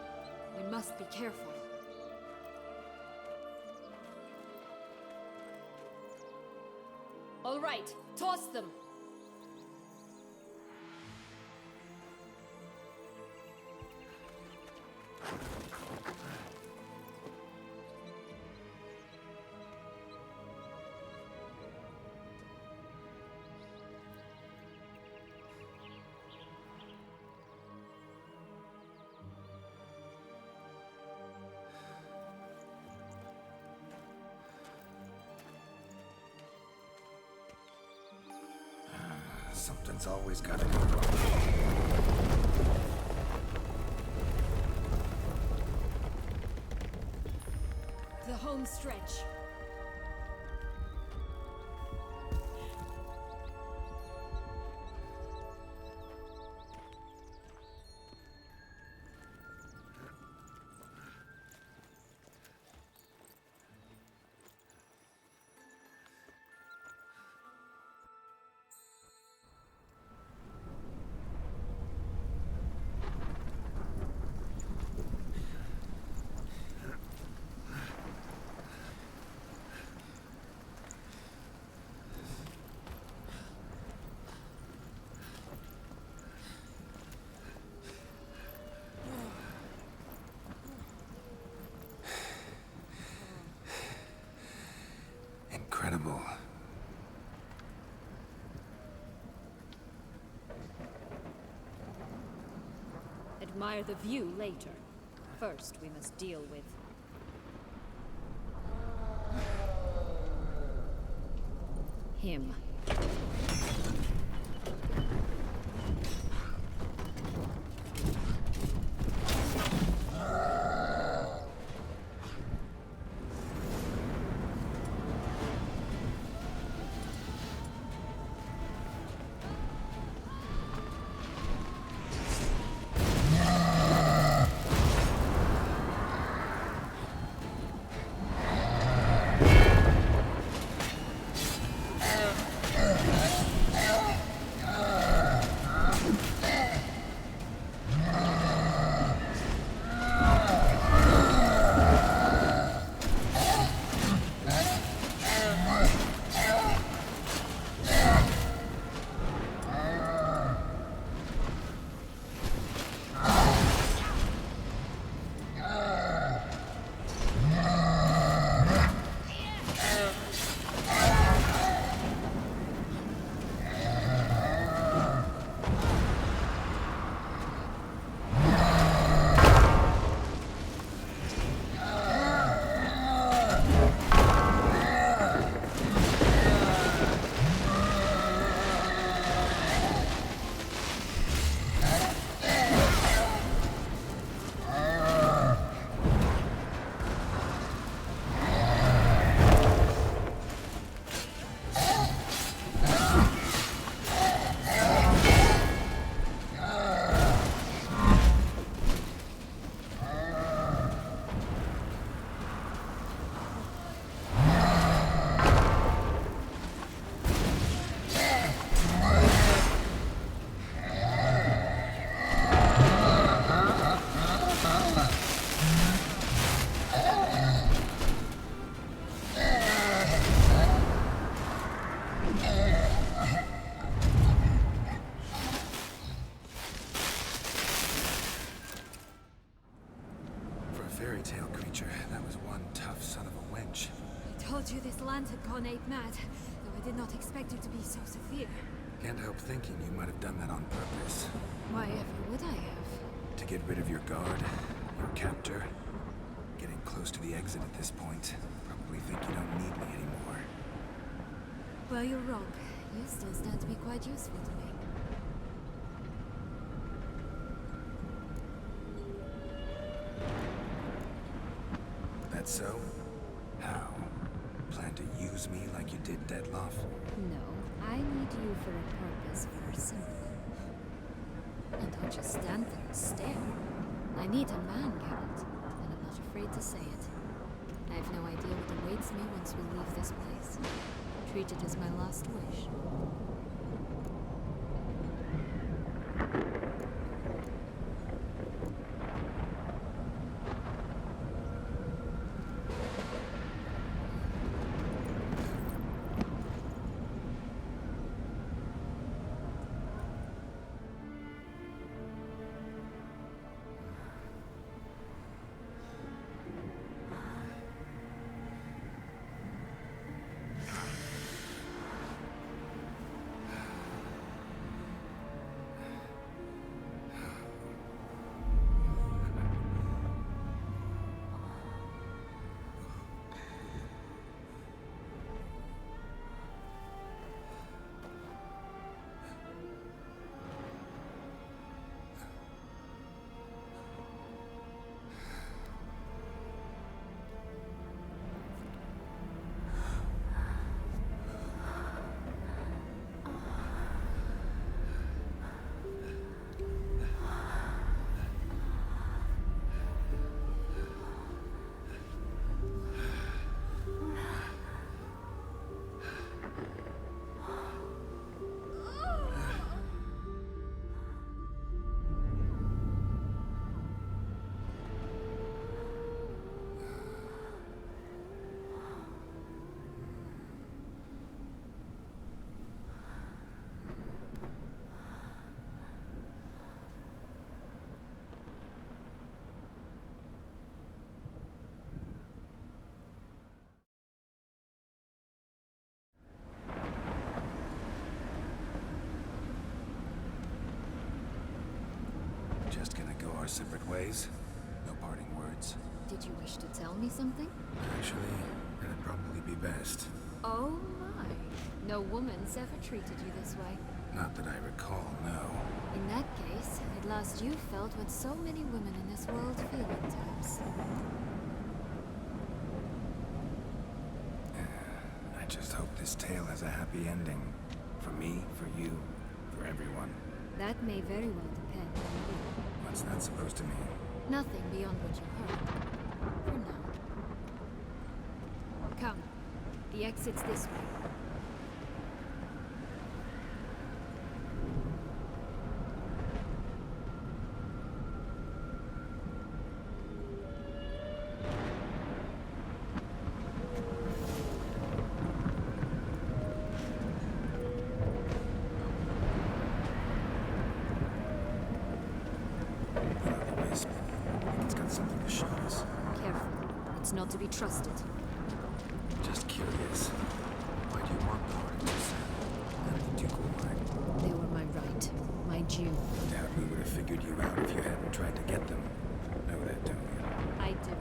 [SPEAKER 7] We must be careful. All right, toss them!
[SPEAKER 2] Something's always gotta go wrong.
[SPEAKER 7] The home stretch.
[SPEAKER 2] Incredible.
[SPEAKER 7] Admire the view later. First, we must deal with... him.
[SPEAKER 2] Fairy tale creature. That was one tough son of a wench.
[SPEAKER 7] I told you this land had gone ape mad, though I did not expect it to be so severe.
[SPEAKER 2] Can't help thinking you might have done that on purpose.
[SPEAKER 7] Why ever would I have?
[SPEAKER 2] To get rid of your guard, your captor. Getting close to the exit at this point. Probably think you don't need me anymore.
[SPEAKER 7] Well, you're wrong. You still stand to be quite useful to me.
[SPEAKER 2] That's so? How? Plan to use me like you did Dettloff?
[SPEAKER 7] No. I need you for a purpose very simple. And don't just stand there and stare. I need a man, Geralt, and I'm not afraid to say it. I have no idea what awaits me once we leave this place. Treat it as my last wish.
[SPEAKER 2] Just gonna go our separate ways? No parting words?
[SPEAKER 7] Did you wish to tell me something?
[SPEAKER 2] Actually, that'd probably be best.
[SPEAKER 7] Oh my. No woman's ever treated you this way.
[SPEAKER 2] Not that I recall, no.
[SPEAKER 7] In that case, at last you felt what so many women in this world feel at times.
[SPEAKER 2] I just hope this tale has a happy ending. For me, for you, for everyone.
[SPEAKER 7] That may very well depend on you.
[SPEAKER 2] What's that supposed to mean?
[SPEAKER 7] Nothing beyond what you heard. For now. Come. The exit's this way.
[SPEAKER 2] It's got something to show us.
[SPEAKER 7] Careful. It's not to be trusted.
[SPEAKER 2] Just curious. Why do you want the heart of your son? And the Duke were mine.
[SPEAKER 7] They were my right. My due.
[SPEAKER 2] Doubt we would have figured you out if you hadn't tried to get them. Know that, don't you?
[SPEAKER 7] I do.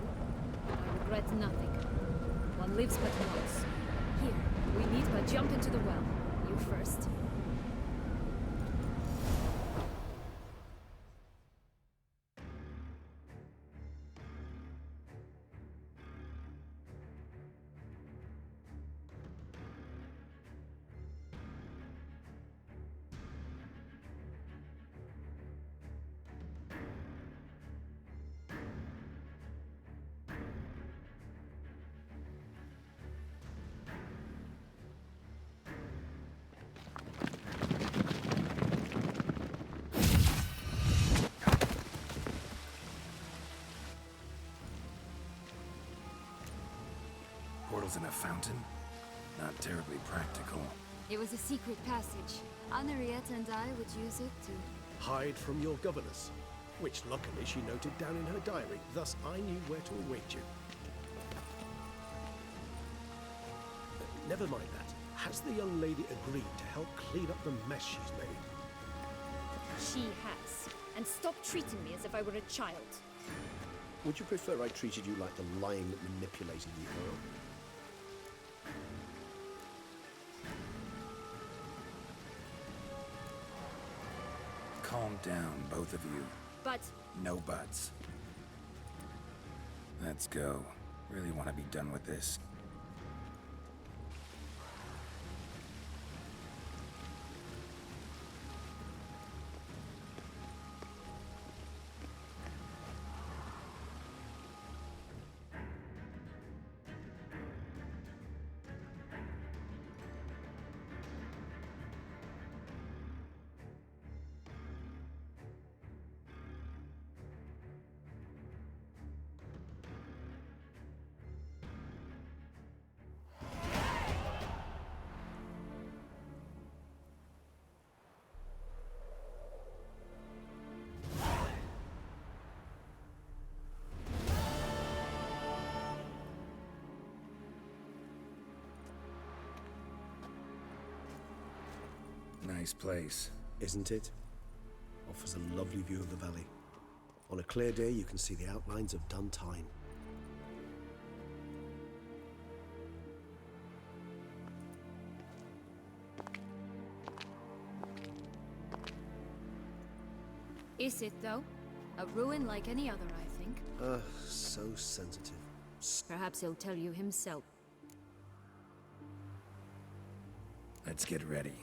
[SPEAKER 7] I regret nothing. One lives but once. Here, we meet but jump into the well. You first.
[SPEAKER 2] Portals in a fountain? Not terribly practical.
[SPEAKER 7] It was a secret passage. Henriette and I would use it to...
[SPEAKER 11] Hide from your governess, which luckily she noted down in her diary, thus I knew where to await you. Never mind that. Has the young lady agreed to help clean up the mess she's made?
[SPEAKER 12] She has. And stop treating me as if I were a child.
[SPEAKER 9] Would you prefer I treated you like the lying, manipulating the Earl?
[SPEAKER 2] Calm down, both of you.
[SPEAKER 12] But...
[SPEAKER 2] No buts. Let's go. Really want to be done with this. Nice place.
[SPEAKER 11] Isn't it? Offers a lovely view of the valley. On a clear day, you can see the outlines of Duntine.
[SPEAKER 7] Is it, though? A ruin like any other, I think.
[SPEAKER 11] So sensitive.
[SPEAKER 7] Perhaps he'll tell you himself.
[SPEAKER 2] Let's get ready.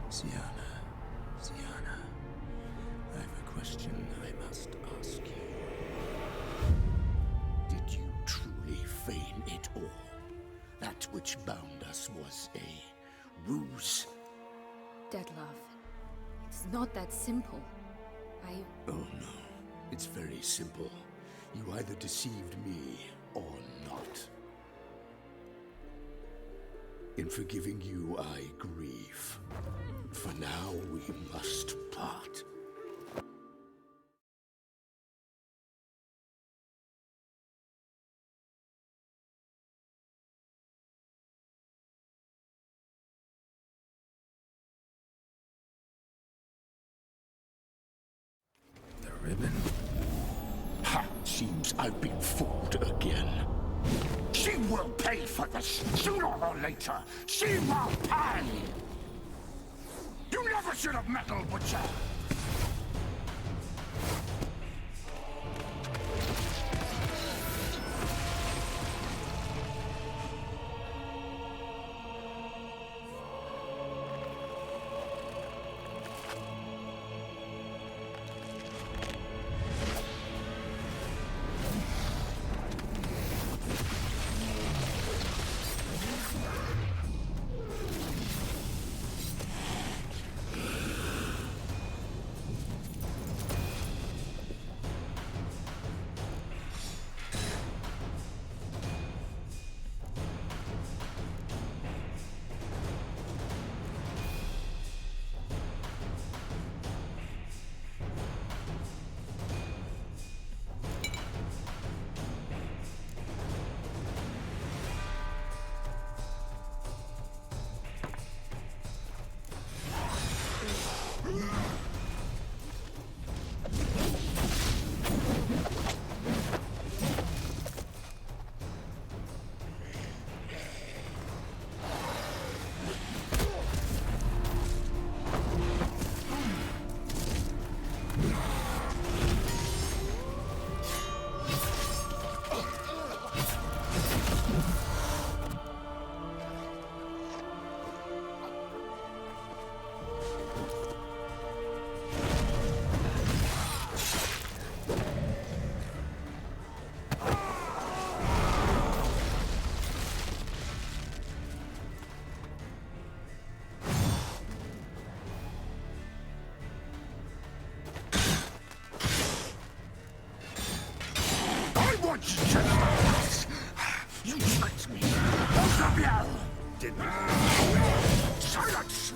[SPEAKER 3] Sienna, I have a question I must ask you. Did you truly feign it all? That which bound us was a ruse?
[SPEAKER 7] Detlef, it's not that simple.
[SPEAKER 3] Oh no, it's very simple. You either deceived me or not. In forgiving you, I grieve. For now, we must part.
[SPEAKER 2] The ribbon?
[SPEAKER 3] Ha! Seems I've been fooled again. She will pay for this, sooner or later. She will pay! You never should have meddled, Butcher! You tricked me! Both of you! Did silence!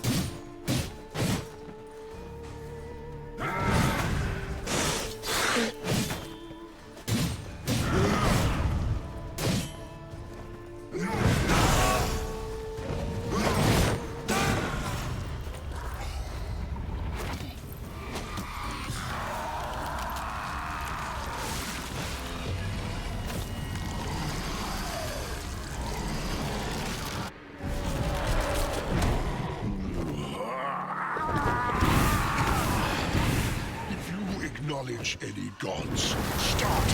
[SPEAKER 3] acknowledge any gods. Start!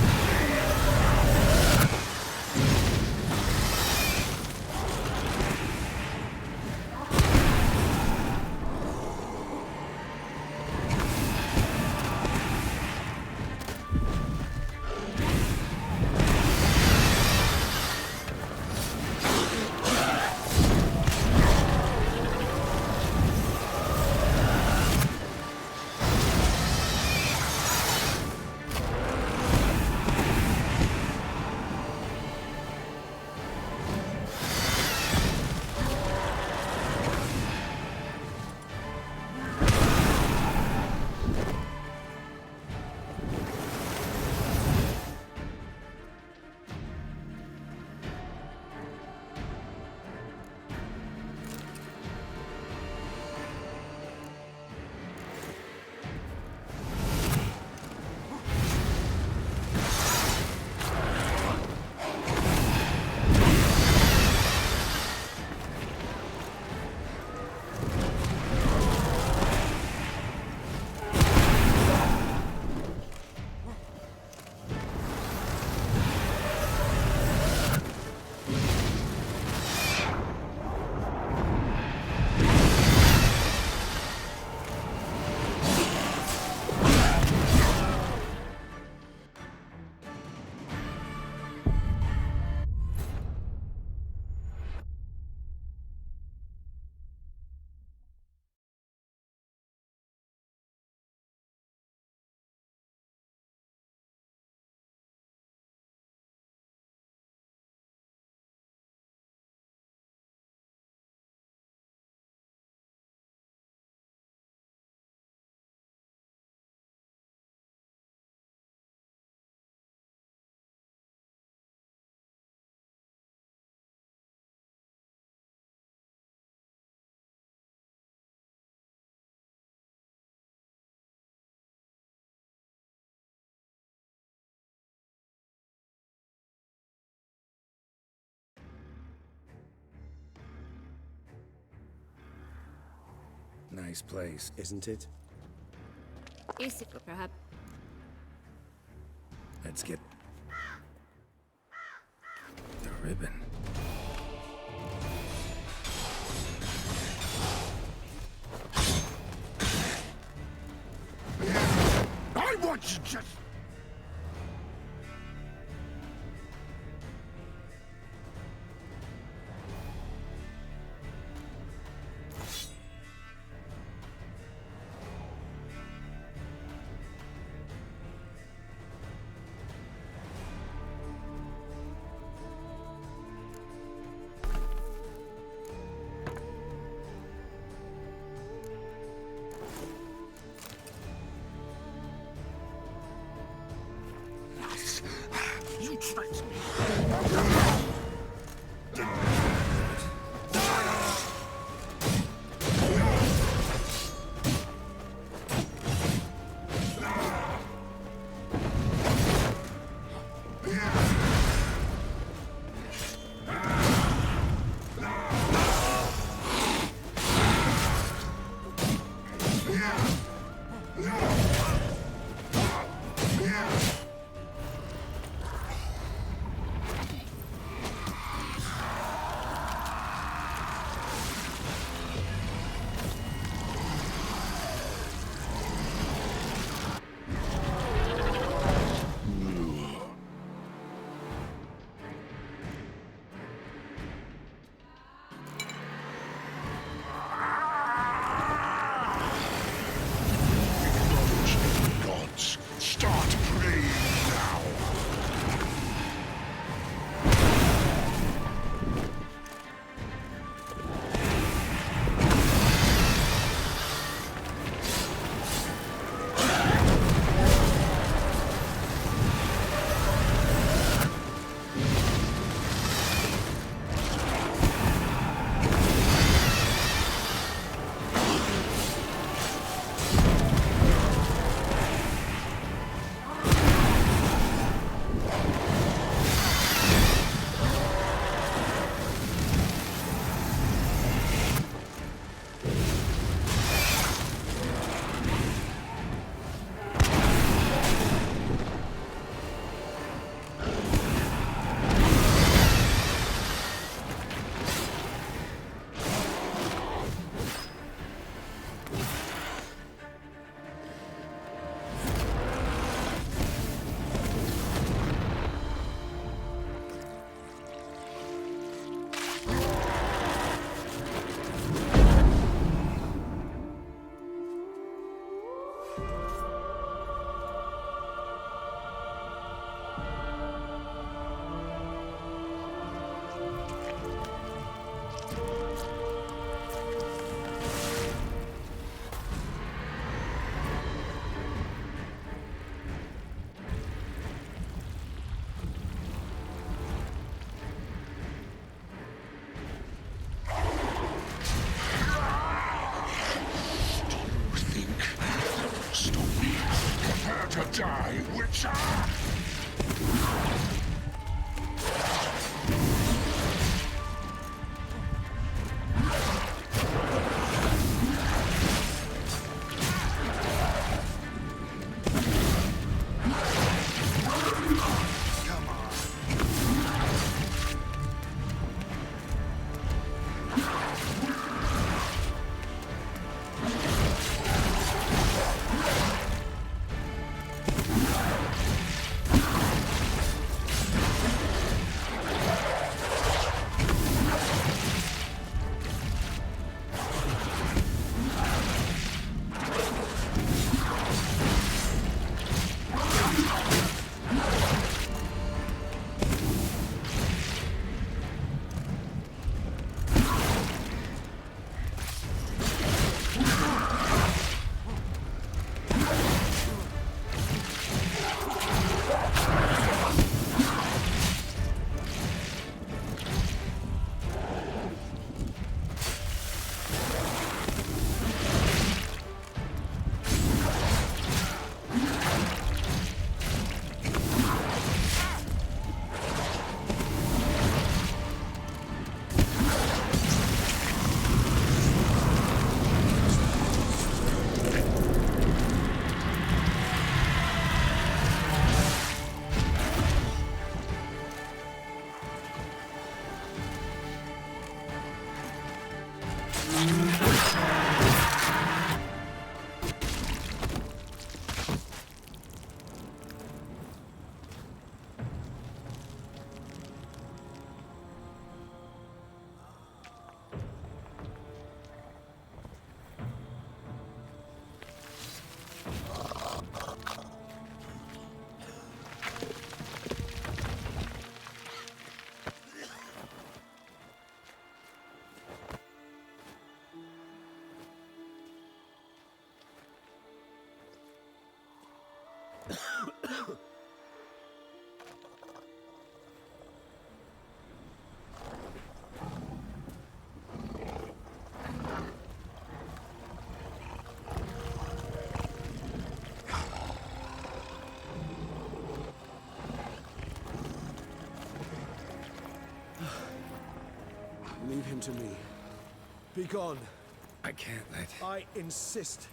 [SPEAKER 2] Nice place,
[SPEAKER 9] isn't it?
[SPEAKER 7] Is it perhaps?
[SPEAKER 2] Let's get the ribbon.
[SPEAKER 3] I want you just...
[SPEAKER 11] Leave him to me. Be gone.
[SPEAKER 2] I can't let...
[SPEAKER 11] I insist.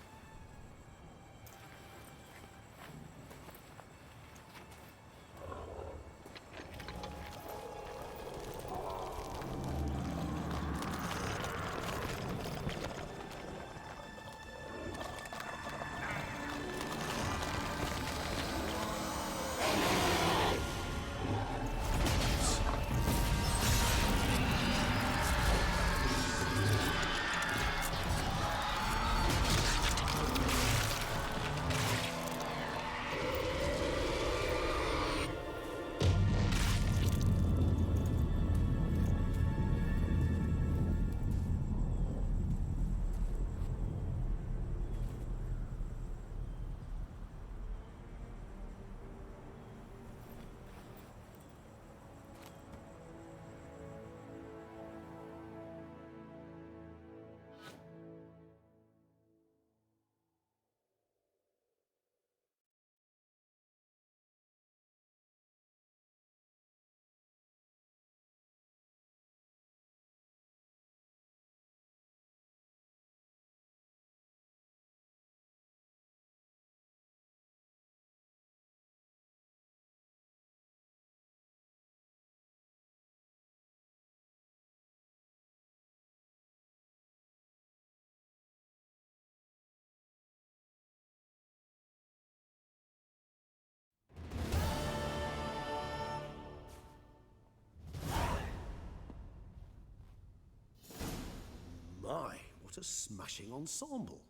[SPEAKER 11] My, what a smashing ensemble.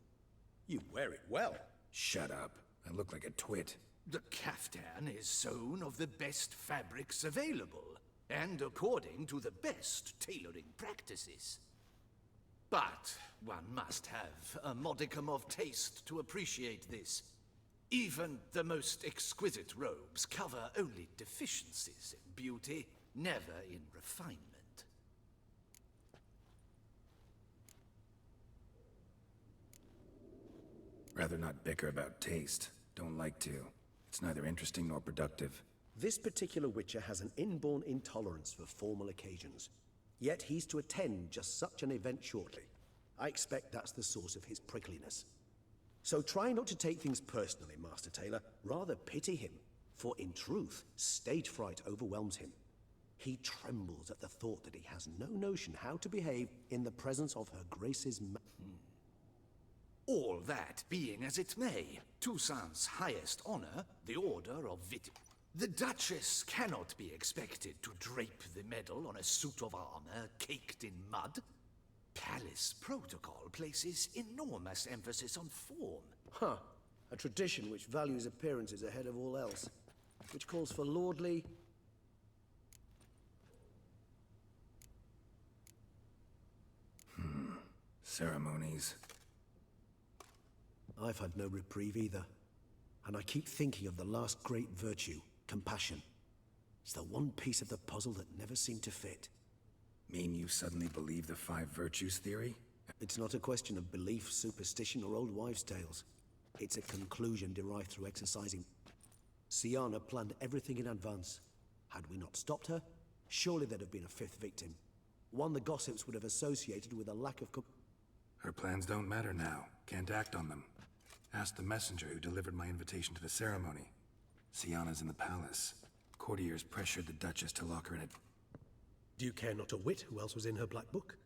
[SPEAKER 11] You wear it well.
[SPEAKER 2] Shut up. I look like a twit.
[SPEAKER 6] The caftan is sewn of the best fabrics available, and according to the best tailoring practices. But one must have a modicum of taste to appreciate this. Even the most exquisite robes cover only deficiencies in beauty, never in refinement.
[SPEAKER 2] Rather not bicker about taste. Don't like to. It's neither interesting nor productive.
[SPEAKER 11] This particular Witcher has an inborn intolerance for formal occasions. Yet he's to attend just such an event shortly. I expect that's the source of his prickliness. So try not to take things personally, Master Taylor. Rather pity him. For in truth, stage fright overwhelms him. He trembles at the thought that he has no notion how to behave in the presence of her Grace's
[SPEAKER 6] All that being as it may, Toussaint's highest honor, the Order of the Duchess cannot be expected to drape the medal on a suit of armor caked in mud. Palace protocol places enormous emphasis on form.
[SPEAKER 11] Huh. A tradition which values appearances ahead of all else. Which calls for lordly...
[SPEAKER 2] Ceremonies.
[SPEAKER 11] I've had no reprieve either. And I keep thinking of the last great virtue, compassion. It's the one piece of the puzzle that never seemed to fit.
[SPEAKER 2] Mean you suddenly believe the 5 virtues theory?
[SPEAKER 11] It's not a question of belief, superstition, or old wives' tales. It's a conclusion derived through exercising. Syanna planned everything in advance. Had we not stopped her, surely there'd have been a 5th victim. One the gossips would have associated with a lack of
[SPEAKER 2] Her plans don't matter now. Can't act on them. Ask the messenger who delivered my invitation to the ceremony. Syanna's in the palace. Courtiers pressured the Duchess to lock her in a...
[SPEAKER 11] Do you care not a whit who else was in her black book?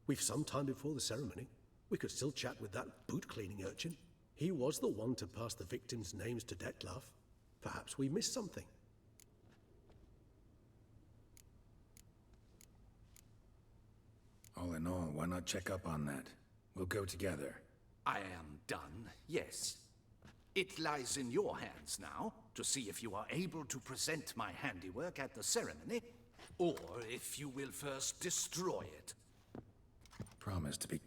[SPEAKER 11] We've some time before the ceremony. We could still chat with that boot-cleaning urchin. He was the one to pass the victims' names to Dettlaff. Perhaps we missed something.
[SPEAKER 2] All in all, why not check up on that? We'll go together.
[SPEAKER 6] I am done, yes. It lies in your hands now to see if you are able to present my handiwork at the ceremony, or if you will first destroy it.
[SPEAKER 2] Promise to be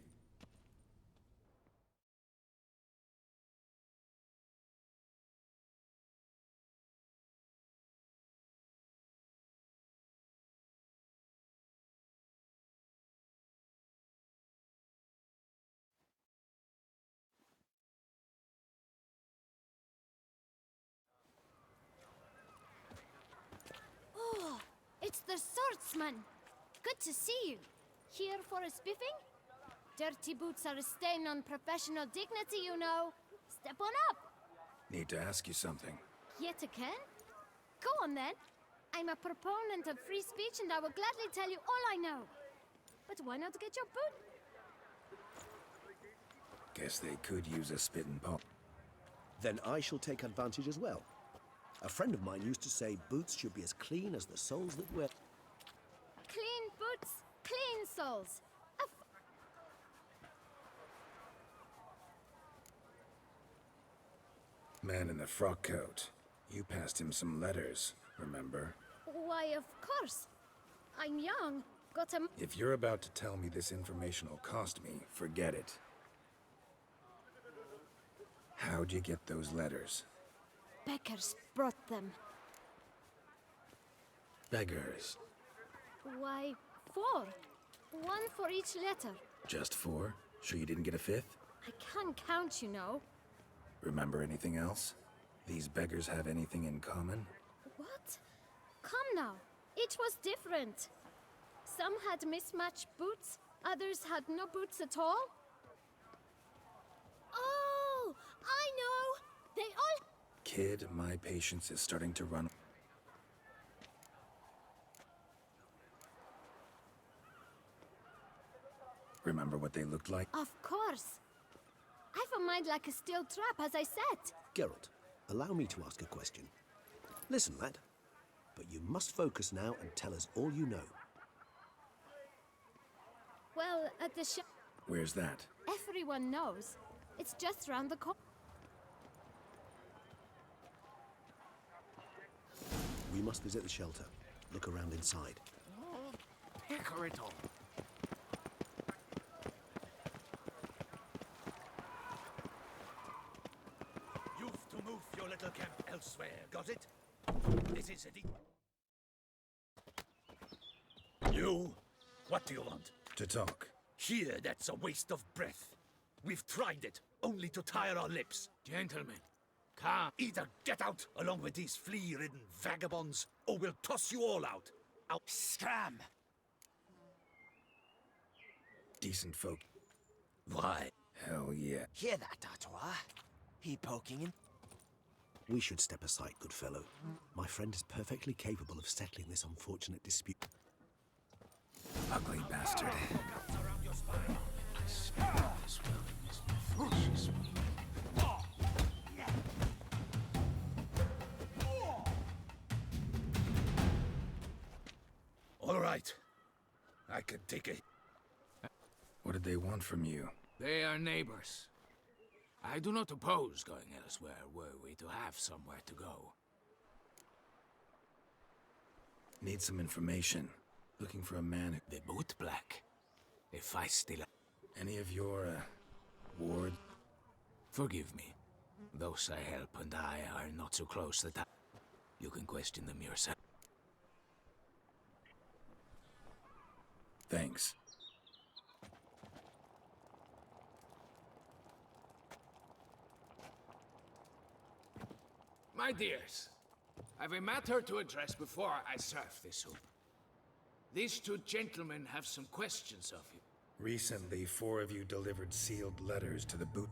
[SPEAKER 7] It's the swordsman! Good to see you. Here for a spiffing? Dirty boots are a stain on professional dignity, you know. Step on up!
[SPEAKER 2] Need to ask you something.
[SPEAKER 7] Yet again? Go on then. I'm a proponent of free speech and I will gladly tell you all I know. But why not get your boot?
[SPEAKER 2] Guess they could use a spit and pop.
[SPEAKER 11] Then I shall take advantage as well. A friend of mine used to say boots should be as clean as the soles that wear.
[SPEAKER 7] Clean boots, clean soles.
[SPEAKER 2] Man in the frock coat. You passed him some letters, remember?
[SPEAKER 7] Why, of course. I'm young. Got a...
[SPEAKER 2] If you're about to tell me this information will cost me, forget it. How'd you get those letters?
[SPEAKER 7] Beggars brought them.
[SPEAKER 2] Beggars.
[SPEAKER 7] Why, 4. 1 for each letter.
[SPEAKER 2] Just 4? Sure you didn't get a 5th?
[SPEAKER 7] I can't count, you know.
[SPEAKER 2] Remember anything else? These beggars have anything in common?
[SPEAKER 7] What? Come now. Each was different. Some had mismatched boots, others had no boots at all. Oh, I know! They all...
[SPEAKER 2] Kid, my patience is starting to run. Remember what they looked like?
[SPEAKER 7] Of course. I've a mind like a steel trap, as I said.
[SPEAKER 11] Geralt, allow me to ask a question. Listen, lad, but you must focus now and tell us all you know.
[SPEAKER 7] Well, at the
[SPEAKER 2] Where's that?
[SPEAKER 7] everyone knows. It's just round the corner.
[SPEAKER 11] We must visit the shelter. Look around inside.
[SPEAKER 6] Pecorito. You've to move your little camp elsewhere, got it? This is a... You? What do you want?
[SPEAKER 2] To talk.
[SPEAKER 6] Here, that's a waste of breath. We've tried it, only to tire our lips. Gentlemen, come. Either get out, along with these flea-ridden vagabonds, or we'll toss you all out. Out. Scram!
[SPEAKER 2] Decent folk.
[SPEAKER 6] Why?
[SPEAKER 2] Hell yeah.
[SPEAKER 14] Hear that, Artois? He poking in.
[SPEAKER 11] We should step aside, good fellow. My friend is perfectly capable of settling this unfortunate dispute.
[SPEAKER 2] Ugly bastard.
[SPEAKER 6] All right. I can take it.
[SPEAKER 2] What did they want from you?
[SPEAKER 6] They are neighbors. I do not oppose going elsewhere were we to have somewhere to go.
[SPEAKER 2] Need some information. Looking for a man who...
[SPEAKER 6] The boot black. If I still...
[SPEAKER 2] Any of your, ward?
[SPEAKER 6] Forgive me. Those I help and I are not so close that you can question them yourself.
[SPEAKER 2] Thanks.
[SPEAKER 6] My dears, I've a matter to address before I serve this soup. These 2 gentlemen have some questions of you.
[SPEAKER 2] Recently, 4 of you delivered sealed letters to the boot...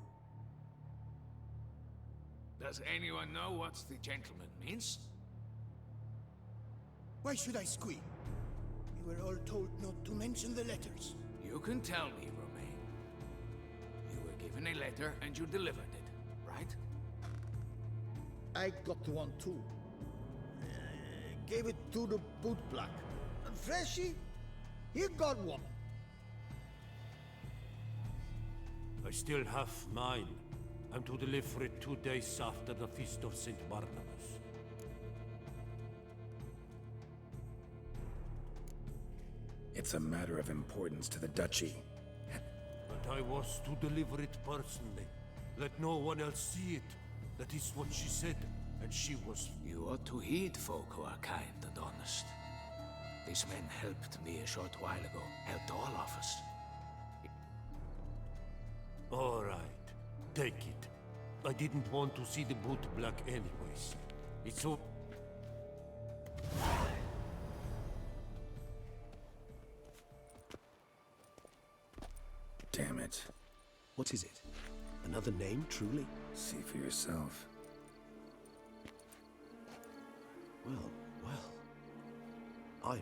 [SPEAKER 6] Does anyone know what the gentleman means?
[SPEAKER 1] Why should I squeal? We were all told not to mention the letters.
[SPEAKER 6] You can tell me, Romain. You were given a letter and you delivered it, right?
[SPEAKER 15] I got one too. Gave it to the boot black. And Freshy, he got one.
[SPEAKER 16] I still have mine. I'm to deliver it 2 days after the Feast of St. Barnabas.
[SPEAKER 2] It's a matter of importance to the Duchy.
[SPEAKER 16] But I was to deliver it personally. Let no one else see it. That is what she said, and she was...
[SPEAKER 6] You ought to heed folk who are kind and honest. These men helped me a short while ago. Helped all of us.
[SPEAKER 16] All right. Take it. I didn't want to see the boot black anyways. It's all...
[SPEAKER 11] What is it? Another name, truly?
[SPEAKER 2] See for yourself.
[SPEAKER 11] Well, well.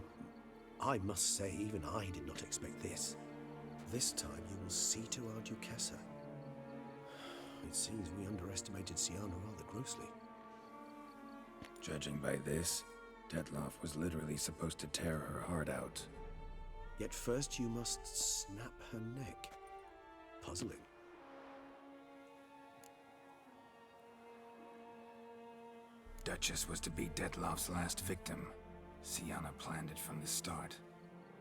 [SPEAKER 11] I must say, even I did not expect this. This time you will see to our Duchessa. It seems we underestimated Siana rather grossly.
[SPEAKER 2] Judging by this, Detloff was literally supposed to tear her heart out.
[SPEAKER 11] Yet first you must snap her neck. Puzzling.
[SPEAKER 2] Duchess was to be Detloff's last victim. Siana planned it from the start.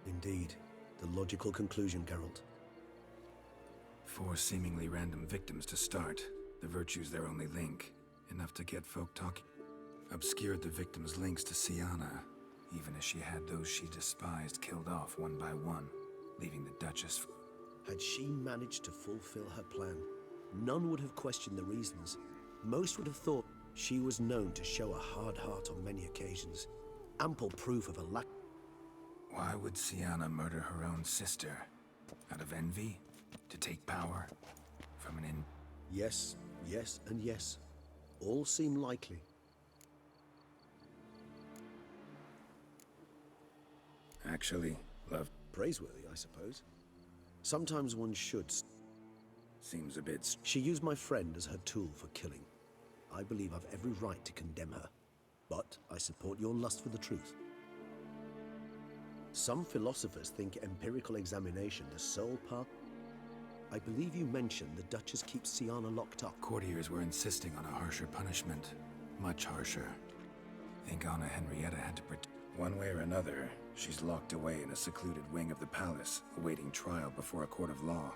[SPEAKER 11] Indeed. The logical conclusion, Geralt.
[SPEAKER 2] 4 seemingly random victims to start. The virtue's their only link. Enough to get folk talking. Obscured the victims' links to Siana, even as she had those she despised killed off one by one, leaving the Duchess.
[SPEAKER 11] Had she managed to fulfill her plan, none would have questioned the reasons. Most would have thought she was known to show a hard heart on many occasions. Ample proof of a lack.
[SPEAKER 2] Why would Siana murder her own sister? Out of envy? To take power? From an in...
[SPEAKER 11] Yes, yes, and yes. All seem likely.
[SPEAKER 2] Actually, love...
[SPEAKER 11] Praiseworthy, I suppose. Sometimes one should.
[SPEAKER 2] Seems a bit...
[SPEAKER 11] She used my friend as her tool for killing. I believe I've every right to condemn her. But I support your lust for the truth. Some philosophers think empirical examination the sole path. I believe you mentioned the Duchess keeps Siana locked up.
[SPEAKER 2] Courtiers were insisting on a harsher punishment. Much harsher. Think Anna Henrietta had to protect... One way or another, she's locked away in a secluded wing of the palace, awaiting trial before a court of law.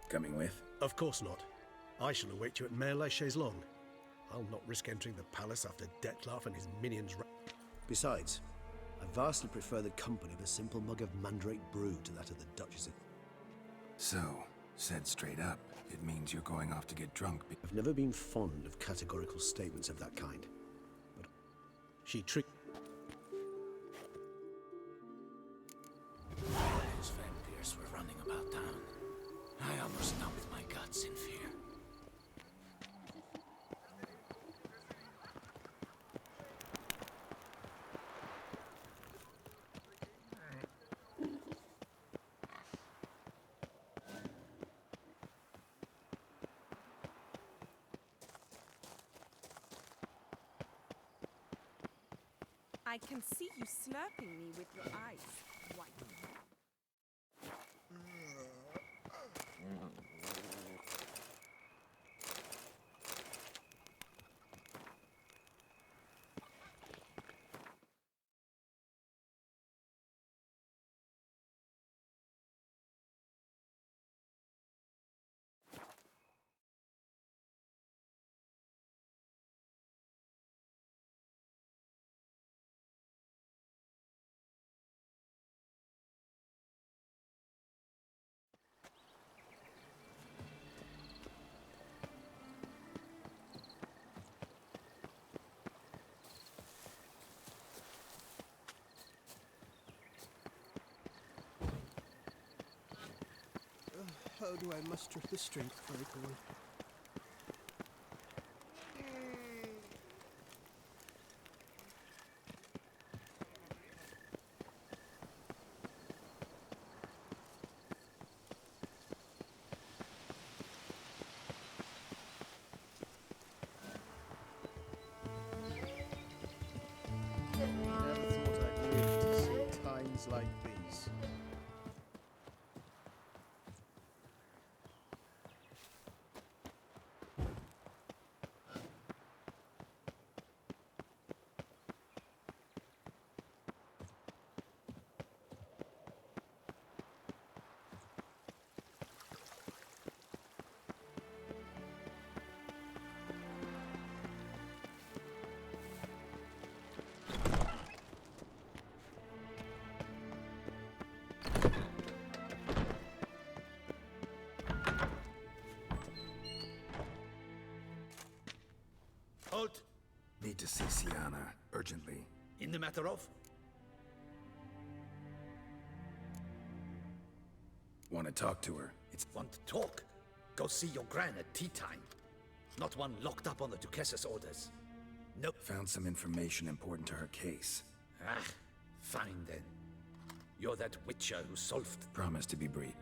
[SPEAKER 2] Coming with?
[SPEAKER 11] Of course not. I shall await you at Mare la Chaise-Longue. I'll not risk entering the palace after Detloff and his minions. Besides, I vastly prefer the company of a simple mug of mandrake brew to that of the Duchess.
[SPEAKER 2] So, said straight up, it means you're going off to get drunk.
[SPEAKER 11] I've never been fond of categorical statements of that kind. But she tricked...
[SPEAKER 6] Those vampires were running about town. I almost dumped my guts in fear.
[SPEAKER 17] I can see you slurping me with your eyes, white.
[SPEAKER 15] How do I muster the strength for it all? Never thought I'd live to see times like these.
[SPEAKER 11] Halt!
[SPEAKER 2] Need to see Siana, urgently.
[SPEAKER 11] In the matter of?
[SPEAKER 2] Want to talk to her?
[SPEAKER 5] Want to talk? Go see your gran at tea time. Not one locked up on the Duchess's orders. Nope.
[SPEAKER 2] Found some information important to her case.
[SPEAKER 5] Ah, fine then. You're that witcher who solved...
[SPEAKER 2] Promise to be brief.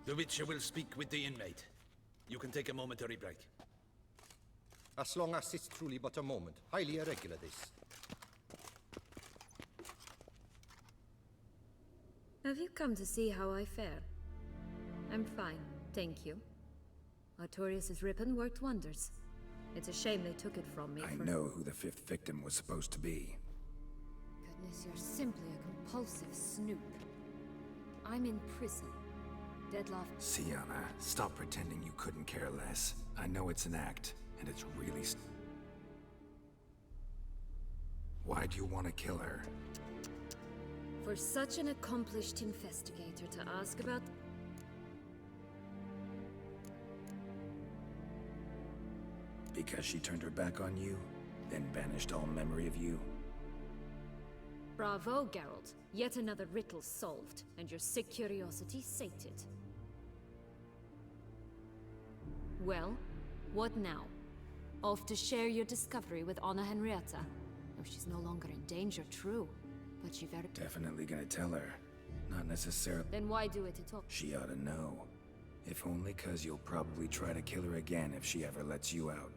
[SPEAKER 5] The witcher will speak with the inmate. You can take a momentary break.
[SPEAKER 18] As long as it's truly but a moment. Highly irregular, this.
[SPEAKER 7] Have you come to see how I fare? I'm fine, thank you. Artorius' ribbon worked wonders. It's a shame they took it from me.
[SPEAKER 2] I know who the 5th victim was supposed to be.
[SPEAKER 7] Goodness, you're simply a compulsive snoop. I'm in prison. Deadloft.
[SPEAKER 2] Sienna, stop pretending you couldn't care less. I know it's an act, and it's really... Why'd you want to kill her?
[SPEAKER 7] For such an accomplished investigator to ask about...
[SPEAKER 2] Because she turned her back on you, then banished all memory of you?
[SPEAKER 7] Bravo, Geralt. Yet another riddle solved, and your sick curiosity sated. Well, what now? Off to share your discovery with Anna Henrietta? Oh, she's no longer in danger, true. But she very...
[SPEAKER 2] Definitely gonna tell her. Not necessarily...
[SPEAKER 7] Then why do it at all?
[SPEAKER 2] She ought to know. If only 'cause you'll probably try to kill her again if she ever lets you out.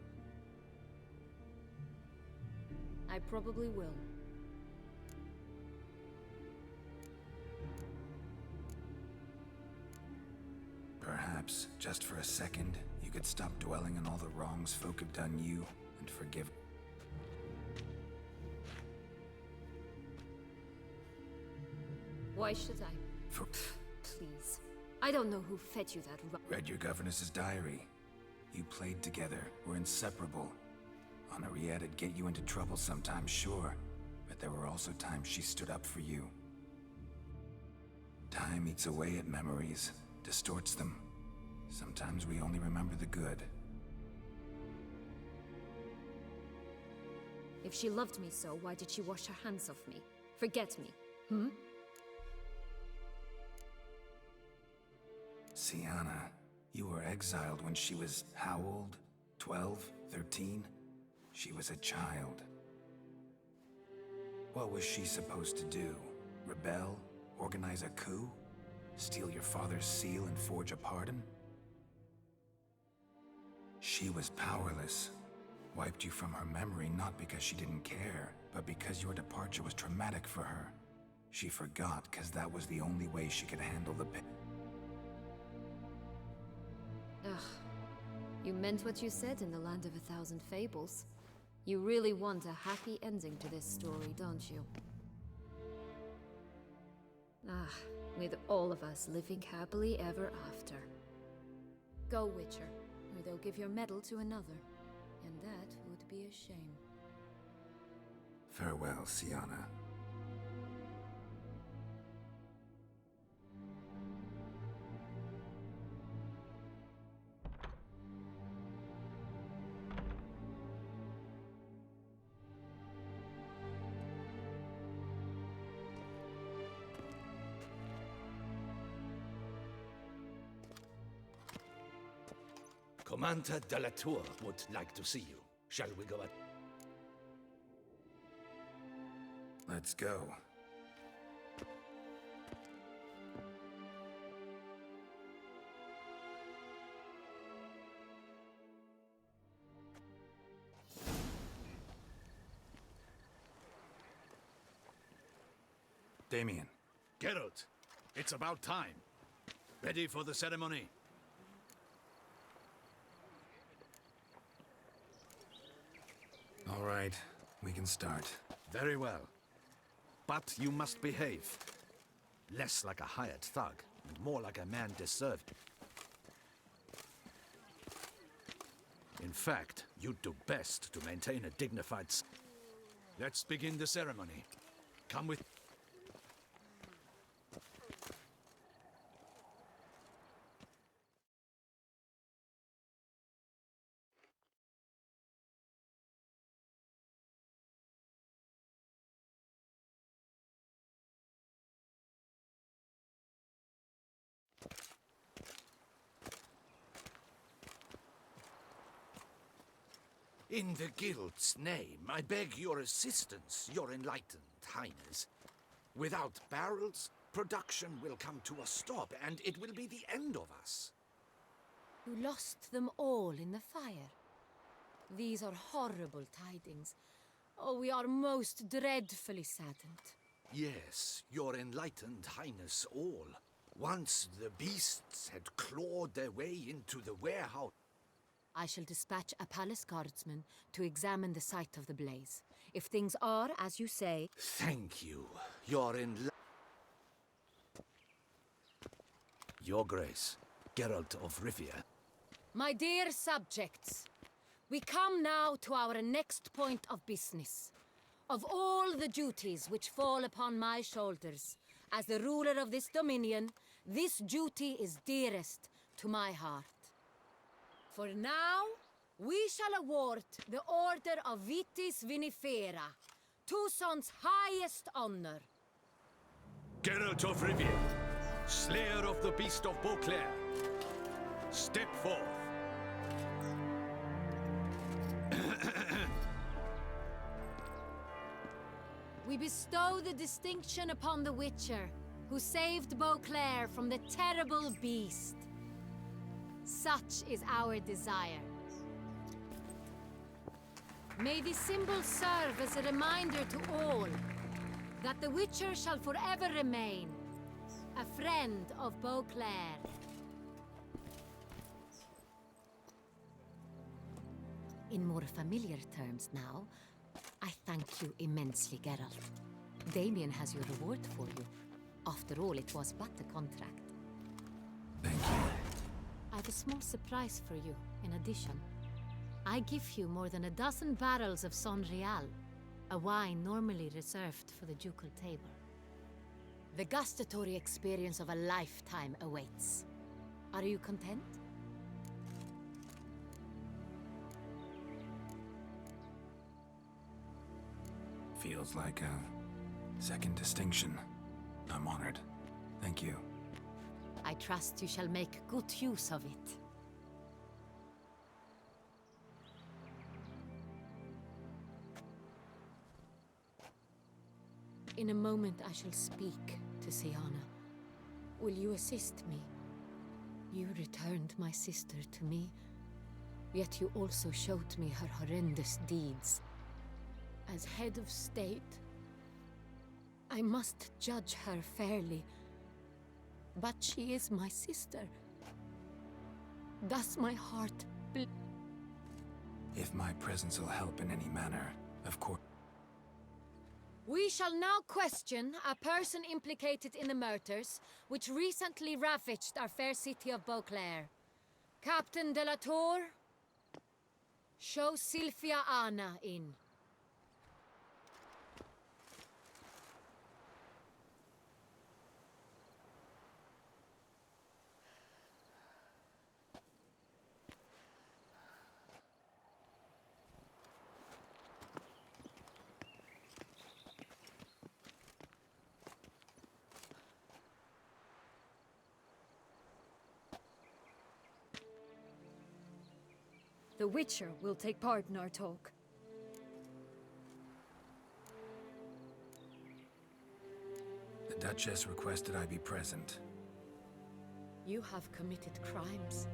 [SPEAKER 7] I probably will.
[SPEAKER 2] Perhaps, just for a second, you could stop dwelling on all the wrongs folk have done you, and forgive...
[SPEAKER 7] Why should I?
[SPEAKER 2] For...
[SPEAKER 7] Please. I don't know who fed you that
[SPEAKER 2] Read your governess's diary. You played together, were inseparable. Henriette'd get you into trouble sometimes, sure, but there were also times she stood up for you. Time eats away at memories, distorts them. Sometimes we only remember the good.
[SPEAKER 7] If she loved me so, why did she wash her hands off me? Forget me, hmm?
[SPEAKER 2] Sienna, you were exiled when she was how old? 12? 13? She was a child. What was she supposed to do? Rebel? Organize a coup? Steal your father's seal and forge a pardon? She was powerless. Wiped you from her memory not because she didn't care, but because your departure was traumatic for her. She forgot because that was the only way she could handle the pain.
[SPEAKER 7] Ugh. You meant what you said in the Land of a Thousand Fables. You really want a happy ending to this story, don't you? Ah, with all of us living happily ever after. Go, Witcher, or they'll give your medal to another. And that would be a shame.
[SPEAKER 2] Farewell, Sienna.
[SPEAKER 5] Commander de la Tour would like to see you. Shall we go at...
[SPEAKER 2] Let's go. Damien.
[SPEAKER 5] Geralt, it's about time. Ready for the ceremony?
[SPEAKER 2] All right, we can start.
[SPEAKER 5] Very well. But you must behave. Less like a hired thug, and more like a man deserved. In fact, you'd do best to maintain a dignified... Let's begin the ceremony. Come with...
[SPEAKER 6] In the Guild's name, I beg your assistance, your enlightened highness. Without barrels, production will come to a stop, and it will be the end of us.
[SPEAKER 8] You lost them all in the fire. These are horrible tidings. Oh, we are most dreadfully saddened.
[SPEAKER 6] Yes, your enlightened highness all. Once the beasts had clawed their way into the warehouse.
[SPEAKER 8] I shall dispatch a palace guardsman to examine the site of the blaze. If things are as you say...
[SPEAKER 6] Thank you, Your Grace, Geralt of Rivia.
[SPEAKER 8] My dear subjects, we come now to our next point of business. Of all the duties which fall upon my shoulders, as the ruler of this dominion, this duty is dearest to my heart. For now, we shall award the Order of Vitis Vinifera, Tucson's highest honor.
[SPEAKER 6] Geralt of Rivia, Slayer of the Beast of Beauclair, step forth.
[SPEAKER 8] We bestow the distinction upon the Witcher, who saved Beauclair from the terrible beast. Such is our desire. May this symbol serve as a reminder to all that the Witcher shall forever remain a friend of Beauclair. In more familiar terms now, I thank you immensely, Geralt. Damien has your reward for you. After all, it was but a contract.
[SPEAKER 2] Thank you.
[SPEAKER 8] I have a small surprise for you, in addition. I give you more than 12 barrels of Son Real, a wine normally reserved for the ducal table. The gustatory experience of a lifetime awaits. Are you content?
[SPEAKER 2] Feels like a second distinction. I'm honored. Thank you.
[SPEAKER 8] I trust you shall make good use of it. In a moment I shall speak to Siana. Will you assist me? You returned my sister to me, yet you also showed me her horrendous deeds. As head of state, I must judge her fairly. But she is my sister. Thus my heart
[SPEAKER 2] If my presence will help in any manner, of course.
[SPEAKER 8] We shall now question a person implicated in the murders which recently ravaged our fair city of Beauclair. Captain de la Tour, show Sylvia Anna in.
[SPEAKER 7] The Witcher will take part in our talk.
[SPEAKER 2] The Duchess requested I be present.
[SPEAKER 8] You have committed crimes.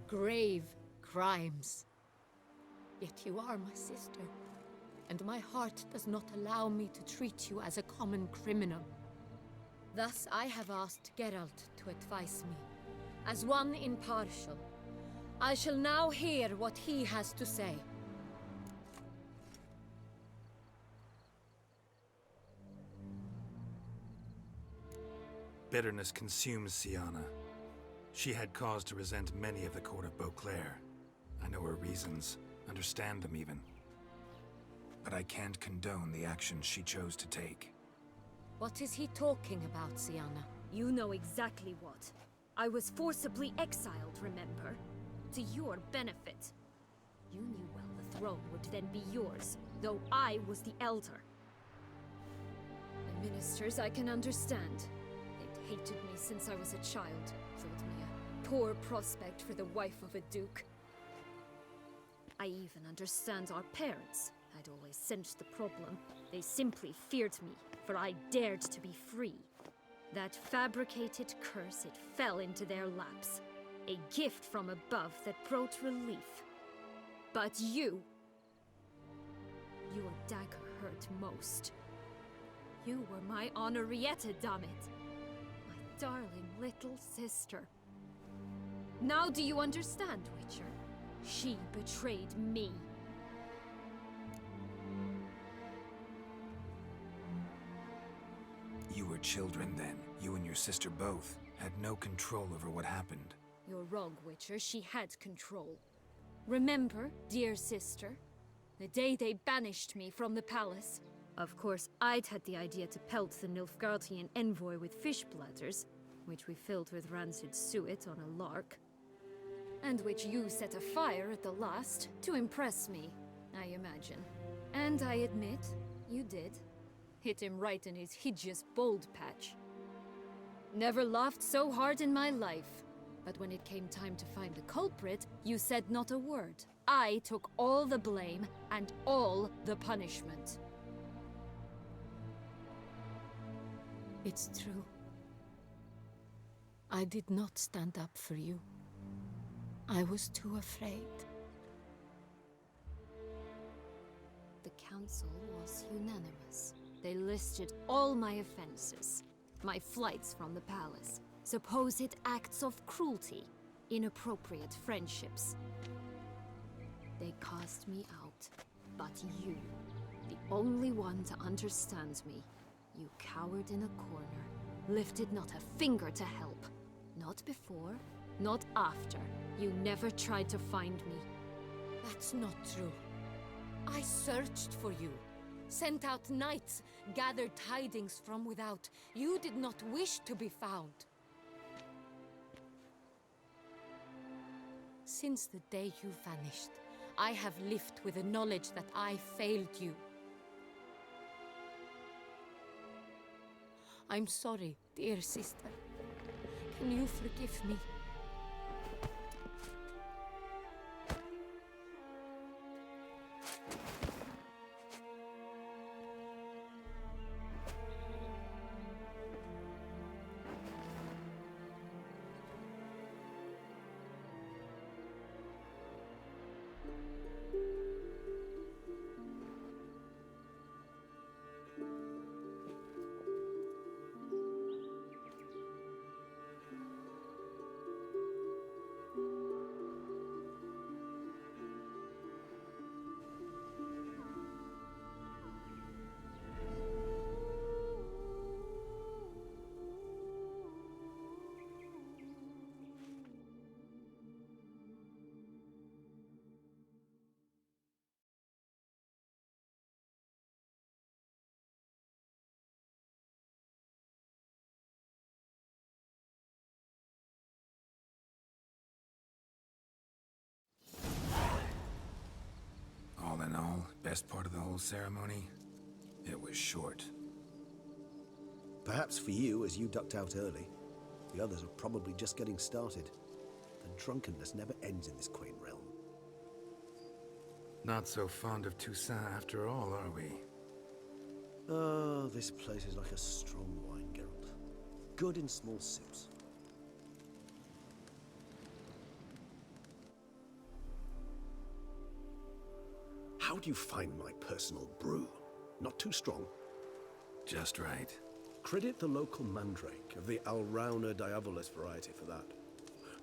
[SPEAKER 8] Grave crimes. Yet you are my sister, and my heart does not allow me to treat you as a common criminal. Thus I have asked Geralt to advise me, as one impartial. I shall now hear what he has to say.
[SPEAKER 2] Bitterness consumes Siana. She had cause to resent many of the court of Beauclair. I know her reasons, understand them even. But I can't condone the actions she chose to take.
[SPEAKER 8] What is he talking about, Siana?
[SPEAKER 7] You know exactly what. I was forcibly exiled, remember? To your benefit. You knew well the throne would then be yours, though I was the elder. The ministers I can understand. They'd hated me since I was a child, thought me a poor prospect for the wife of a duke. I even understand our parents. I'd always sensed the problem. They simply feared me, for I dared to be free. That fabricated curse, it fell into their laps. A gift from above that brought relief. But your dagger hurt most. You were my Honorietta, damn it. My darling little sister. Now do you understand, Witcher? She betrayed me.
[SPEAKER 2] You were children then. You and your sister both had no control over what happened.
[SPEAKER 7] You're wrong, Witcher. She had control. Remember, dear sister, the day they banished me from the palace? Of course, I'd had the idea to pelt the Nilfgaardian envoy with fish bladders, which we filled with rancid suet on a lark, and which you set afire at the last to impress me, I imagine. And I admit, you did. Hit him right in his hideous bald patch. Never laughed so hard in my life. But when it came time to find the culprit, you said not a word. I took all the blame and all the punishment.
[SPEAKER 8] It's true. I did not stand up for you. I was too afraid.
[SPEAKER 7] The council was unanimous. They listed all my offenses. My flights from the palace, supposed acts of cruelty, inappropriate friendships. They cast me out, but you, the only one to understand me, you cowered in a corner, lifted not a finger to help. Not before, not after. You never tried to find me.
[SPEAKER 8] That's not true. I searched for you. Sent out knights, gathered tidings from without. You did not wish to be found. Since the day you vanished, I have lived with the knowledge that I failed you. I'm sorry, dear sister. Can you forgive me?
[SPEAKER 2] All in all, best part of the whole ceremony? It was short.
[SPEAKER 11] Perhaps for you, as you ducked out early. The others are probably just getting started. The drunkenness never ends in this quaint realm.
[SPEAKER 2] Not so fond of Toussaint after all, are we?
[SPEAKER 11] Oh, this place is like a strong wine, Geralt. Good in small sips. How do you find my personal brew? Not too strong?
[SPEAKER 2] Just right.
[SPEAKER 11] Credit the local mandrake of the Alrauna diabolus variety for that.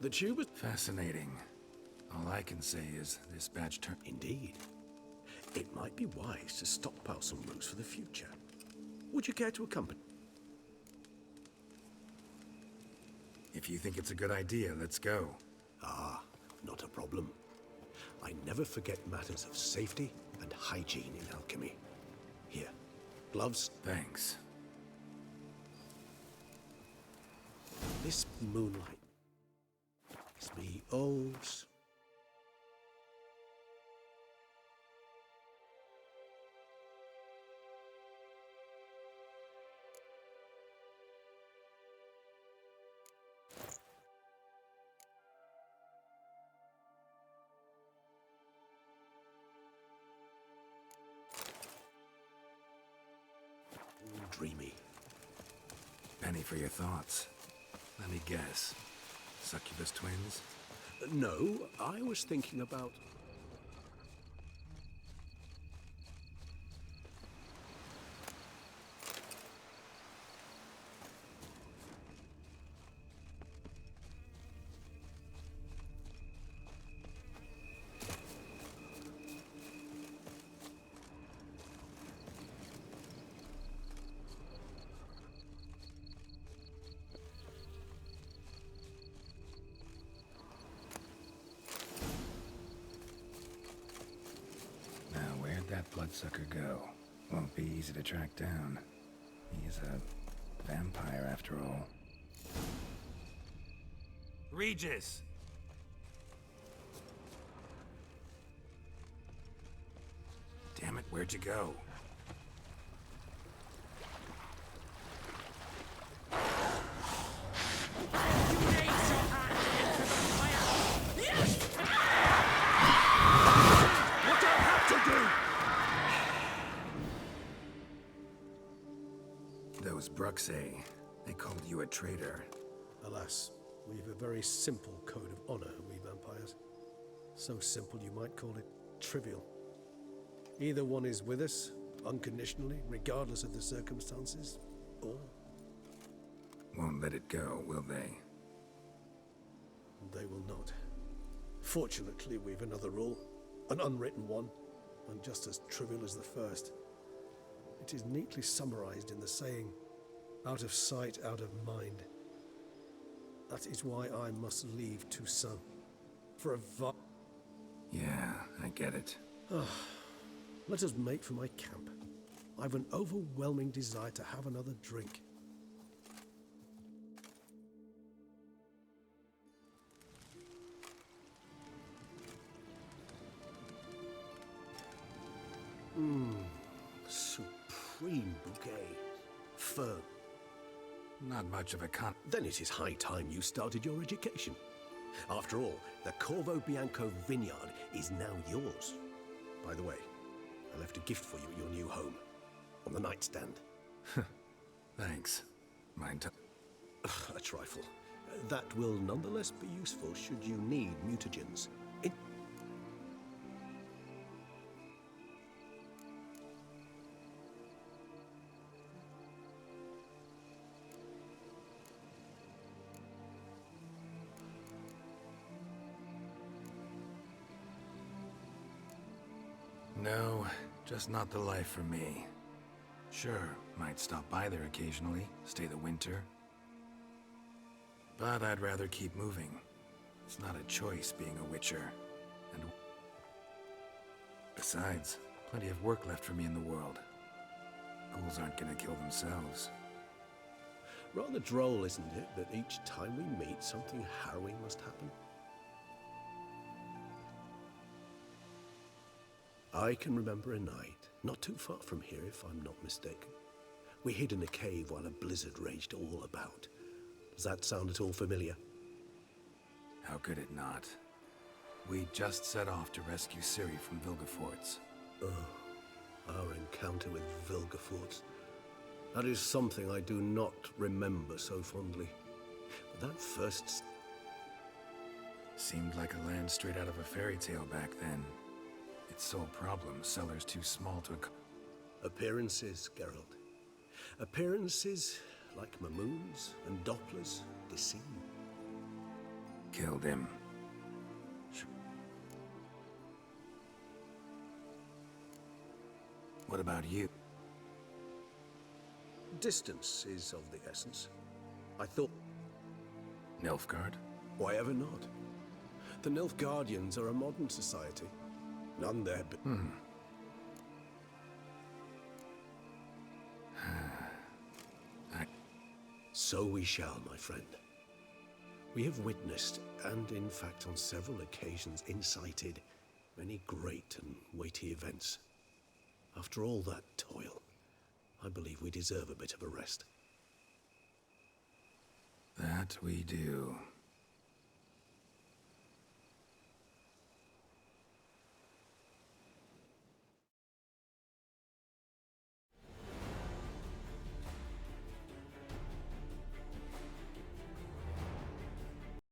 [SPEAKER 11] The tube is...
[SPEAKER 2] Fascinating. All I can say is this batch turned...
[SPEAKER 11] Indeed. It might be wise to stockpile some brews for the future. Would you care to accompany?
[SPEAKER 2] If you think it's a good idea, let's go.
[SPEAKER 11] Ah, not a problem. I never forget matters of safety and hygiene in alchemy. Here, gloves.
[SPEAKER 2] Thanks.
[SPEAKER 11] This moonlight makes me old. dreamy.
[SPEAKER 2] Penny for your thoughts. Let me guess. Succubus twins?
[SPEAKER 11] No, I was thinking about...
[SPEAKER 2] That bloodsucker go? Won't be easy to track down. He's a vampire after all.
[SPEAKER 10] Regis!
[SPEAKER 2] Damn it, where'd you go? Those Bruxay, they called you a traitor.
[SPEAKER 11] Alas, we've a very simple code of honor, we vampires. So simple you might call it trivial. Either one is with us, unconditionally, regardless of the circumstances, or...
[SPEAKER 2] Won't let it go, will they?
[SPEAKER 11] They will not. Fortunately, we've another rule, an unwritten one, and just as trivial as the first. It is neatly summarized in the saying, out of sight, out of mind. That is why I must leave Toussaint. For a
[SPEAKER 2] Yeah, I get it.
[SPEAKER 11] Let us make for my camp. I've an overwhelming desire to have another drink. Supreme bouquet. Firm.
[SPEAKER 2] Not much of a
[SPEAKER 11] Then it is high time you started your education. After all, the Corvo Bianco vineyard is now yours. By the way, I left a gift for you at your new home. On the nightstand.
[SPEAKER 2] Thanks. Mind
[SPEAKER 11] a trifle. That will nonetheless be useful should you need mutagens.
[SPEAKER 2] No, just not the life for me. Sure, might stop by there occasionally, stay the winter. But I'd rather keep moving. It's not a choice being a witcher. And besides, plenty of work left for me in the world. Ghouls aren't gonna kill themselves.
[SPEAKER 11] Rather droll, isn't it, that each time we meet, something harrowing must happen? I can remember a night, not too far from here if I'm not mistaken. We hid in a cave while a blizzard raged all about. Does that sound at all familiar?
[SPEAKER 2] How could it not? We just set off to rescue Ciri from Vilgefortz.
[SPEAKER 11] Oh, our encounter with Vilgefortz. That is something I do not remember so fondly. But that first...
[SPEAKER 2] Seemed like a land straight out of a fairy tale back then. Its sole problem, cellars too small to...
[SPEAKER 11] Appearances, Geralt. Appearances, like Mamoons and Dopplers, deceive.
[SPEAKER 2] Killed him. What about you?
[SPEAKER 11] Distance is of the essence. I thought...
[SPEAKER 2] Nilfgaard?
[SPEAKER 11] Why ever not? The Nilfgaardians are a modern society. None there but... So we shall, my friend. We have witnessed, and in fact on several occasions incited, many great and weighty events. After all that toil, I believe we deserve a bit of a rest.
[SPEAKER 2] That we do.